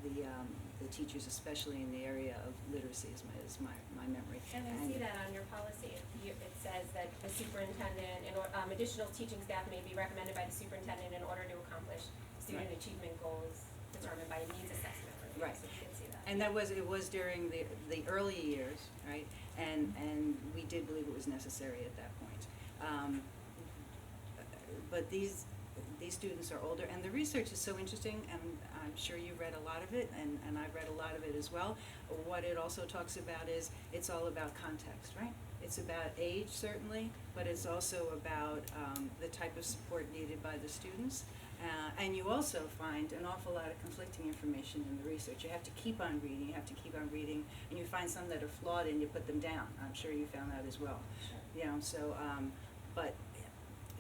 the teachers, especially in the area of literacy, is my memory. And I see that on your policy. It says that the superintendent and additional teaching staff may be recommended by the superintendent in order to accomplish student achievement goals determined by a needs assessment review. Right. So you can see that. And it was during the early years, right? And we did believe it was necessary at that point. But these students are older, and the research is so interesting, and I'm sure you read a lot of it, and I've read a lot of it as well. What it also talks about is it's all about context, right? It's about age, certainly, but it's also about the type of support needed by the students. And you also find an awful lot of conflicting information in the research. You have to keep on reading, and you find some that are flawed and you put them down. I'm sure you found that as well. Sure.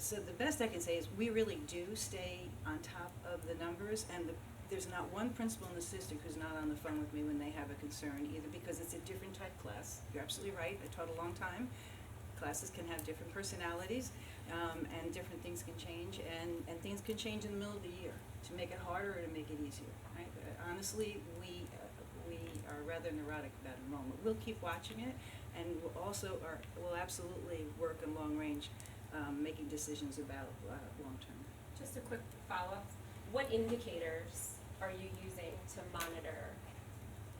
So the best I can say is we really do stay on top of the numbers, and there's not one principal in this district who's not on the phone with me when they have a concern, either because it's a different type class. You're absolutely right. I taught a long time. Classes can have different personalities, and different things can change, and things can change in the middle of the year to make it harder or to make it easier. Right? Honestly, we are rather neurotic about enrollment. We'll keep watching it, and we'll absolutely work in long range. Making decisions about long-term. Just a quick follow-up. What indicators are you using to monitor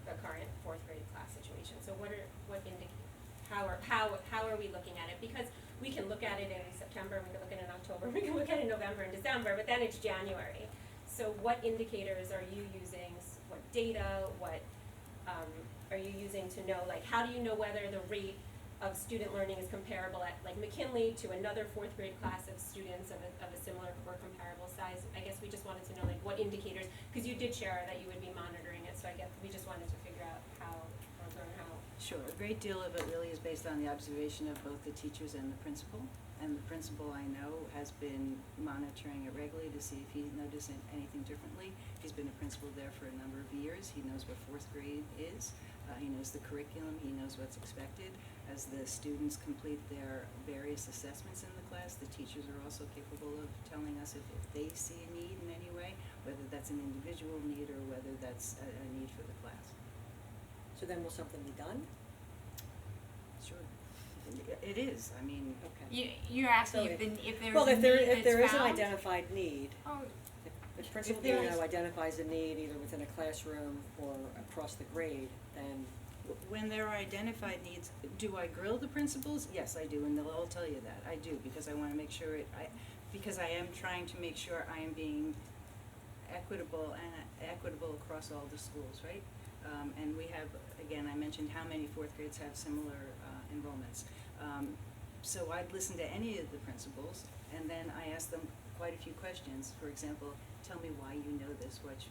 the current 4th grade class situation? So how are we looking at it? Because we can look at it in September, we can look at it in October, we can look at it in November and December, but then it's January. So what indicators are you using? What data? What are you using to know, like, how do you know whether the rate of student learning is comparable at, like, McKinley to another fourth grade class of students of a similar or comparable size? I guess we just wanted to know, like, what indicators, because you did share that you would be monitoring it, so I guess we just wanted to figure out how, or learn how. Sure, a great deal of it really is based on the observation of both the teachers and the principal. And the principal, I know, has been monitoring it regularly to see if he's noticing anything differently. He's been a principal there for a number of years. He knows what fourth grade is. He knows the curriculum. He knows what's expected. As the students complete their various assessments in the class, the teachers are also capable of telling us if they see a need in any way, whether that's an individual need or whether that's a need for the class. So then will something be done? Sure. It is, I mean. Okay. You're asking So if there's Well, a if there, need if there that's is an found? identified need, Oh, if Principal there is- Dino identifies a need either within a classroom or across the grade, then When there are identified needs, do I grill the principals? Yes, I do, and they'll all tell you that. I do, because I want to make sure because I am trying to make sure I am being equitable across all the schools, right? And we have, again, I mentioned how many fourth grades have similar enrollments. So I'd listen to any of the principals, and then I ask them quite a few questions. For example, tell me why you know this. What's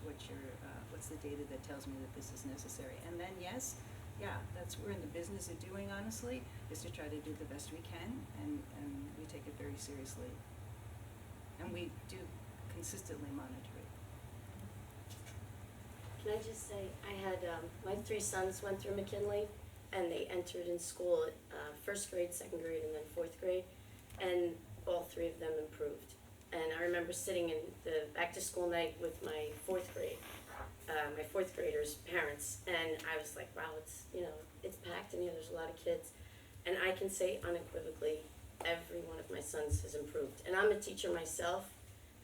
the data that tells me that this is necessary? And then yes, yeah, that's what we're in the business of doing, honestly, is to try to do the best we can, and we take it very seriously. And we do consistently monitor it. Can I just say, I had, my 3 sons went through McKinley, and they entered in school at first grade, second grade, and then fourth grade, and all 3 of them improved. And I remember sitting in the back-to-school night with my fourth graders' parents, and I was like, wow, it's packed in here, there's a lot of kids. And I can say unequivocally, every one of my sons has improved. And I'm a teacher myself,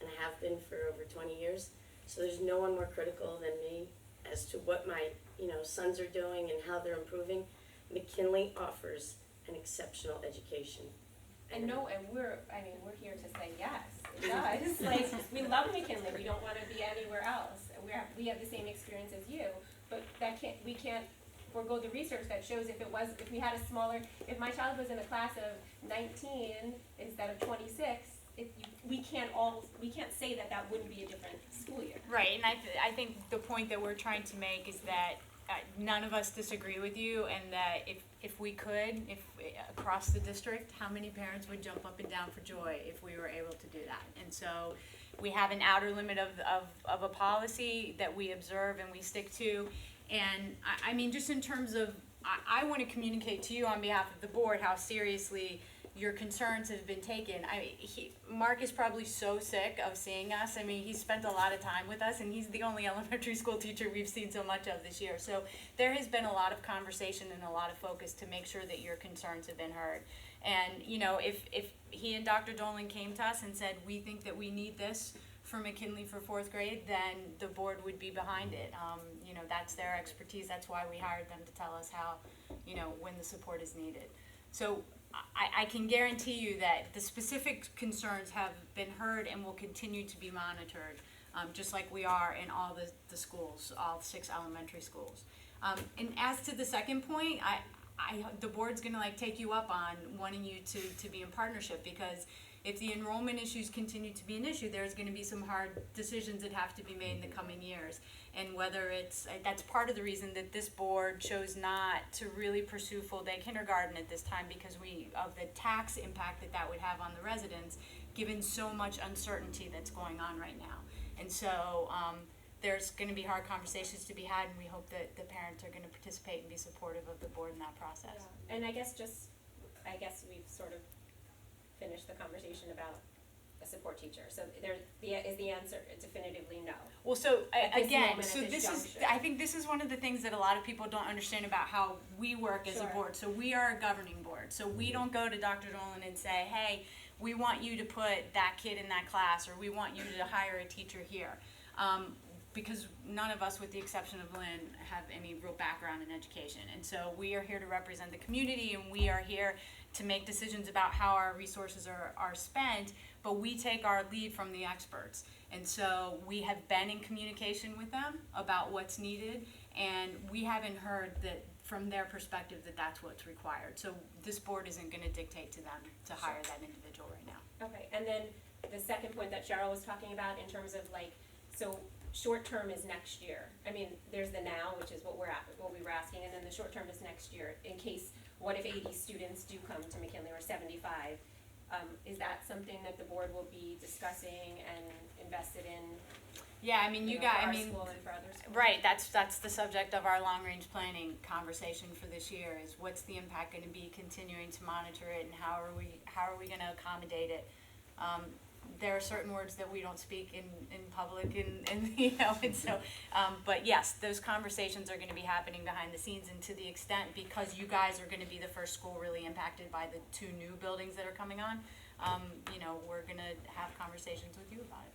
and I have been for over 20 years, so there's no one more critical than me as to what my, sons are doing and how they're improving. McKinley offers an exceptional education. And we're here to say yes, it does. Like, we love McKinley, we don't want to be anywhere else. We have the same experience as you, but we can't forego the research that shows if my child was in a class of 19 instead of 26, we can't say that wouldn't be a different school year. right, and I think the point that we're trying to make is that none of us disagree with you, and that if we could, across the district, how many parents would jump up and down for joy if we were able to do that? And so we have an outer limit of a policy that we observe and we stick to. And I mean, just in terms of, I want to communicate to you on behalf of the board how seriously your concerns have been taken. Mark is probably so sick of seeing us. I mean, he's spent a lot of time with us, and he's the only elementary school teacher we've seen so much of this year. So there has been a lot of conversation and a lot of focus to make sure that your concerns have been heard. And, if he and Dr. Dolan came to us and said, we think that we need this for McKinley for fourth grade, then the board would be behind it. That's their expertise. That's why we hired them to tell us how, when the support is needed. So I can guarantee you that the specific concerns have been heard and will continue to be monitored, just like we are in all the schools, all 6 elementary schools. And as to the second point, the board's gonna take you up on wanting you to be in partnership, because if the enrollment issues continue to be an issue, there's gonna be some hard decisions that have to be made in the coming years. And whether that's part of the reason that this board chose not to really pursue full-day kindergarten at this time, because of the tax impact that would have on the residents, given so much uncertainty that's going on right now. And so, there's going to be hard conversations to be had, and we hope that the parents are going to participate and be supportive of the board in that process. Yeah. And I guess we've sort of finished the conversation about a support teacher. So is the answer definitively no? Well, so again, juncture. I think this is one of the things that a lot of people don't understand about how we work as a board. So we are a governing board. So we don't go to Dr. Dolan and say, hey, we want you to put that kid in that class, or we want you to hire a teacher here. Because none of us, with the exception of Lynn, have any real background in education. And so we are here to represent the community, and we are here to make decisions about how our resources are spent. but we take our lead from the experts. And so we have been in communication with them about what's needed, and we haven't heard that from their perspective that that's what's required. So this board isn't gonna dictate to them to hire that individual right now. Okay, and then the second point that Cheryl was talking about in terms of like, so short term is next year. I mean, there's the now, which is what we were asking, and then the short term is next year. In case, what if 80 students do come to McKinley or 75? Is that something that the board will be discussing and invested in? Yeah, I mean, you you know, got, for I our mean, school and for other schools? right, that's the subject of our long-range planning conversation for this year, is what's the impact gonna be, continuing to monitor it, and how are we gonna accommodate it? There are certain words that we don't speak in public, and you know, and so, but yes, those conversations are gonna be happening behind the scenes, and to the extent, because you guys are gonna be the first school really impacted by the 2 new buildings that are coming on, you know, we're gonna have conversations with you about it.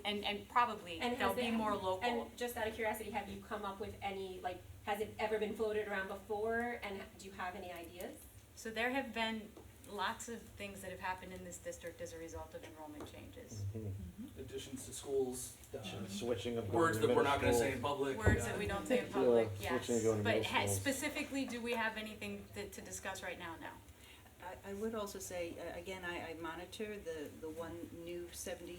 And probably And they'll has be it- more local. And just out of curiosity, have you come up with any, like, has it ever been floated around before, and do you have any ideas? So there have been lots of things that have happened in this district as a result of enrollment changes. Additions to schools, Switching of words that going to we're not middle gonna say school. in public. Words that we don't say in public, Yeah, yes. switching to going to But middle schools. specifically, do we have anything to discuss right now? No. I would also say, again, I monitor the one new 70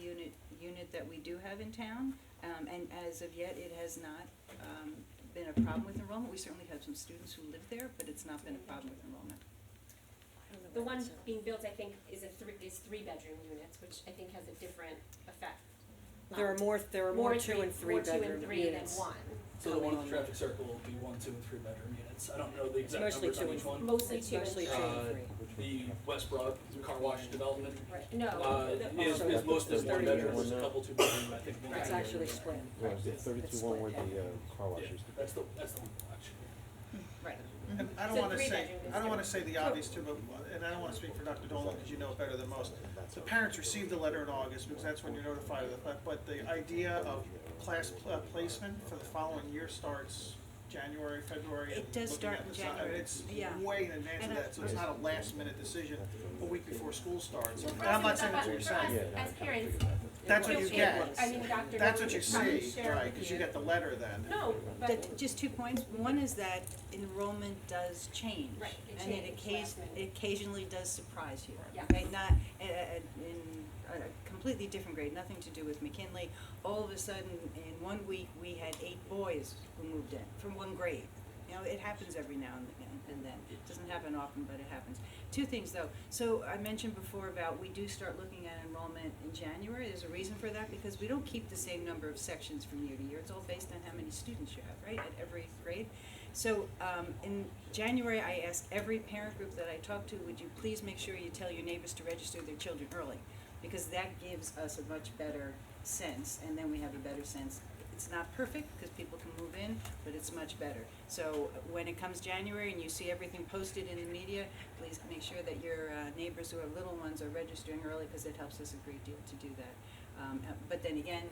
unit that we do have in town, and as of yet, it has not been a problem with enrollment. We certainly have some students who live there, but it's not been a problem with enrollment. The one being built, I think, is 3-bedroom units, which I think has a different effect. There are more 2 and 3 more 2 bedroom and 3 units. than 1. So the one on the traffic circle will be 1, 2, and 3 bedroom units. I don't know the exact Mostly numbers on 2 each and one. Mostly It's 2 and mostly 3. 2 and 3. The West Broad car wash development Right. No. is mostly 1 bedroom, there's a couple 2 bedroom, I think. It's actually split. Yeah, it's the 32 one where the car wash Yeah, used to be. that's the one, actually. Right. And I don't So want to 3 say, bedroom is I don't want to say different. the obvious too, but, and I don't want to speak for Dr. Dolan because you know it better than most. The parents received the letter in August because that's when you're notified of the fact, but the idea of class placement for the following year starts January, February. It does looking start at in the si- January. It's Yeah. way in advance of And that, so it's not a last minute decision a week before school starts. Well, And for I'm us, not saying that's what for you're us saying. as parents, That's what you you'll get. share- I mean, Dr. That's what you Dolan will see, share right, with because you get the letter then. No, but Just 2 points. One is that enrollment does change. Right, it And it changed last minute. occasionally does surprise you. Yeah. Okay, not in a completely different grade, nothing to do with McKinley. All of a sudden, in 1 week, we had 8 boys who moved in from 1 grade. You know, it happens every now and then. It doesn't happen often, but it happens. 2 things though. So I mentioned before about we do start looking at enrollment in January. There's a reason for that because we don't keep the same number of sections from year to year. It's all based on how many students you have, right, at every grade. So in January, I asked every parent group that I talked to, would you please make sure you tell your neighbors to register their children early? Because that gives us a much better sense, and then we have a better sense. It's not perfect because people can move in, but it's much better. So when it comes January and you see everything posted in the media, please make sure that your neighbors who have little ones are registering early because it helps us a great deal to do that. But then again,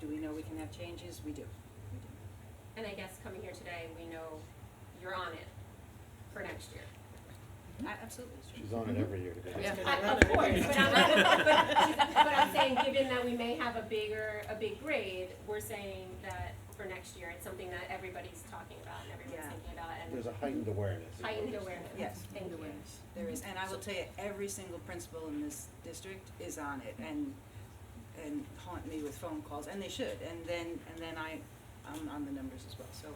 do we know we can have changes? We do. We do. and I guess coming here today, we know you're on it for next year. Absolutely. She's on it every year to be honest. Of course, but I'm saying, given that we may have a big grade, we're saying that for next year, it's something that everybody's talking about and everyone's thinking about, and There's a heightened awareness. heightened awareness. Yes, Thank you. awareness. There is, and I will tell you, every single principal in this district is on it and haunt me with phone calls, and they should. And then I'm on the numbers as well. So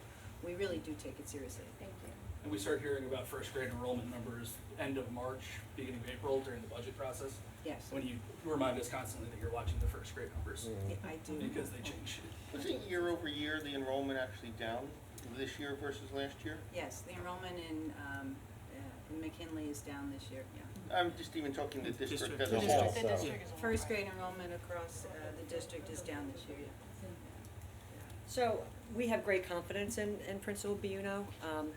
we really do take it seriously. Thank you. And we start hearing about first grade enrollment numbers end of March, beginning of April during the budget process. Yes. When you remind us constantly that you're watching the first grade numbers. Yeah, I do. Because they change. Wasn't year over year the enrollment actually down this year versus last year? Yes, the enrollment in McKinley is down this year, yeah. I'm just even talking the district as The a district- whole. the district. First grade enrollment across the district is down this year, yeah. So we have great confidence in Principal Buno.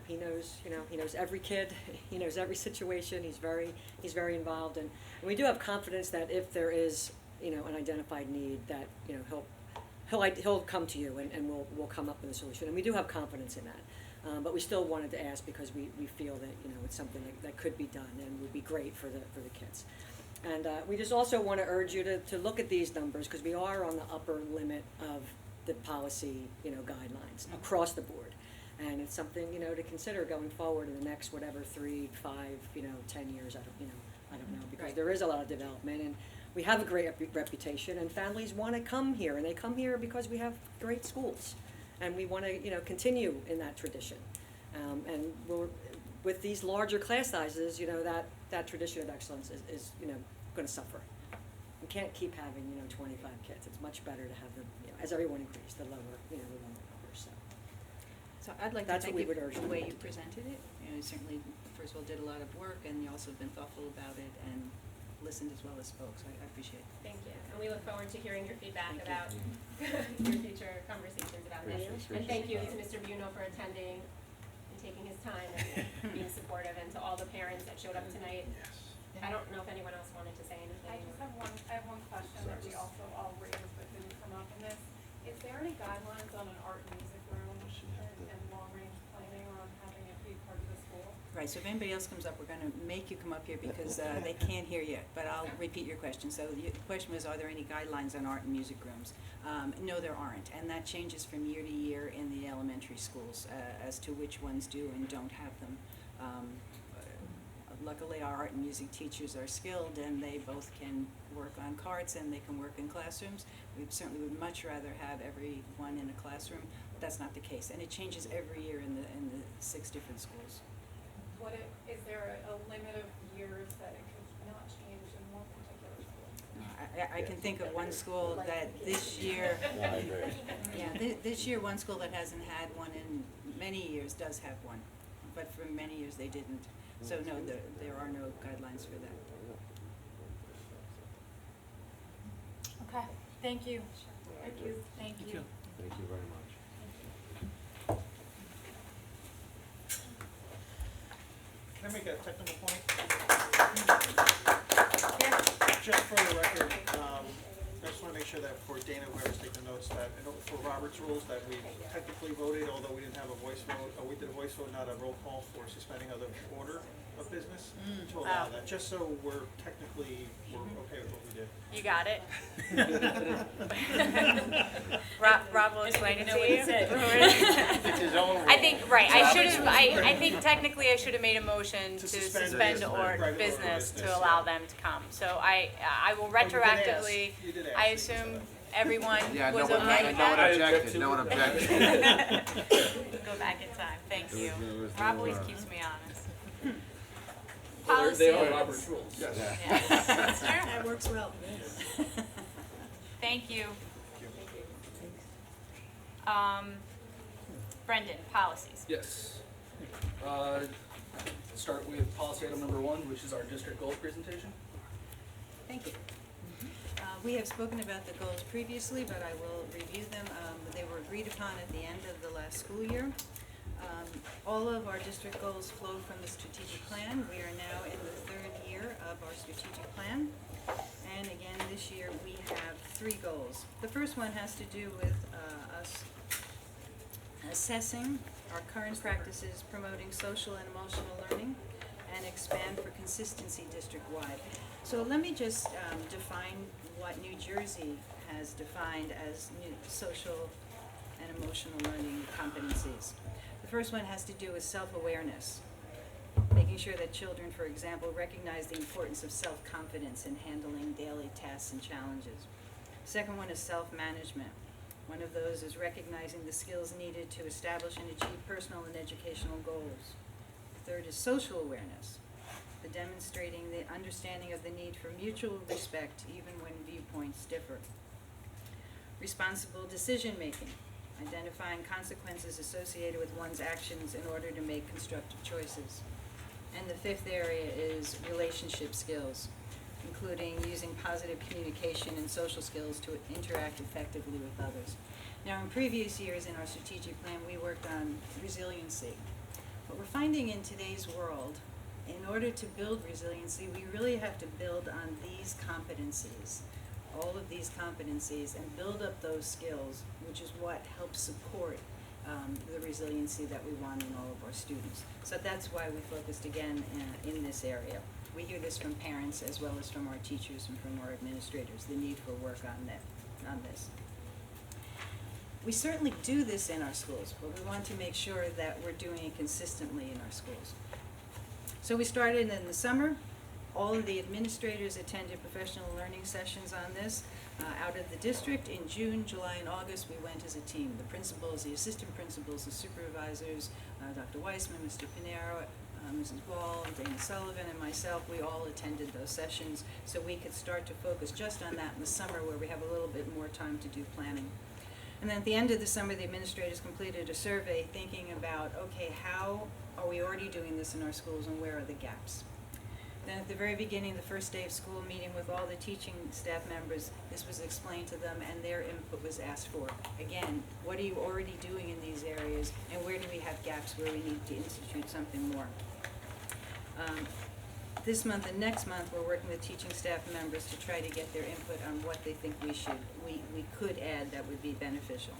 He knows, he knows every kid, he knows every situation. He's very involved, and we do have confidence that if there is, an identified need, that he'll come to you and we'll come up with a solution. And we do have confidence in that. But we still wanted to ask because we feel that it's something that could be done and would be great for the kids. And we just also want to urge you to look at these numbers, because we are on the upper limit of the policy, guidelines across the board. And it's something, to consider going forward in the next, 3, 5, 10 years, I don't know, because Right. there is a lot of development, and we have a great reputation, and families want to come here, and they come here because we have great schools, and we want to, continue in that tradition. And with these larger class sizes, that tradition of excellence is going to suffer. We can't keep having, 25 kids. It's much better to have them, as everyone agrees, the lower numbers, so. So I'd like to That's thank what we you would for urge the you way to you do. presented it. You certainly, first of all, did a lot of work, and you also have been thoughtful about it and listened as well as spoke, so I appreciate it. Thank you, and we look forward to hearing your feedback Thank about your future conversations about this. And thank you to Mr. Buno for attending and taking his time and being supportive, and to all the parents that showed up tonight. I don't know if anyone else wanted to say anything. I have one question that we also all raised but didn't come up in this. Is there any guidelines on an art and music room and long-range planning on having it be part of the school? Right, so if anybody else comes up, we're gonna make you come up here because they can't hear you, but I'll repeat your question. So the question was, are there any guidelines on art and music rooms? No, there aren't, and that changes from year to year in the elementary schools as to which ones do and don't have them. Luckily, our art and music teachers are skilled, and they both can work on carts and they can work in classrooms. We certainly would much rather have everyone in a classroom, but that's not the case, and it changes every year in the 6 different schools. Is there a limit of years that it could not change in one particular school? I can think of one school that this year, this year, one school that hasn't had one in many years does have one, but for many years they didn't. So no, there are no guidelines for that. Okay, thank you. Thank you. Thank you. Thank you very much. Can I make a technical point? Just for the record, I just want to make sure that for Dana, whoever's taking notes, that for Robert's rules, that we technically voted, although we didn't have a voice vote, we did a voice vote, not a roll call for suspending of the order of business to allow that, just so we're okay with what we did. You got it. Rob will explain it to you. It's his own rule. I think, right, I think technically I should have made a motion to suspend regular order business of to allow them to come. So I will retroactively, You did ask. I assume everyone Yeah, was no one, okay with no one that? objected, no one objected. Go back in time, thank you. Rob always keeps me honest. Well, they are Policies. Robert's rules. Yes, that's true. That works well. Thank you. Brendan, policies. Yes. Start with policy item number 1, which is our district goals presentation. Thank you. We have spoken about the goals previously, but I will review them. They were agreed upon at the end of the last school year. All of our district goals flow from the strategic plan. We are now in the 3rd year of our strategic plan. And again, this year we have 3 goals. The first one has to do with us assessing our current practices, promoting social and emotional learning, and expand for consistency district-wide. So let me just define what New Jersey has defined as social and emotional learning competencies. The first one has to do with self-awareness, making sure that children, for example, recognize the importance of self-confidence in handling daily tasks and challenges. Second one is self-management. One of those is recognizing the skills needed to establish and achieve personal and educational goals. The third is social awareness, the demonstrating the understanding of the need for mutual respect even when viewpoints differ. Responsible decision-making, identifying consequences associated with one's actions in order to make constructive choices. And the 5th area is relationship skills, including using positive communication and social skills to interact effectively with others. Now, in previous years in our strategic plan, we worked on resiliency. What we're finding in today's world, in order to build resiliency, we really have to build on these competencies, all of these competencies, and build up those skills, which is what helps support the resiliency that we want in all of our students. So that's why we focused again in this area. We hear this from parents as well as from our teachers and from our administrators, the need for work on this. We certainly do this in our schools, but we want to make sure that we're doing it consistently in our schools. So we started in the summer. All of the administrators attended professional learning sessions on this. Out of the district, in June, July, and August, we went as a team. The principals, the assistant principals, the supervisors, Dr. Weissman, Mr. Pinero, Mrs. Ball, Dana Sullivan, and myself, we all attended those sessions so we could start to focus just on that in the summer where we have a little bit more time to do planning. And then at the end of the summer, the administrators completed a survey thinking about, okay, how are we already doing this in our schools and where are the gaps? Then at the very beginning, the first day of school, meeting with all the teaching staff members, this was explained to them and their input was asked for. Again, what are you already doing in these areas and where do we have gaps where we need to institute something more? This month and next month, we're working with teaching staff members to try to get their input on what they think we could add that would be beneficial.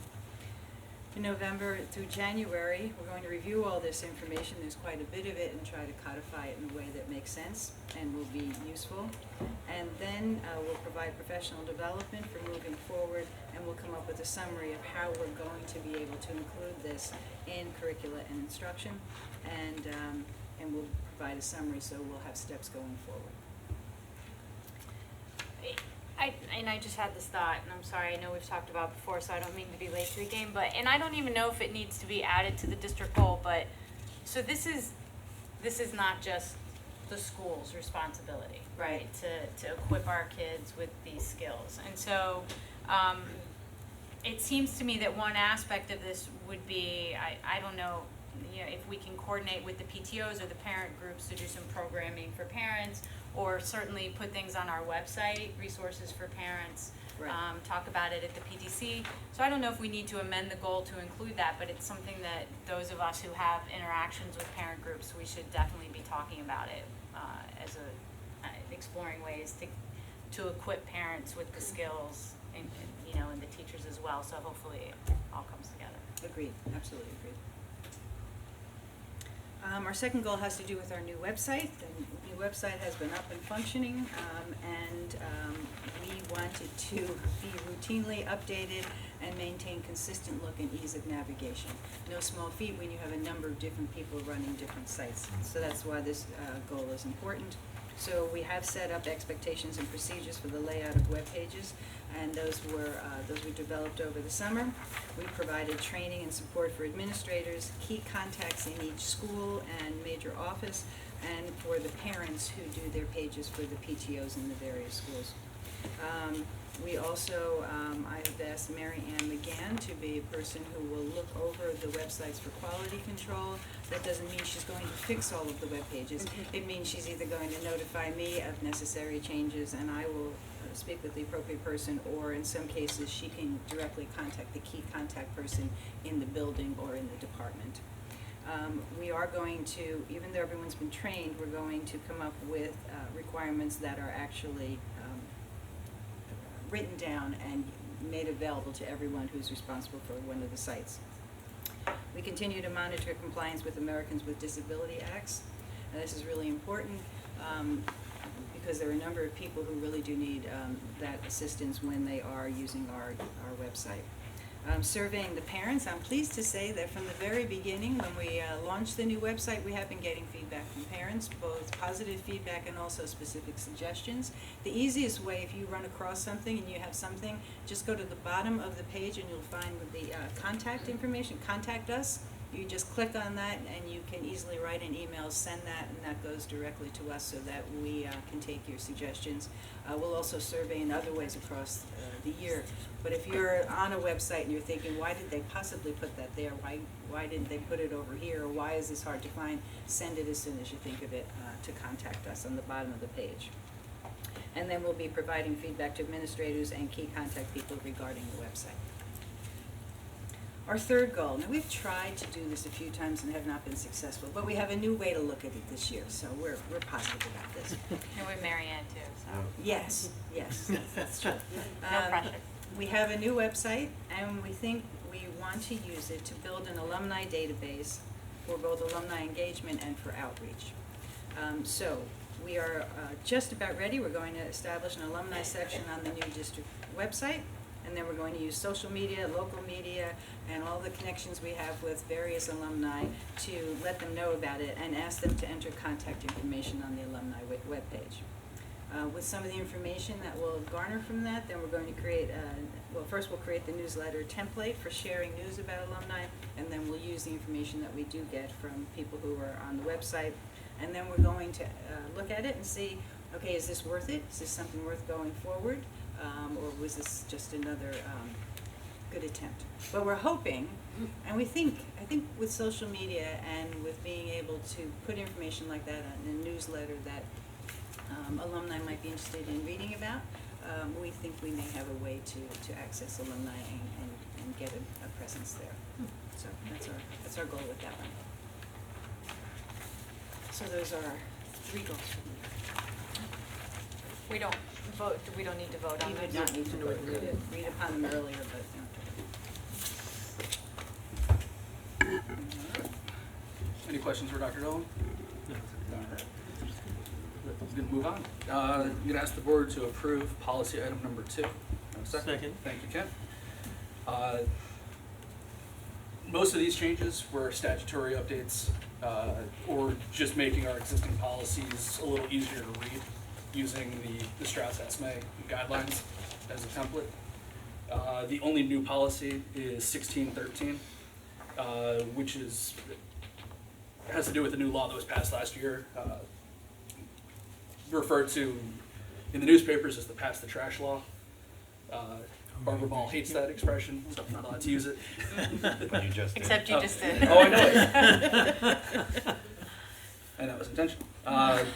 In November through January, we're going to review all this information, there's quite a bit of it, and try to codify it in a way that makes sense and will be useful. And then we'll provide professional development for moving forward, and we'll come up with a summary of how we're going to be able to include this in curricula and instruction, and we'll provide a summary so we'll have steps going forward. I just had this thought, and I'm sorry, I know we've talked about it before, so I don't mean to be late to the game, and I don't even know if it needs to be added to the district goal, but, so this is not just the school's responsibility, right, to equip our kids with these skills. And so, it seems to me that one aspect of this would be, I don't know, if we can coordinate with the PTOs or the parent groups to do some programming for parents, or certainly put things on our website, resources for parents, talk about it at the PTC. So I don't know if we need to amend the goal to include that, but it's something that those of us who have interactions with parent groups, we should definitely be talking about it as exploring ways to equip parents with the skills and the teachers as well. So hopefully it all comes together. Agreed, absolutely agreed. Our second goal has to do with our new website. The new website has been up and functioning, and we wanted to be routinely updated and maintain consistent look and ease of navigation. No small feat when you have a number of different people running different sites. So that's why this goal is important. So we have set up expectations and procedures for the layout of web pages, and those were developed over the summer. We provided training and support for administrators, key contacts in each school and major office, and for the parents who do their pages for the PTOs in the various schools. We also, I have asked Mary Ann McGann to be a person who will look over the websites for quality control. That doesn't mean she's going to fix all of the web pages. It means she's either going to notify me of necessary changes and I will speak with the appropriate person, or in some cases she can directly contact the key contact person in the building or in the department. We are going to, even though everyone's been trained, we're going to come up with requirements that are actually written down and made available to everyone who's responsible for one of the sites. We continue to monitor compliance with Americans with Disability Acts. And this is really important because there are a number of people who really do need that assistance when they are using our website. Surveying the parents, I'm pleased to say that from the very beginning, when we launched the new website, we have been getting feedback from parents, both positive feedback and also specific suggestions. The easiest way, if you run across something and you have something, just go to the bottom of the page and you'll find the contact information, contact us. You just click on that and you can easily write an email, send that, and that goes directly to us so that we can take your suggestions. We'll also survey in other ways across the year. But if you're on a website and you're thinking, why did they possibly put that there? Why didn't they put it over here? Or why is this hard to find? Send it as soon as you think of it to contact us on the bottom of the page. And then we'll be providing feedback to administrators and key contact people regarding the website. Our third goal, now we've tried to do this a few times and have not been successful, but we have a new way to look at it this year, so we're positive about this. And with Mary Ann too, so. Yes, that's true. No pressure. We have a new website, and we think we want to use it to build an alumni database for both alumni engagement and for outreach. So we are just about ready. We're going to establish an alumni section on the new district website, and then we're going to use social media, local media, and all the connections we have with various alumni to let them know about it and ask them to enter contact information on the alumni webpage. With some of the information that we'll garner from that, then we're going to create, first we'll create the newsletter template for sharing news about alumni, and then we'll use the information that we do get from people who are on the website. And then we're going to look at it and see, okay, is this worth it? Is this something worth going forward? Or was this just another good attempt? But we're hoping, and I think with social media and with being able to put information like that in a newsletter that alumni might be interested in reading about, we think we may have a way to access alumni and get a presence there. So that's our goal with that one. So those are 3 goals for the year. We don't vote, we don't need to vote on You them. would not need to read upon them earlier, but Any questions for Dr. Dolan? No. Let's move on. I'm going to ask the board to approve policy item number 2. Second. Thank you, Ken. Most of these changes were statutory updates or just making our existing policies a little easier to read using the Strauss-Esme guidelines as a template. The only new policy is 1613, which has to do with the new law that was passed last year, referred to in the newspapers as the Pass the Trash law. Barbara Ball hates that expression, so I'm not allowed to use it. But you just did. Except you just did. Oh, I know it. And that was intentional. And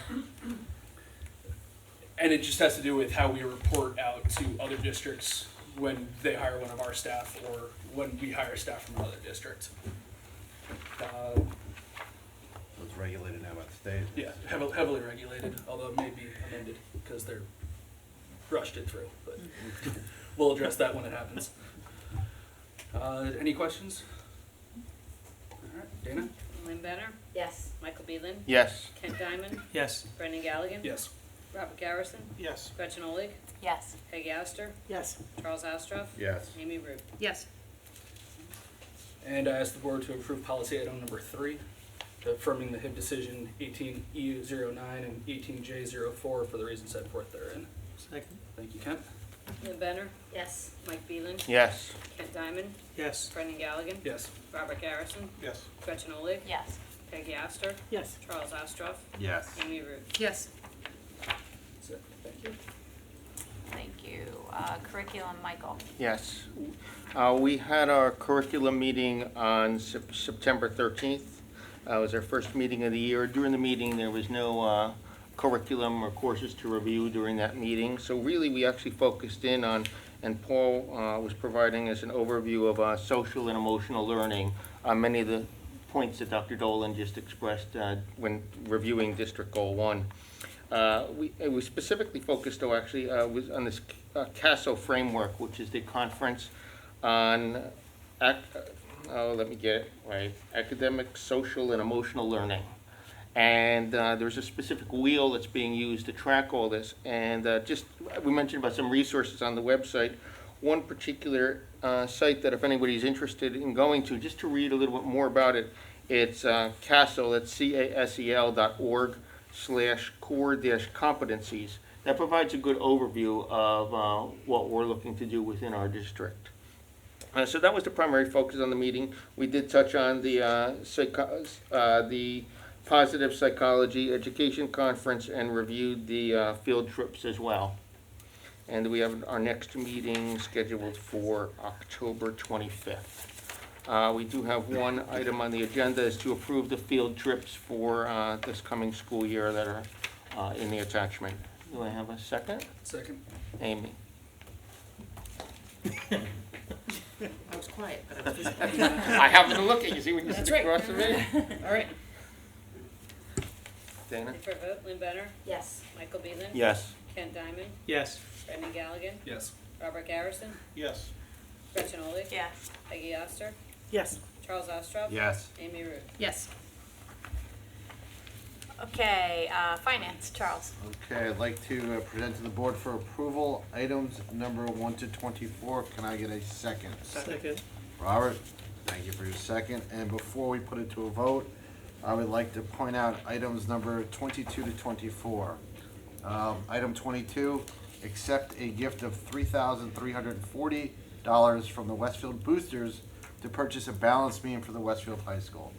it just has to do with how we report out to other districts when they hire one of our staff or when we hire staff from another district. It's regulated now by the state. Yeah, heavily regulated, although it may be amended because they're rushed it through, but we'll address that when it happens. Any questions? All right, Dana? Lynn Benner? Yes. Michael Beelan? Yes. Kent Diamond? Yes. Brendan Galligan? Yes. Robert Garrison? Yes. Gretchen Olig? Yes. Peggy Astor? Yes. Charles Astroff? Yes. Amy Root? Yes. And I ask the board to approve policy item number 3, affirming the HIB decision 18E09 and 18J04 for the reasons set forth therein. Second. Thank you, Kent. Lynn Benner? Yes. Mike Beelan? Yes. Kent Diamond? Yes. Brendan Galligan? Yes. Robert Garrison? Yes. Gretchen Olig? Yes. Peggy Astor? Yes. Charles Astroff? Yes. Amy Root? Yes. That's it. Thank you. Thank you. Curriculum, Michael. Yes. We had our curriculum meeting on September 13th. It was our first meeting of the year. During the meeting, there was no curriculum or courses to review during that meeting. So really, we actually focused in on, and Paul was providing us an overview of social and emotional learning, many of the points that Dr. Dolan just expressed when reviewing District Goal 1. We specifically focused, though, actually, was on this CASO framework, which is the Conference on, let me get it right, Academic, Social, and Emotional Learning. And there's a specific wheel that's being used to track all this. And we mentioned about some resources on the website. One particular site that if anybody's interested in going to, just to read a little bit more about it, it's CASEL, that's CASEL.org/core-competencies. That provides a good overview of what we're looking to do within our district. So that was the primary focus on the meeting. We did touch on the Positive Psychology Education Conference and reviewed the field trips as well. And we have our next meeting scheduled for October 25th. We do have one item on the agenda is to approve the field trips for this coming school year that are in the attachment. Do I have a second? Second. Amy. I was quiet, but I was busy. I haven't been looking. You see when you That's sit right. across from me? All right. Dana? For a vote, Lynn Benner? Yes. Michael Beelan? Yes. Kent Diamond? Yes. Brendan Galligan? Yes. Robert Garrison? Yes. Gretchen Olig? Yes. Peggy Astor? Yes. Charles Astroff? Yes. Amy Root? Yes. Okay, finance, Charles. Okay, I'd like to present to the board for approval items number 1 to 24. Can I get a second? Second. Robert, thank you for your second. And before we put it to a vote, I would like to point out items number 22 to 24. Item 22, accept a gift of $3,340 from the Westfield Boosters to purchase a balance beam for the Westfield High School.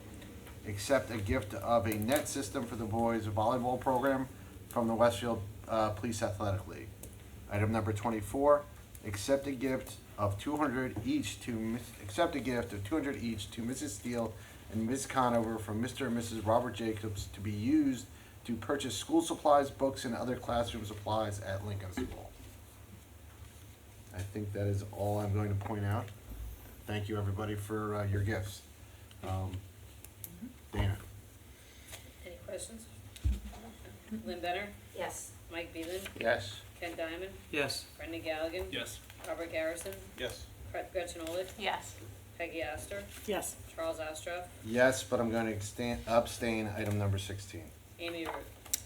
Accept a gift of a net system for the boys volleyball program from the Westfield Police Athletic League. Item number 24, accept a gift of 200 each to Mrs. Steele and Ms. Conover from Mr. and Mrs. Robert Jacobs to be used to purchase school supplies, books, and other classroom supplies at Lincoln School. I think that is all I'm going to point out. Thank you, everybody, for your gifts. Dana? Any questions? Lynn Benner? Yes. Mike Beelan? Yes. Ken Diamond? Yes. Brendan Galligan? Yes. Robert Garrison? Yes. Gretchen Olich? Yes. Peggy Astor? Yes. Charles Astroff? Yes, but I'm going to abstain item number 16. Amy Root?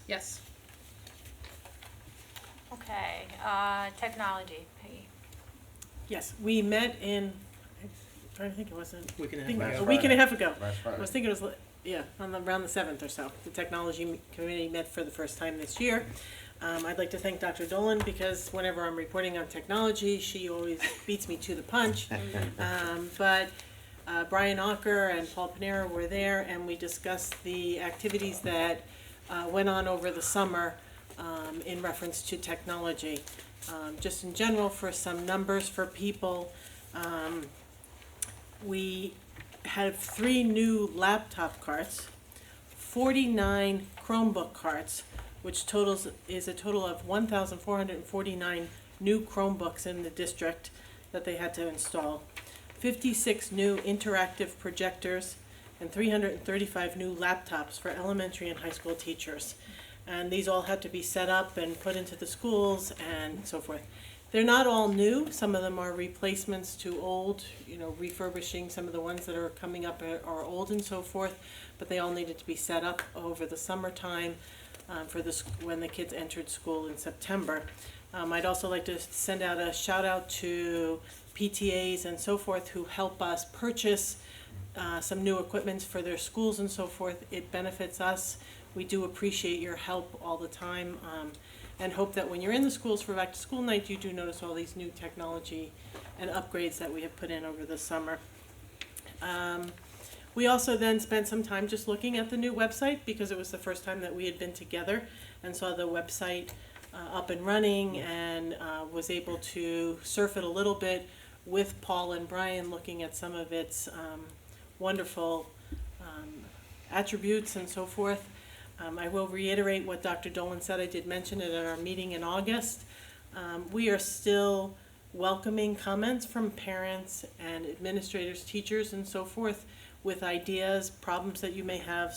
Yes. Okay, technology, Peggy. Yes, we met in, I'm trying to think, it wasn't, Week and a I think half it was ago. a week and a half ago. Last Friday. I was thinking it was, around the 7th or so. The technology committee met for the first time this year. I'd like to thank Dr. Dolan because whenever I'm reporting on technology, she always beats me to the punch. But Brian Ocker and Paul Panera were there, and we discussed the activities that went on over the summer in reference to technology. Just in general, for some numbers for people, we have 3 new laptop carts, 49 Chromebook carts, which is a total of 1,449 new Chromebooks in the district that they had to install, 56 new interactive projectors, and 335 new laptops for elementary and high school teachers. And these all had to be set up and put into the schools and so forth. They're not all new. Some of them are replacements to old, refurbishing some of the ones that are coming up are old and so forth, but they all needed to be set up over the summertime when the kids entered school in September. I'd also like to send out a shout out to PTAs and so forth who help us purchase some new equipment for their schools and so forth. It benefits us. We do appreciate your help all the time, and hope that when you're in the schools for back to school night, you do notice all these new technology and upgrades that we have put in over the summer. We also then spent some time just looking at the new website because it was the first time that we had been together and saw the website up and running, and was able to surf it a little bit with Paul and Brian, looking at some of its wonderful attributes and so forth. I will reiterate what Dr. Dolan said. I did mention it at our meeting in August. We are still welcoming comments from parents and administrators, teachers, and so forth with ideas, problems that you may have,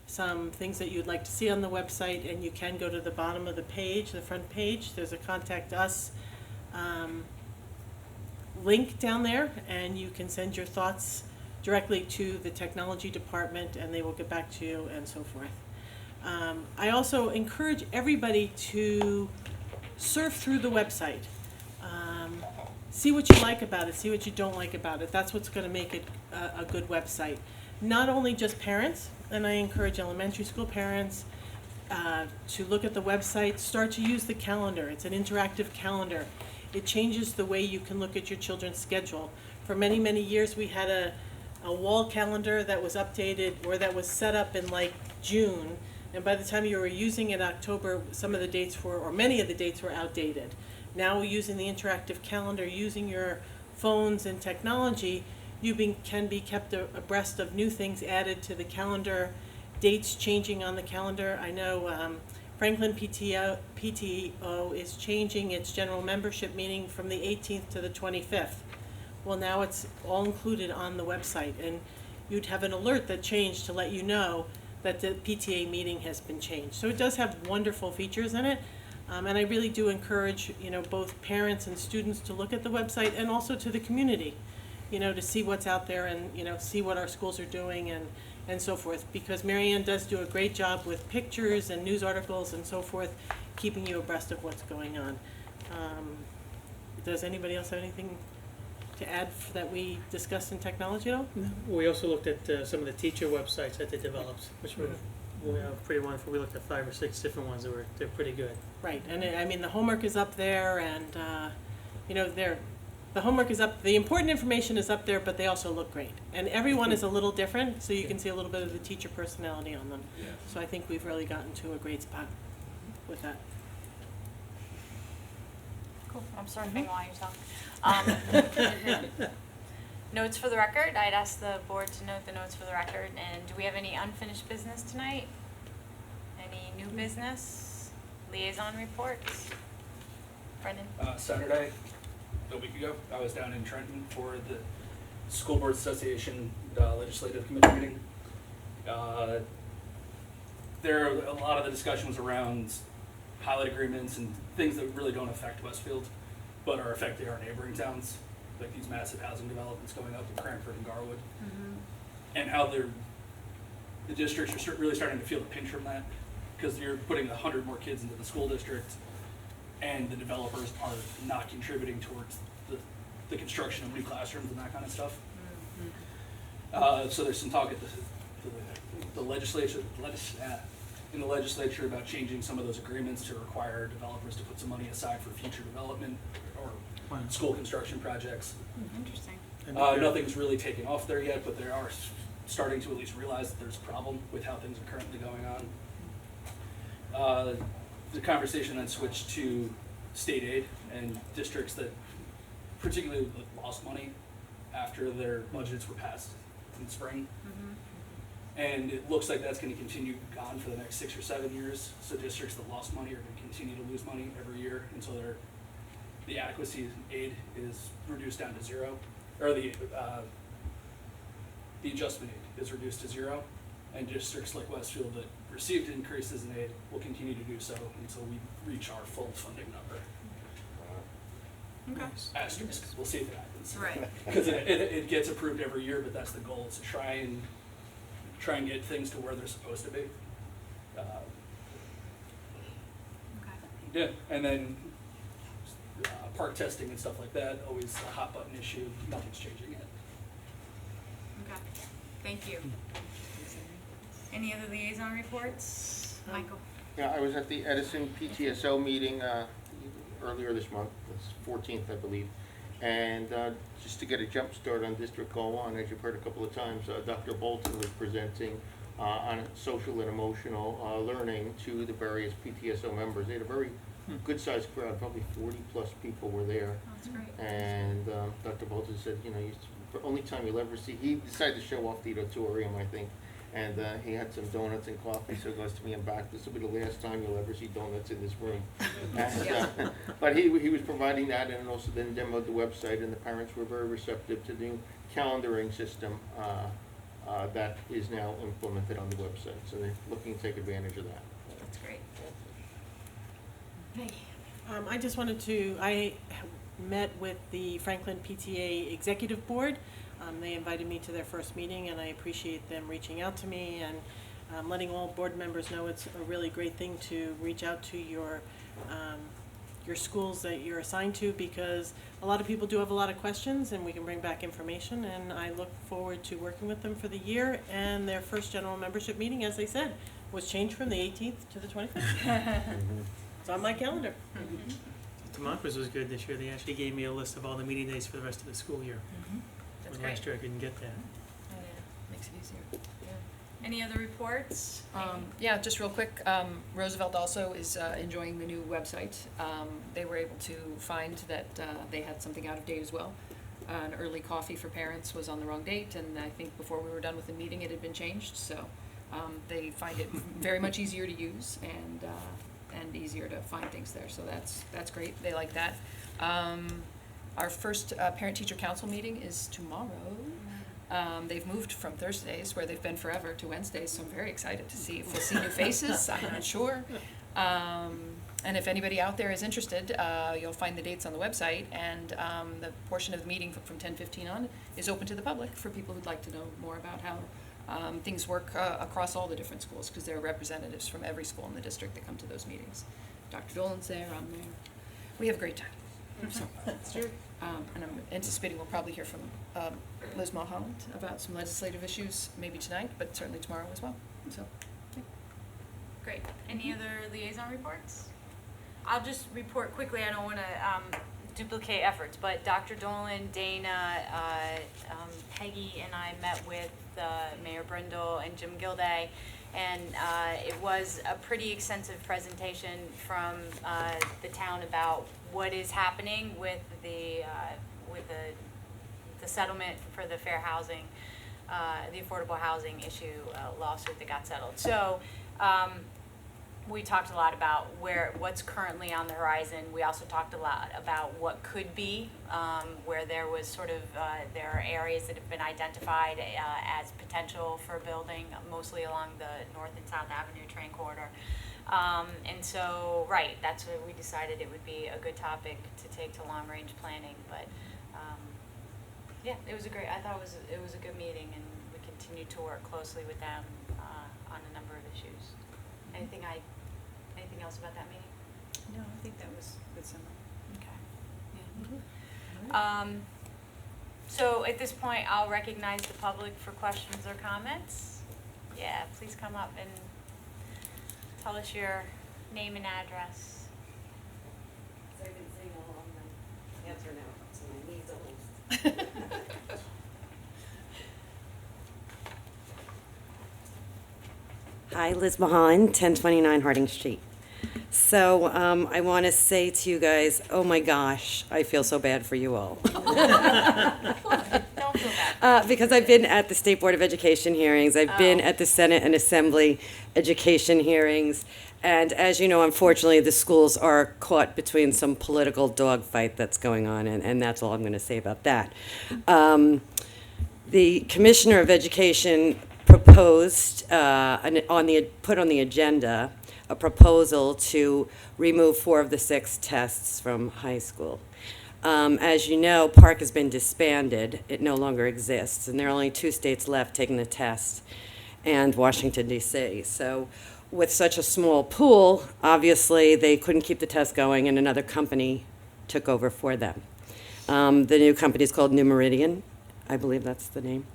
some things that you'd like to see on the website, and you can go to the bottom of the page, the front page. There's a Contact Us link down there, and you can send your thoughts directly to the technology department, and they will get back to you and so forth. I also encourage everybody to surf through the website. See what you like about it, see what you don't like about it. That's what's going to make it a good website. Not only just parents, and I encourage elementary school parents to look at the website, start to use the calendar. It's an interactive calendar. It changes the way you can look at your children's schedule. For many, many years, we had a wall calendar that was updated or that was set up in like June. And by the time you were using it in October, some of the dates were, or many of the dates were outdated. Now using the interactive calendar, using your phones and technology, you can be kept abreast of new things added to the calendar, dates changing on the calendar. I know Franklin PTO is changing its general membership meeting from the 18th to the 25th. Well, now it's all included on the website, and you'd have an alert that changed to let you know that the PTA meeting has been changed. So it does have wonderful features in it, and I really do encourage both parents and students to look at the website, and also to the community, to see what's out there and see what our schools are doing, and and so forth, because Mary Ann does do a great job with pictures and news articles and so forth, keeping you abreast of what's going on. Does anybody else have anything to add that we discussed in technology at all? We also looked at some of the teacher websites that they developed, which were pretty wonderful. We looked at 5 or 6 different ones that they're pretty good. Right, and I mean, the homework is up there, and, you know, the homework is up, the important information is up there, but they also look great. And everyone is a little different, so you can see a little bit of the teacher personality on them. Yeah. So I think we've really gotten to a great spot with that. Cool, I'm surfing while you're talking. Notes for the record, I'd ask the board to note the notes for the record, and do we have any unfinished business tonight? Any new business? Liaison reports? Brendan? Saturday, a week ago, I was down in Trenton for the School Board Association Legislative Committee meeting. A lot of the discussion was around pilot agreements and things that really don't affect Westfield, but are affecting our neighboring towns, like these massive housing developments going up in Cranford and Garwood, and how the districts are really starting to feel the pinch from that, because you're putting 100 more kids into the school district, and the developers are not contributing towards the construction of new classrooms and that kind of stuff. So there's some talk at the legislature, in the legislature about changing some of those agreements to require developers to put some money aside for future development or school construction projects. Interesting. Nothing's really taken off there yet, but they are starting to at least realize that there's a problem with how things are currently going on. The conversation then switched to state aid and districts that particularly lost money after their budgets were passed in spring. And it looks like that's going to continue on for the next 6 or 7 years. So districts that lost money are going to continue to lose money every year until the adequacy aid is reduced down to 0, or the adjustment aid is reduced to 0. And districts like Westfield that received increases in aid will continue to do so until we reach our full funding number. Okay. Asterisk. We'll see if it happens. Right. Because it gets approved every year, but that's the goal, is to try and get things to where they're supposed to be. Yeah, and then park testing and stuff like that, always a hot button issue. Nothing's changing yet. Okay, thank you. Any other liaison reports? Michael? Yeah, I was at the Edison PTSO meeting earlier this month, it's 14th, I believe. And just to get a jump start on District Goal 1, as you've heard a couple of times, Dr. Bolton was presenting on social and emotional learning to the various PTSO members. They had a very good-sized crowd, probably 40 plus people were there. Oh, that's great. And Dr. Bolton said, you know, the only time you'll ever see, he decided to show off the auditorium, I think. And he had some donuts and coffee, so he goes to me and back, this will be the last time you'll ever see donuts in this room. And, but he was providing that, and also then demoed the website, and the parents were very receptive to the new calendaring system that is now implemented on the website. So they're looking to take advantage of that. That's great. Hey. I just wanted to, I met with the Franklin PTA Executive Board. They invited me to their first meeting, and I appreciate them reaching out to me and letting all board members know it's a really great thing to reach out to your schools that you're assigned to, because a lot of people do have a lot of questions, and we can bring back information, and I look forward to working with them for the year. And their first general membership meeting, as I said, was changed from the 18th to the 25th. It's on my calendar. Democracy was good this year. They actually gave me a list of all the meeting days for the rest of the school year. That's When great. last year I couldn't get that. Oh, yeah, makes it easier. Yeah. Any other reports? Yeah, just real quick, Roosevelt also is enjoying the new website. They were able to find that they had something out of date as well. An early coffee for parents was on the wrong date, and I think before we were done with the meeting it had been changed, so they find it very much easier to use and easier to find things there, so that's great. They like that. Our first parent-teacher council meeting is tomorrow. They've moved from Thursdays, where they've been forever, to Wednesdays, so I'm very excited to see if we'll see new faces. I'm not sure. And if anybody out there is interested, you'll find the dates on the website, and the portion of the meeting from 10:15 on is open to the public for people who'd like to know more about how things work across all the different schools, because there are representatives from every school in the district that come to those meetings. Dr. Dolan's there, I'm there. We have a great time. So, That's true. and I'm anticipating we'll probably hear from Liz Mulholland about some legislative issues, maybe tonight, but certainly tomorrow as well. So, Great. Any other liaison reports? I'll just report quickly. I don't want to duplicate efforts, but Dr. Dolan, Dana, Peggy, and I met with Mayor Brindle and Jim Gilday, and it was a pretty extensive presentation from the town about what is happening with the settlement for the fair housing, the affordable housing issue lawsuit that got settled. So. We talked a lot about what's currently on the horizon. We also talked a lot about what could be, where there was sort of, there are areas that have been identified as potential for building, mostly along the North and South Avenue train corridor. And so, right, that's what we decided it would be a good topic to take to long-range planning. But yeah, it was I thought it was a good meeting, and we continue to work closely with them on a number of issues. Anything else about that meeting? No, I think that was a good summary. Okay. Yeah. So at this point, I'll recognize the public for questions or comments. Yeah, please come up and tell us your name and address. So I've been sitting all along my answer now, so my knees almost. Hi, Liz Mahan, 1029 Harding Street. So I want to say to you guys, oh my gosh, I feel so bad for you all. Don't feel bad. Because I've been at the State Board of Education hearings, I've been at the Senate and Assembly education hearings, and as you know, unfortunately, the schools are caught between some political dogfight that's going on, and that's all I'm going to say about that. The Commissioner of Education proposed, put on the agenda, a proposal to remove 4 of the 6 tests from high school. As you know, Park has been disbanded. It no longer exists, and there are only 2 states left taking the test, and Washington, D.C. So with such a small pool, obviously, they couldn't keep the test going, and another company took over for them. The new company is called New Meridian. I believe that's the name.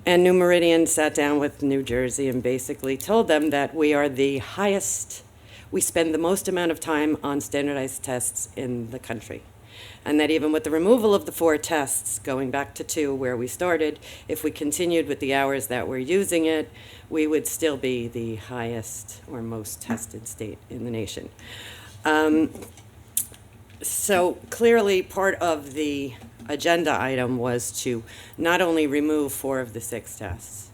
And New Meridian sat down with New Jersey and basically told them that we are the highest, we spend the most amount of time on standardized tests in the country. And that even with the removal of the 4 tests, going back to 2 where we started, if we continued with the hours that we're using it, we would still be the highest or most tested state in the nation. So clearly part of the agenda item was to not only remove 4 of the 6 tests,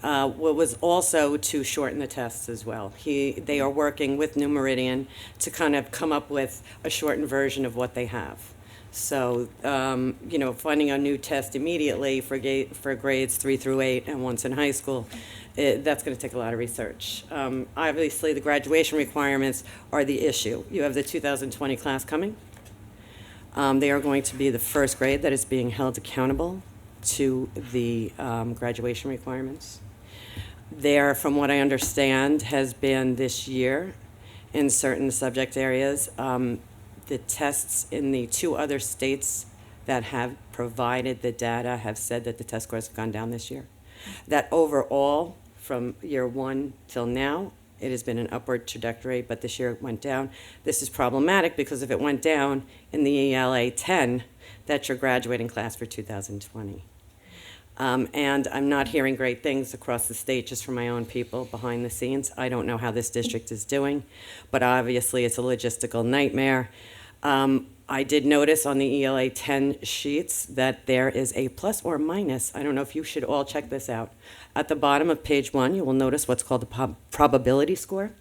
what was also to shorten the tests as well. They are working with New Meridian to kind of come up with a shortened version of what they have. So, finding a new test immediately for grades 3 through 8 and once in high school, that's going to take a lot of research. Obviously, the graduation requirements are the issue. You have the 2020 class coming. They are going to be the first grade that is being held accountable to the graduation requirements. There, from what I understand, has been this year in certain subject areas. The tests in the 2 other states that have provided the data have said that the test scores have gone down this year. That overall, from year 1 till now, it has been an upward trajectory, but this year it went down. This is problematic because if it went down in the ELA 10, that's your graduating class for 2020. And I'm not hearing great things across the state just from my own people behind the scenes. I don't know how this district is doing, but obviously it's a logistical nightmare. I did notice on the ELA 10 sheets that there is a plus or minus. I don't know if you should all check this out. At the bottom of page 1, you will notice what's called the probability score.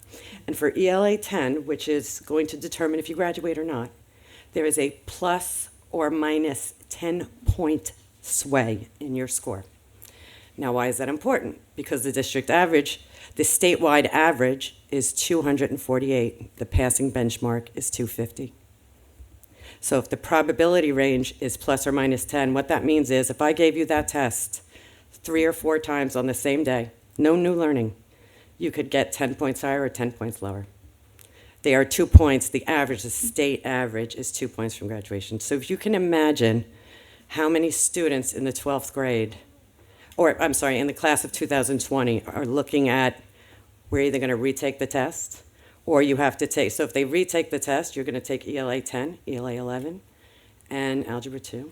And for ELA 10, which is going to determine if you graduate or not, there is a plus or minus 10-point sway in your score. Now, why is that important? Because the district average, the statewide average is 248. The passing benchmark is 250. So if the probability range is plus or minus 10, what that means is if I gave you that test 3 or 4 times on the same day, no new learning, you could get 10 points higher or 10 points lower. They are 2 points. The average, the state average, is 2 points from graduation. So if you can imagine how many students in the 12th grade, or I'm sorry, in the class of 2020 are looking at, we're either going to retake the test, or you have to take, so if they retake the test, you're going to take ELA 10, ELA 11, and Algebra 2.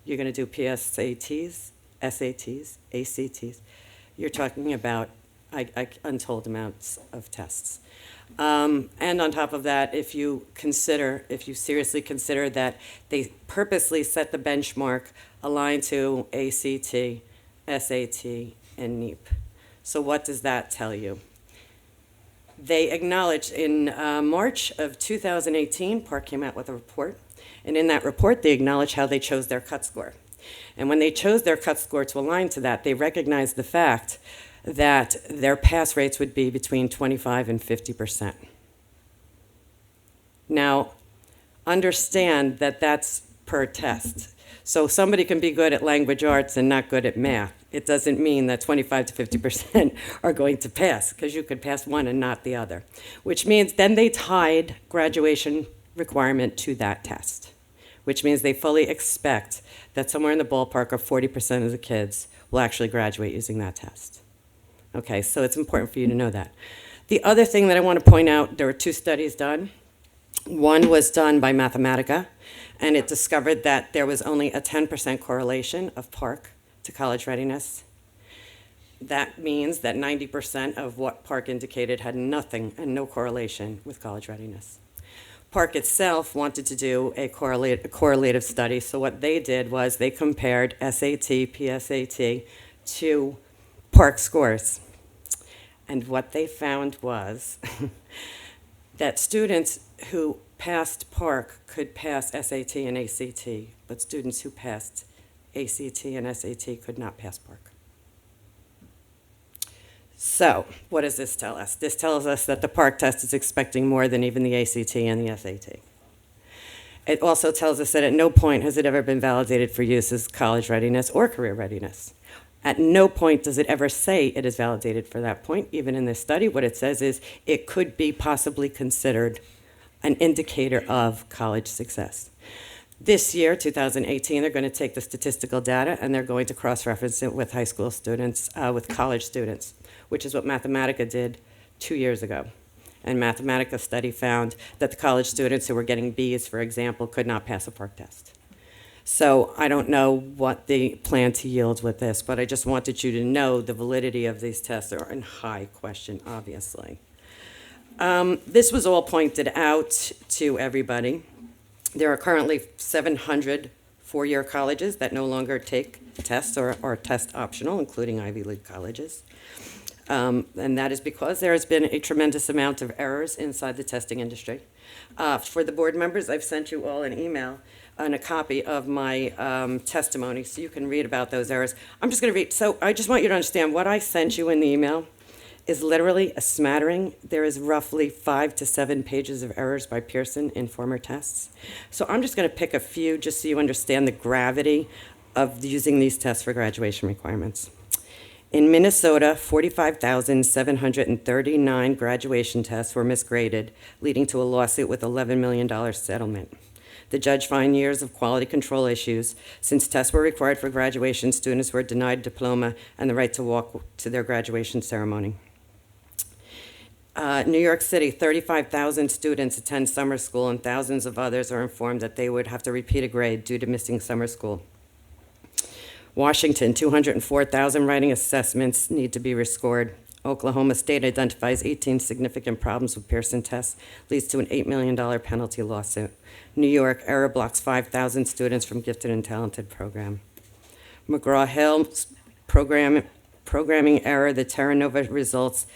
You're going to do PSATs, SATs, ACTs. You're talking about untold amounts of tests. And on top of that, if you seriously consider that they purposely set the benchmark aligned to ACT, SAT, and NEEP. So what does that tell you? They acknowledged in March of 2018, Park came out with a report, and in that report, they acknowledged how they chose their cut score. And when they chose their cut score to align to that, they recognized the fact that their pass rates would be between 25 and 50%. Now, understand that that's per test. So somebody can be good at language arts and not good at math. It doesn't mean that 25 to 50% are going to pass, because you could pass one and not the other. Which means then they tied graduation requirement to that test, which means they fully expect that somewhere in the ballpark of 40% of the kids will actually graduate using that test. Okay, so it's important for you to know that. The other thing that I want to point out, there were 2 studies done. One was done by Mathematica, and it discovered that there was only a 10% correlation of Park to college readiness. That means that 90% of what Park indicated had nothing and no correlation with college readiness. Park itself wanted to do a correlative study, so what they did was they compared SAT, PSAT to Park scores. And what they found was that students who passed Park could pass SAT and ACT, but students who passed ACT and SAT could not pass Park. So, what does this tell us? This tells us that the Park test is expecting more than even the ACT and the SAT. It also tells us that at no point has it ever been validated for use as college readiness or career readiness. At no point does it ever say it is validated for that point. Even in this study, what it says is it could be possibly considered an indicator of college success. This year, 2018, they're going to take the statistical data and they're going to cross-reference it with high school students, with college students, which is what Mathematica did 2 years ago. And Mathematica study found that the college students who were getting Bs, for example, could not pass a Park test. So I don't know what they plan to yield with this, but I just wanted you to know the validity of these tests are in high question, obviously. This was all pointed out to everybody. There are currently 700 four-year colleges that no longer take tests or are test optional, including Ivy League colleges. And that is because there has been a tremendous amount of errors inside the testing industry. For the board members, I've sent you all an email and a copy of my testimony, so you can read about those errors. I'm just going to read. So I just want you to understand what I sent you in the email is literally a smattering. There is roughly 5 to 7 pages of errors by Pearson in former tests. So I'm just going to pick a few just so you understand the gravity of using these tests for graduation requirements. In Minnesota, 45,739 graduation tests were misgraded, leading to a lawsuit with $11 million settlement. The judge found years of quality control issues. Since tests were required for graduation, students were denied diploma and the right to walk to their graduation ceremony. New York City, 35,000 students attend summer school, and thousands of others are informed that they would have to repeat a grade due to missing summer school. Washington, 204,000 writing assessments need to be rescored. Oklahoma State identifies 18 significant problems with Pearson tests, leads to an $8 million penalty lawsuit. New York, error blocks 5,000 students from gifted and talented program. McGraw-Hill, programming error, the Terra Nova results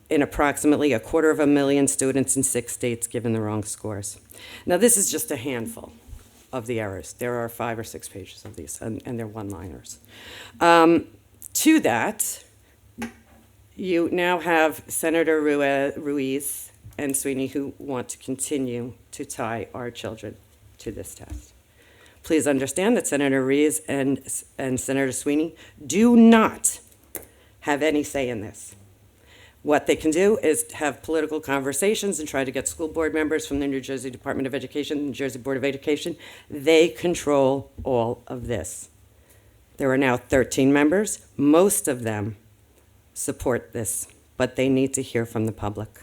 in approximately 250,000 students in 6 states given the wrong scores. Now, this is just a handful of the errors. There are 5 or 6 pages of these, and they're one-liners. To that, you now have Senator Ruiz and Sweeney who want to continue to tie our children to this test. Please understand that Senator Rees and Senator Sweeney do not have any say in this. What they can do is have political conversations and try to get school board members from the New Jersey Department of Education, New Jersey Board of Education. They control all of this. There are now 13 members. Most of them support this, but they need to hear from the public.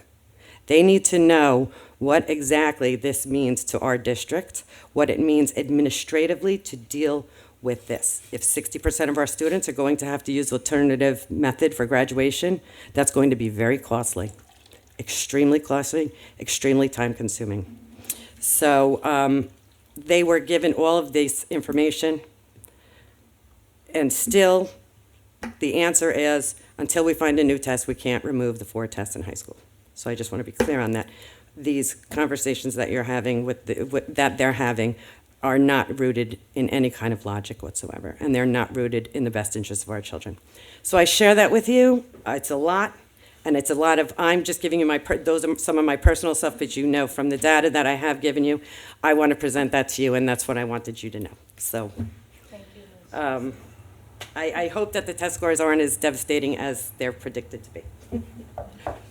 They need to know what exactly this means to our district, what it means administratively to deal with this. If 60% of our students are going to have to use alternative method for graduation, that's going to be very costly, extremely time consuming. So they were given all of this information, and still the answer is, until we find a new test, we can't remove the 4 tests in high school. So I just want to be clear on that. These conversations that you're having that they're having are not rooted in any kind of logic whatsoever, and they're not rooted in the best interest of our children. So I share that with you. It's a lot, and it's a lot of, I'm just giving you those are some of my personal stuff, but you know from the data that I have given you, I want to present that to you, and that's what I wanted you to know. So Thank you. I hope that the test scores aren't as devastating as they're predicted to be.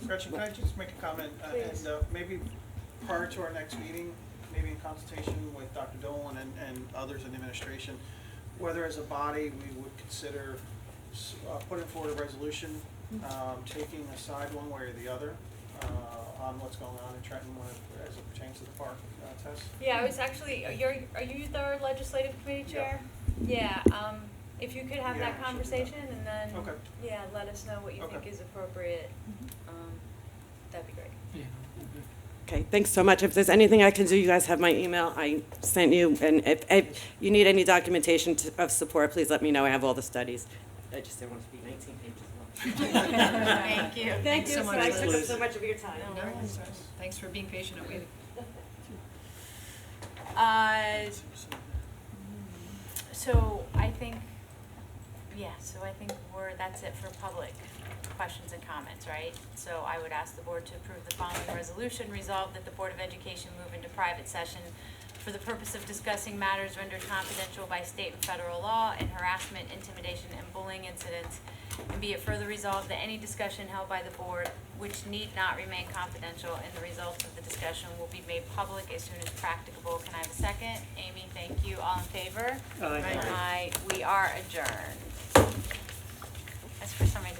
Gretchen, can I just make a comment? And maybe prior to our next meeting, maybe in consultation with Dr. Dolan and others in the administration, whether as a body we would consider putting forward a resolution, taking a side one way or the other on what's going on in Trenton as it pertains to the park test. Yeah, I was actually, are you the legislative committee chair? Yeah, if you could have that conversation and then, Okay. yeah, let us know what you think is appropriate, that'd be great. Okay, thanks so much. If there's anything I can do, you guys have my email. I sent you, and if you need any documentation of support, please let me know. I have all the studies. I just didn't want to be 19 pages long. Thank you. Thank you so so much, much. I Liz. took up so much of your time. No, thanks for being patient and waiting. So I think that's it for public questions and comments, right? So I would ask the board to approve the following resolution. Resolved that the Board of Education move into private session for the purpose of discussing matters rendered confidential by state and federal law and harassment, intimidation, and bullying incidents. And be it further resolved that any discussion held by the board which need not remain confidential and the results of the discussion will be made public as soon as practicable. Can I have a second? Amy, thank you. All in favor? Aye. Aye. We are adjourned. As for some reason